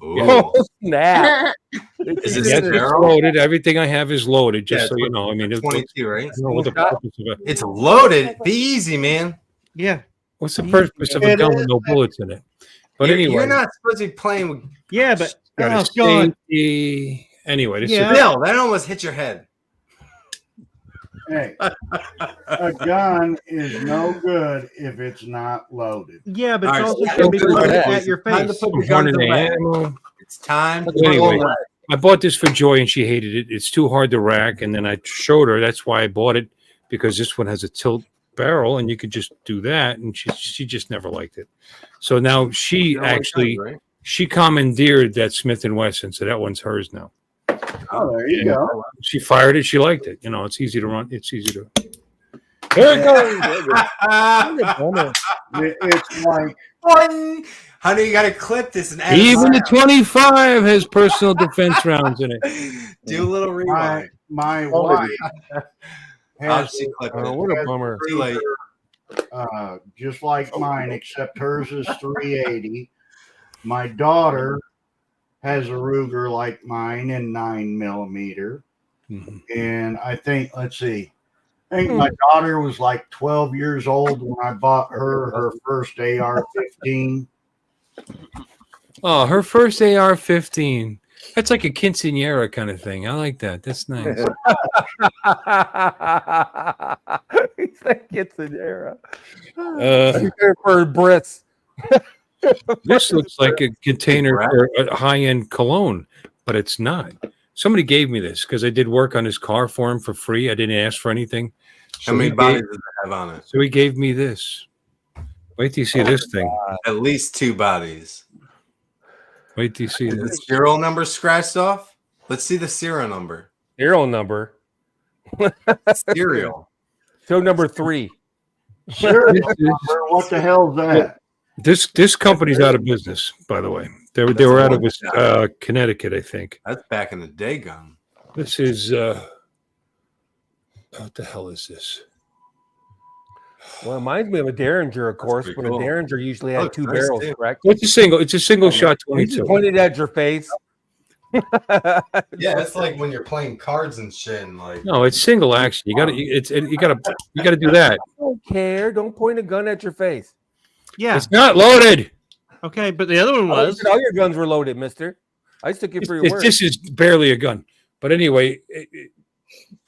Ooh. Oh, snap. Is it Yes, it's barrel? loaded. Everything I have is loaded. Just Yeah, so you know. I mean, 22, right? I don't know what the purpose of it. It's loaded. Be easy, man. Yeah. What's the purpose of a gun with no bullets in it? But You're anyway, not supposed to be playing with. Yeah, but got a oh god. safety. Anyway, this Yeah. is Bill, that almost hit your head. Hey, a gun is no good if it's not loaded. Yeah, but All it's right, also so shouldn't be don't do pointed that. at your Time to face. put the Horn guns in the away. ammo. It's time to But anyway, put I bought this for Joy and she hated it. It's too hard to rack. And then I showed her. That's why I bought it, because this one has a tilt barrel and you could just do that. And she just never liked it. So now she actually she commandeered that Smith and Wesson. So that one's hers now. Oh, there you go. She fired it. She liked it. You know, it's easy to run. It's easy to. There it goes. It's like, Boing! Honey, you got to clip this and add Even the it 25 has personal defense rounds in it. Do a little rewind. my wife has She clipped it. What a bummer. Too late. just like mine, except hers is 380. My daughter has a Ruger like mine in 9mm. Mhm. And I think, let's see, I think my daughter was like 12 years old when I bought her first AR-15. Oh, her first AR-15. That's like a quinceanera kind of thing. I like that. That's nice. He's like, it's an era. Uh, For Brits. This looks like a container for a high-end cologne, but it's not. Somebody gave me this because I did work on his car for him for free. I didn't ask for anything. How many bodies does it have on it? So he gave me this. Wait till you see this thing. At least 2 bodies. Wait till you see Is the this. serial number scratched off? Let's see the serial number. Serial number. Serial. Show number 3. Sure. What the hell's that? This company's out of business, by the way. They were out of Connecticut, I think. That's back in the day gun. This is what the hell is this? Well, it reminds me of a Derringer, of course, but cool. a Derringer usually had Oh, 2 nice, barrels, too. correct? It's a single shot You 22. just pointed at your face. Yeah, it's like when you're playing cards and shit. And like, No, it's single action. You gotta do that. I don't care. Don't point a gun at your face. Yeah. It's not loaded. Okay, but the other one was. All your guns were loaded, mister. I took you for your word. This is barely a gun. But anyway,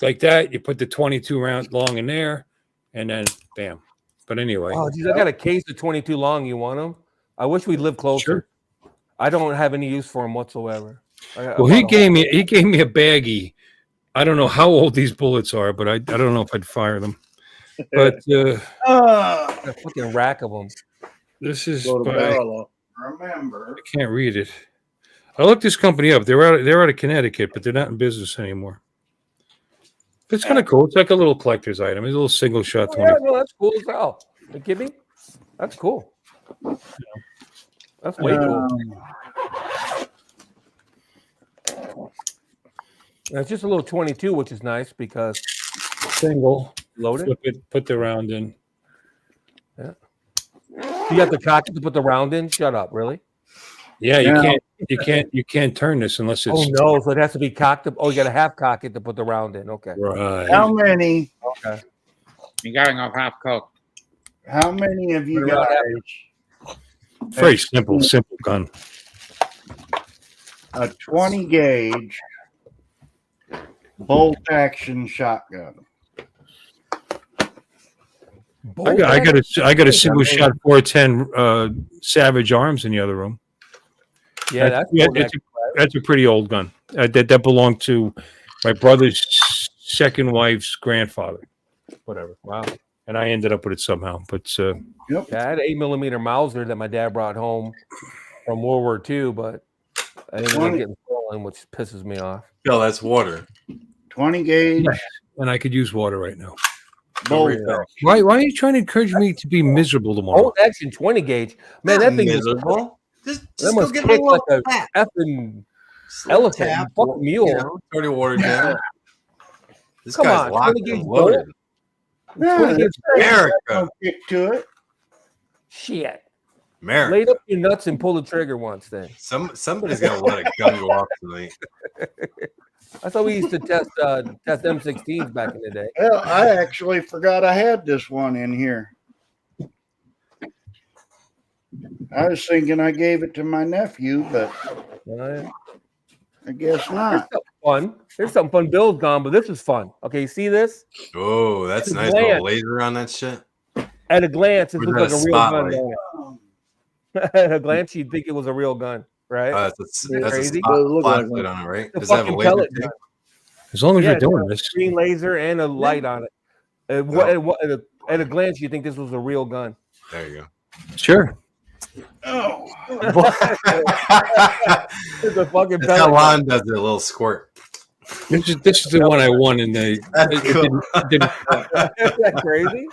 like that, you put the 22 round long in there, and then bam. But anyway. Oh, geez, I got a case of 22 long. You want them? I wish we'd live closer. Sure. I don't have any use for them whatsoever. Well, he gave me a baggie. I don't know how old these bullets are, but I don't know if I'd fire them. But a fucking rack of them. This is Remember, I can't read it. I looked this company up. They're out of Connecticut, but they're not in business anymore. It's kind of cool. It's like a little collector's item. It's a little single shot 20. Yeah, no, that's cool as hell. You kidding me? That's cool. That's way cool. It's just a little 22, which is nice because Single. loaded. Flip it, put the round in. Yeah. You got the cock to put the round in? Shut up, really? Yeah, you can't turn this unless it's. Oh no, so it has to be cocked up. Oh, you got to half cock it to put the round in. Okay. Right. how many? Okay. You're going off half cocked. How many of you guys? Very simple gun. A 20 gauge bolt action shotgun. I got a single shot 410 Savage Arms in the other room. Yeah, that's a pretty old gun. That belonged to my brother's second wife's grandfather. Whatever. Wow. And I ended up with it somehow. But Yeah, I had an 8mm Mauser that my dad brought home from World War II, but I ended up getting stolen, which pisses me off. Yo, that's water. 20 gauge. and I could use water right now. Bolt. Why are you trying to encourage me to be miserable tomorrow? Bolt action 20 gauge. Man, that thing miserable. That must kick like a effing elephant, you fucking mule. 30 water jam. This Come guy's on, locked 20 and gauge loaded. bolt. 20 gauge America. Kick to it. Shit. America. Laid up your nuts and pull the trigger once then. Somebody's gonna let a gun go off tonight. That's how we used to test M16s back in the day. Well, I actually forgot I had this one in here. I was thinking I gave it to my nephew, but I guess not. It's a fun. Here's something fun. Bill's gone, but this is fun. Okay, you see this? Oh, that's nice. Little laser on that shit. At a glance, it looks like a real gun. Spotlight? At a glance, you'd think it was a real gun, right? That's a crazy. flashlight on it, right? It's Does a it have a fucking laser pellet too? gun. As long as Yeah, you're doing it's got a this. green laser and a light on it. At a glance, you think this was a real gun. There you go. Sure. Oh, It's a fucking That's how Lon does it, a little squirt. This is the one I won in the. Isn't that crazy?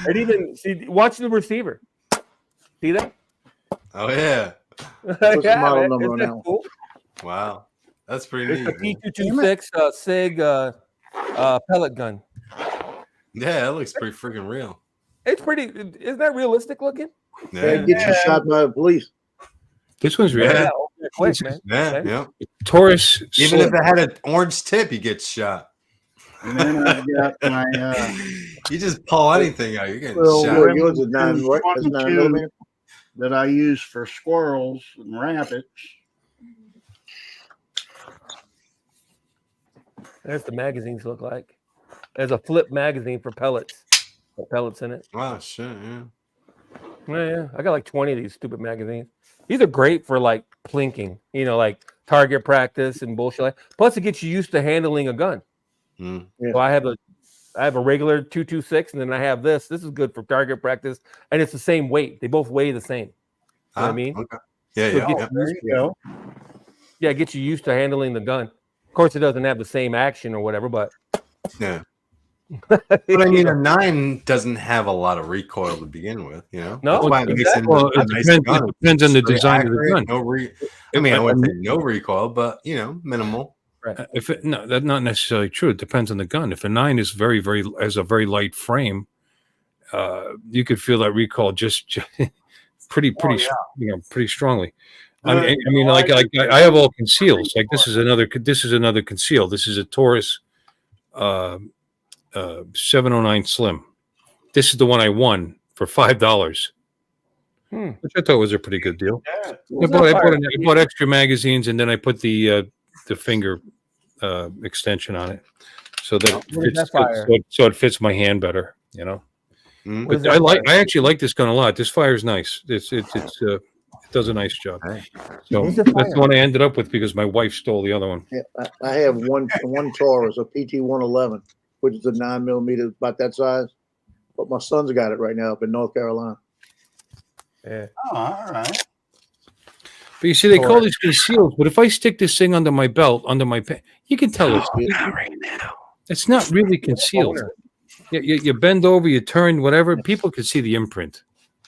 And even see, watch the receiver. See that? Oh yeah. What's the model man, number isn't on that that one? cool? Wow. That's pretty It's neat. a P226 SIG pellet gun. Yeah, that looks pretty freaking real. It's pretty. Isn't that realistic looking? Yeah, get you shot by the police. This one's real. Yeah, quick, man. Yeah, Okay. yeah. Taurus. Even if it had an orange tip, he gets shot. And then I've got my You just pull anything out, you're getting shot. yours is 9mm. that I use for squirrels and rabbits. There's the magazines look like. There's a flip magazine for pellets. With pellets in it. Wow, shit, yeah. Yeah. I got like 20 of these stupid magazines. These are great for like plinking, like target practice and bullshit. Plus, it gets you used to handling a gun. Mm. Yeah. So I have a regular 226, and then I have this. This is good for target practice, and it's the same weight. They both weigh the same. You know what I mean? Okay. Yeah, So yeah. it gets There you go. Yeah, it gets you used to handling the gun. Of course, it doesn't have the same action or whatever, but Yeah. But I mean, a 9 doesn't have a lot of recoil to begin with, No, That's why it makes it exactly. Well, a it nice depends- gun. it depends on the It's very design of the accurate, gun. I mean, I wouldn't say no recoil, but minimal. If it, no, that's not necessarily true. It depends on the gun. If a 9 is has a very light frame, you could feel that recoil just pretty pretty strongly. I mean, like I have all conceals. Like this is another conceal. This is a Taurus 709 Slim. This is the one I won for $5, which I thought was a pretty good deal. Yeah. I bought extra magazines, and then I put the finger extension on it, so that What is fits, that fire? so it fits my hand better. Mm. What is But that I actually like this gun a lot. This fire is nice. It does a nice job. So What's the that's fire? the one I ended up with because my wife stole the other one. Yeah, I have one Taurus, a PT 111, which is a 9mm, about that size. But my son's got it right now up in North Carolina. Yeah. Oh, all right. But you see, they call these conceals. But if I stick this thing under my belt, under my pants, you can tell it's right now. It's not really concealed. You bend over, you turn, whatever. People can see the imprint.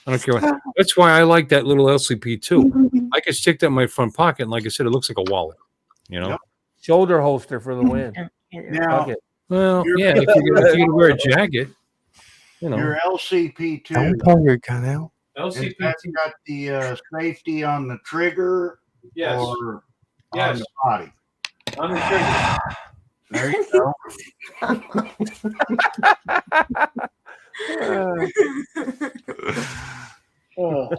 I don't care what. That's why I like that little LCP too. I can stick that in my front pocket, and like I said, it looks like a wallet. Yep. Shoulder holster for the win. Now, Fuck it. Well, yeah, if you wear a jacket, your LCP2, pull your gun out. has that got the safety on the trigger or on the body? On the trigger. There you go. Oh,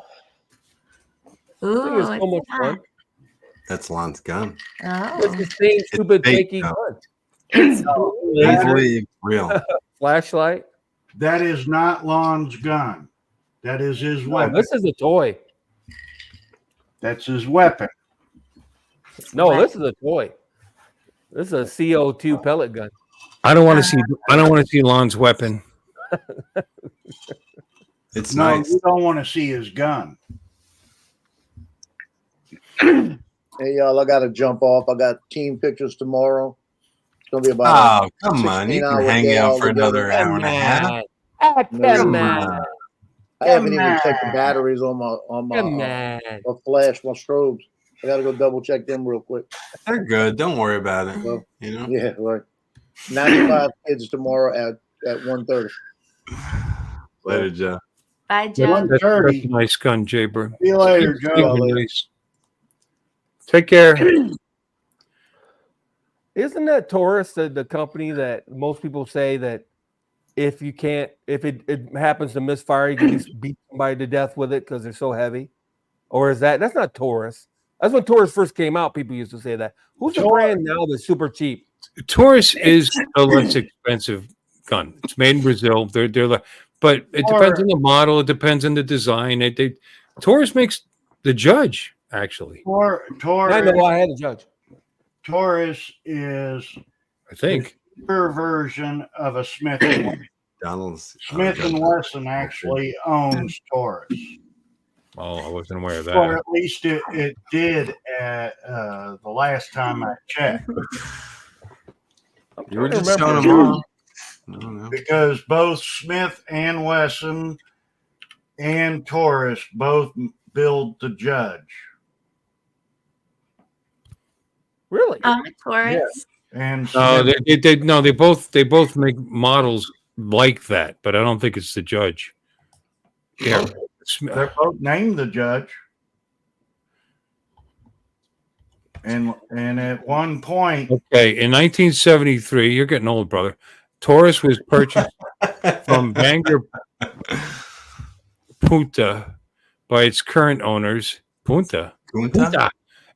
Ooh, thing is so much what's fun. That's Lon's gun. that? It's the same stupid fake, fakey though. gun. It's Easily real. Flashlight. That is not Lon's gun. That is his No, weapon. this is a toy. That's his weapon. No, this is a toy. This is a CO2 pellet gun. I don't want to see. I don't want to see Lon's weapon. It's No, nice. you don't want to see his gun. Hey, y'all, I got to jump off. I got team pictures tomorrow. It's going to be about Oh, come on. You 16-hour can hang day out for altogether. another hour and a half. Come on. I haven't even checked the batteries on my Come on. flash, my strobes. I got to go double check them real quick. They're good. Don't worry about it. So, You know? yeah, right. 95 kids tomorrow at 1:30. Later, Joe. Bye, Joe. That's 1:30. a nice gun, Jaybird. See you later, Keep Joe. it Nice. Take care. Isn't that Taurus the company that most people say that if it happens to misfire, you can just beat somebody to death with it because they're so heavy? Or is that's not Taurus? That's when Taurus first came out. People used to say that. Who's the brand now that's super cheap? Taurus is a less expensive gun. It's made in Brazil. They're but it depends on the model. It depends on the design. Taurus makes the Judge actually. Taurus. I know I had a Judge. Taurus is, I think, the cheaper version of a Smith and Wesson. Smith and Wesson actually owns Taurus. Oh, I wasn't aware of that. Or at least it did at the last time I checked. You were just showing them off. Because both Smith and Wesson and Taurus both build the Judge. Really? Taurus. Yes. And they both make models like that, but I don't think it's the Judge. Yeah, they're both named the Judge. And at one point, okay, in 1973, you're getting old, brother. Taurus was purchased from Bangor Punta by its current owners, Punta,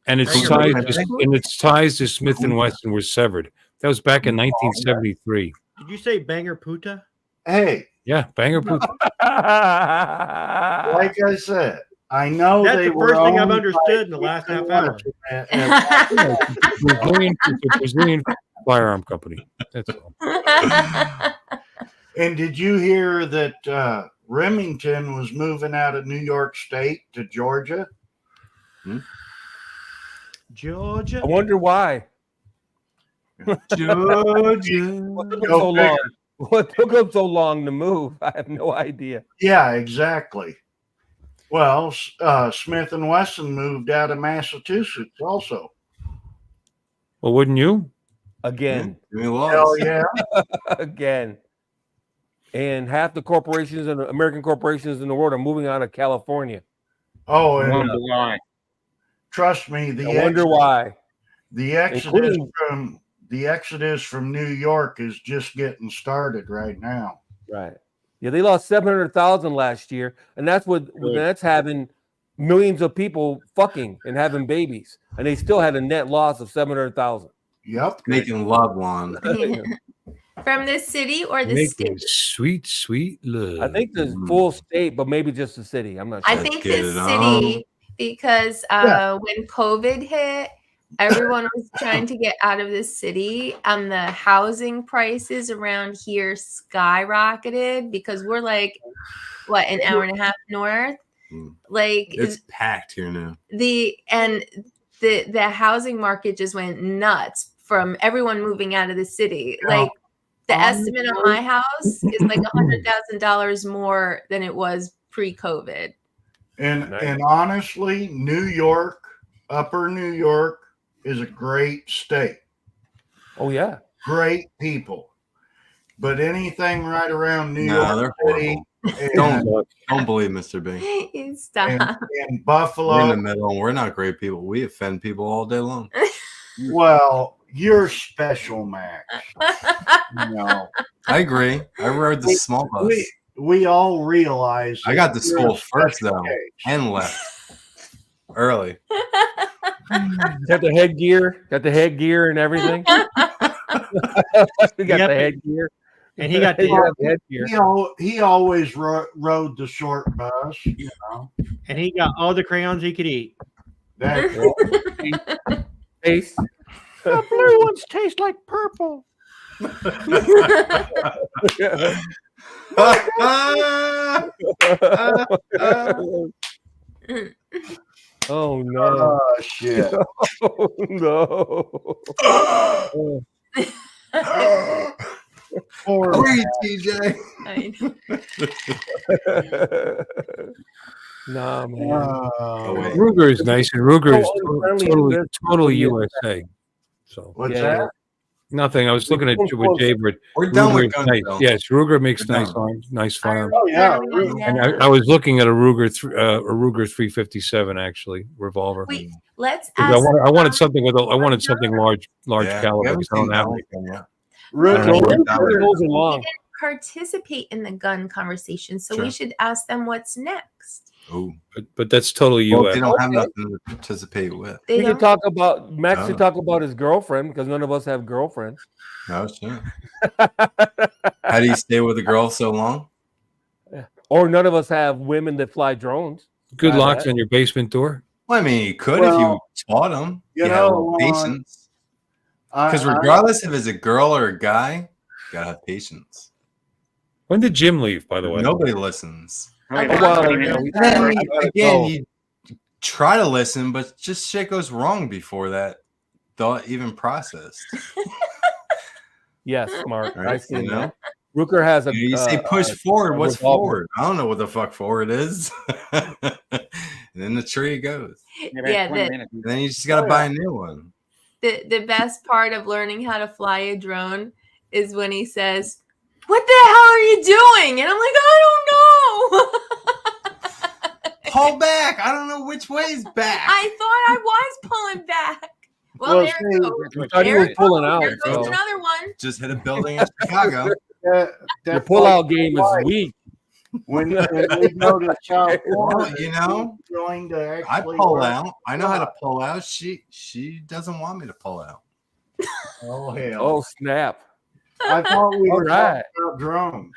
and its ties to Smith and Wesson were severed. That was back in 1973. Did you say Banger Puta? Hey, yeah, Bangor Punta. Like I said, I know that's they the were first thing I've owned understood in the by last half Smith hour. It's a Brazilian firearm company. That's all. And did you hear that Remington was moving out of New York State to Georgia? Georgia. I wonder why. Georgia. What took them so long to move? I have no idea. Yeah, exactly. Well, Smith and Wesson moved out of Massachusetts also. Well, wouldn't you? Again. Hell yeah. Again. And half the corporations and American corporations in the world are moving out of California. Oh, I and wonder why. Trust me, I wonder why. The exodus from New York is just getting started right now. Right. Yeah, they lost 700,000 last year, and that's having millions of people fucking and having babies, and they still had a net loss of 700,000. Yep, making love, Juan. From the city or the Making state? sweet love. I think the full state, but maybe just the city. I'm not sure. I think the city because when COVID hit, everyone was trying to get out of the city, and the housing prices around here skyrocketed because we're like, what, an hour and a half north? Like it's packed here now. The housing market just went nuts from everyone moving out of the city. Like the estimate on my house is like $100,000 more than it was pre-COVID. And honestly, New York, Upper New York, is a great state. Oh yeah, great people. But anything right around New York City, don't believe Mr. B. Stop. And Buffalo, we're in the middle, and we're not great people. We offend people all day long. Well, you're special, Max. No, I agree. I rode the small bus. We all realize. I got to school first though, and left early. Got the headgear and everything. We got the headgear, and he got the headgear. He always rode the short bus, you know, and he got all the crayons he could eat. Taste. The blue ones taste like purple. Oh no! Oh shit! Oh no! Poor TJ. Nah, man. Ruger is nice, and Ruger is totally USA. So what's that? Nothing. I was looking at what Jaybird. We're done with nice. guns. Yes, Ruger makes nice arms, nice firearms. Oh yeah, and I was looking at a Ruger 357 actually revolver. Wait, let's I ask. wanted something with I wanted something large caliber. I don't have anything yet. Those are long. Participate in the gun conversation, so we should ask them what's next. Oh, but that's totally well, US. they don't have nothing to participate with. They We can don't? talk about Max Oh. can talk about his girlfriend because none of us have girlfriends. Oh shit. How do you stay with a girl so long? Or none of us have women that fly drones. Good Try locks that. on your basement door. Well, I mean, you could if you taught them. you You had a know, little patience. Because I regardless if it's a girl or a guy, you gotta have patience. When did Jim leave, by the way? Nobody listens. Wait, A Well, long you know, time we- ago. Then gotta again, go. you try to listen, but just shit goes wrong before that thought even processed. Yes, Mark. Right? I see You know? that. Rooker has a. You say push forward. What's revolver. forward? I don't know what the fuck forward is. And then the tree goes. Yeah, And then you just gotta buy a new one. the best part of learning how to fly a drone is when he says, "What the hell are you doing?" And I'm like, "I don't know." Pull back. I don't know which way's back. I thought I was pulling back. Well, Well, there see, it goes. I thought he There was it pulling goes. out. There goes So another one. Just hit a building in Chicago. your that's pullout like game is weak. when we go to South Florida, Well, you know, he's going to I actually pull work. out. I know how to pull out. She doesn't want me to pull out. Oh hell. Oh snap! I thought we All were right. talking about drones.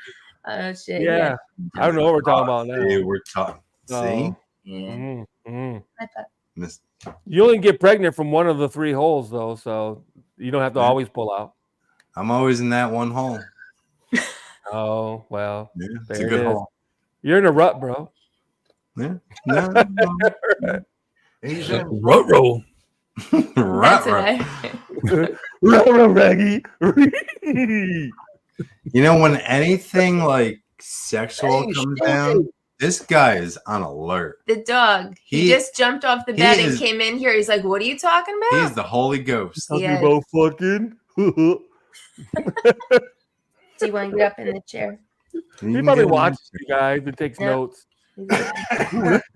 Oh shit! Yeah, I don't know what we're talking about now. See, we're talking. See, Oh. Yeah. Mm, mm. I thought- Miss- You only get pregnant from one of the 3 holes, though, so you don't have to always pull out. I'm always in that one hole. Oh well, Yeah, it's there a it good is. hole. You're in a rut, bro. Yeah. No. He's in Ruh-roh. Right, That's right. right. Raggy. You know, when anything like sexual Hey, comes Stevie. down, this guy is on alert. The dog. He He- just jumped off the he bed and is- came in here. He's like, "What are you talking He about?" is the Holy Ghost. Talking Yes. about fucking. Do you want to get up in the chair? You He can probably get him watches in. you guys and takes Yeah. notes.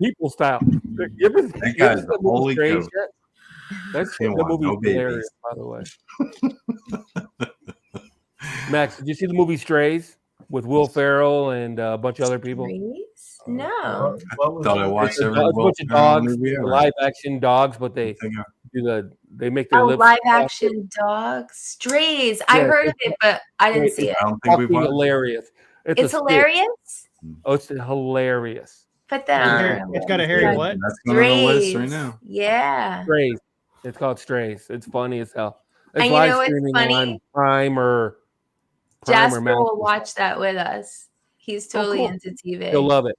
People style. You ever, That you guy's ever seen the the movie Holy Strange Ghost. yet? That's He the don't want movie's no babies. hilarious, by the way. Max, did you see the movie Strays with Will Ferrell and a bunch of other people? Trees? No. What was Thought I it? watched It's a every bunch Will of Ferrell dogs, movie ever. live action dogs, but they they make their Oh, lips live action dogs. Strays. I Yeah, heard of it, but I didn't see it. I don't think we've fucking watched it. hilarious. It's a skit. hilarious. Oh, it's hilarious. Put that on. Harry- our It's got a list. Harry Yeah. what? That's going on the list right Strays. now. Yeah. Strays. It's called Strays. It's funny as hell. It's And you live know what's streaming funny? on Prime or Jasper Max. will watch that with us. He's totally cool. into TV. He'll love it.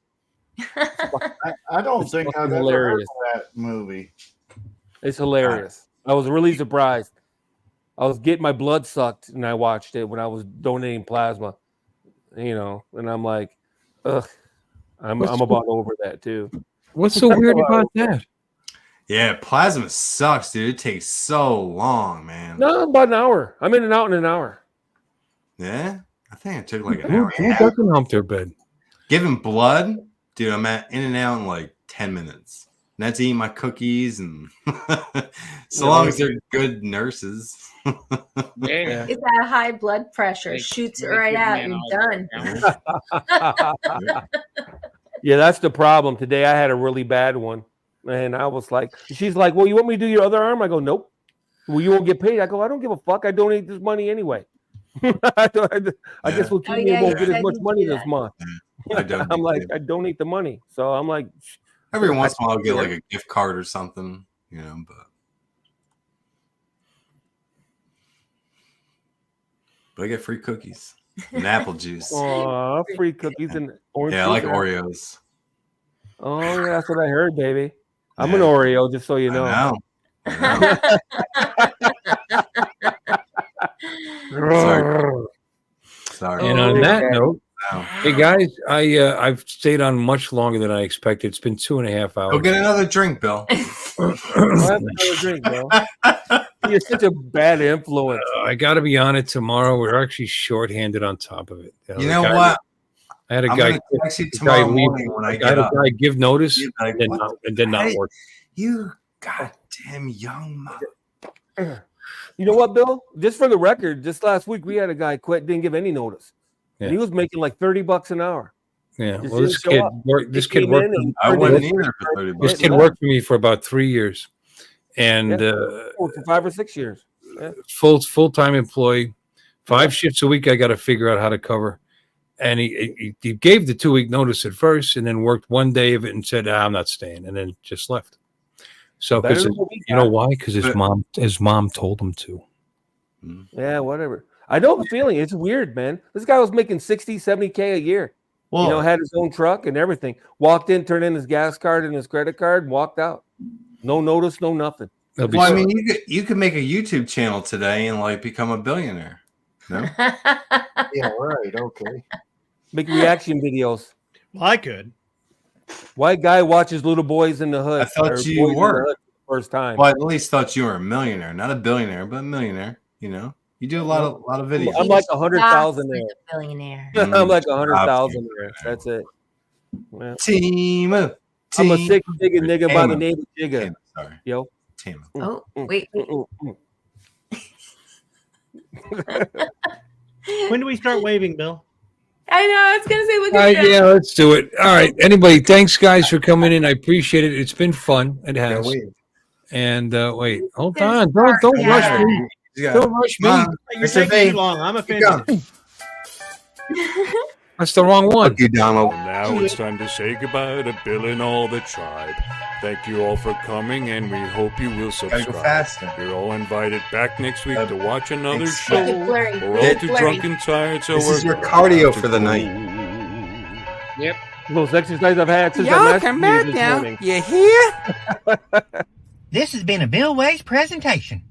I don't It's think I've fucking ever heard hilarious. of that movie. It's hilarious. I was really surprised. I was getting my blood sucked and I watched it when I was donating plasma. You know, and I'm like, ugh, I'm about over that too. What's so weird about that? Yeah, plasma sucks, dude. It takes so long, man. No, about an hour. I'm in and out in an hour. Yeah, I think it took like an Who, hour. who doesn't hump their bed? Giving blood, dude. I'm in and out in like 10 minutes. And that's eating my cookies, and so long as they're good nurses. Yeah. It's that high blood pressure. They- Shoots it they right give out. me an You're done. Yeah, that's the problem. Today I had a really bad one. And I was like, she's like, well, you want me to do your other arm? I go, nope. Well, you won't get paid. I go, I don't give a fuck. I donate this money anyway. I guess we'll keep Oh, me yeah, won't you get as said much you money do this that. month. I donate I'm like, too. I donate the money. So I'm like, Every once in a while, I'll get like a gift card or something, you know. But I get free cookies and apple juice. aw, free cookies and orange Yeah, I like juice. Oreos. Oh, yeah, that's what I heard, baby. I'm Yeah. an Oreo, just so you know. I know. Sorry. And on that note, No. hey guys, I've stayed on much longer than I expected. It's been 2.5 hours. Go get another drink, Bill. I'll have another drink, bro. You're such a bad influence. I got to be on it tomorrow. We're actually shorthanded on top of it. You know what? I had a I'm guy. gonna text you a guy tomorrow leave- morning when I I get had a up. guy give notice You're like, and what did not the- work. You goddamn young mother. You know what, Bill? Just for the record, just last week we had a guy quit, didn't give any notice. Yeah. And he was making like $30 an hour. Yeah. Just Well, this didn't show kid up. worked. This He kid came worked. in and I turned wouldn't in- either for 30 This bucks. kid worked for me for about 3 years, and for 5 or 6 years. Yeah. full-time employee, 5 shifts a week. I got to figure out how to cover. And he gave the 2-week notice at first, and then worked one day of it and said, "I'm not staying," and then just left. So, Better because than what we you know got. why? Because his mom told him to. Yeah, whatever. I know the feeling. It's weird, man. This guy was making 60, 70K a year. Well, You know, had his own truck and everything. Walked in, turned in his gas card and his credit card, and walked out. No notice, no nothing. Well, I mean, you could make a YouTube channel today and like become a billionaire. No? Yeah, right. Okay. Make reaction videos. Well, I could. White guy watches little boys in the hood. I thought or you boys in the were. hood for the first time. Well, I at least thought you were a millionaire, not a billionaire, but a millionaire. You know, you do a lot of videos. I'm like 100,000 there. Billionaire. I'm like 100,000 there. That's it. Yeah. Timu. I'm a six-figure nigga by the name of Jigga. Sorry. Yo. Timu. Oh, wait. When do we start waving, Bill? I know. I was gonna say, look at Yeah, let's do it. All right. Anybody, thanks guys for coming in. I appreciate it. It's been fun. It has. And wait, hold on. Don't rush me. Don't rush me. You're taking too long. I'm offended. That's the wrong one. Thank you, Donald. Now it's time to say goodbye to Bill and all the tribe. Thank you all for coming, and we hope you will Gotta go subscribe. faster. You're all invited back next week to watch another It's show. blurry. We're all It's too blurry. drunk and tired, so This we're is your going cardio to for the go. night. Yep. Most exercise I've had since I Y'all last come meeting back this now. morning. You hear? This has been a Bill Ways presentation.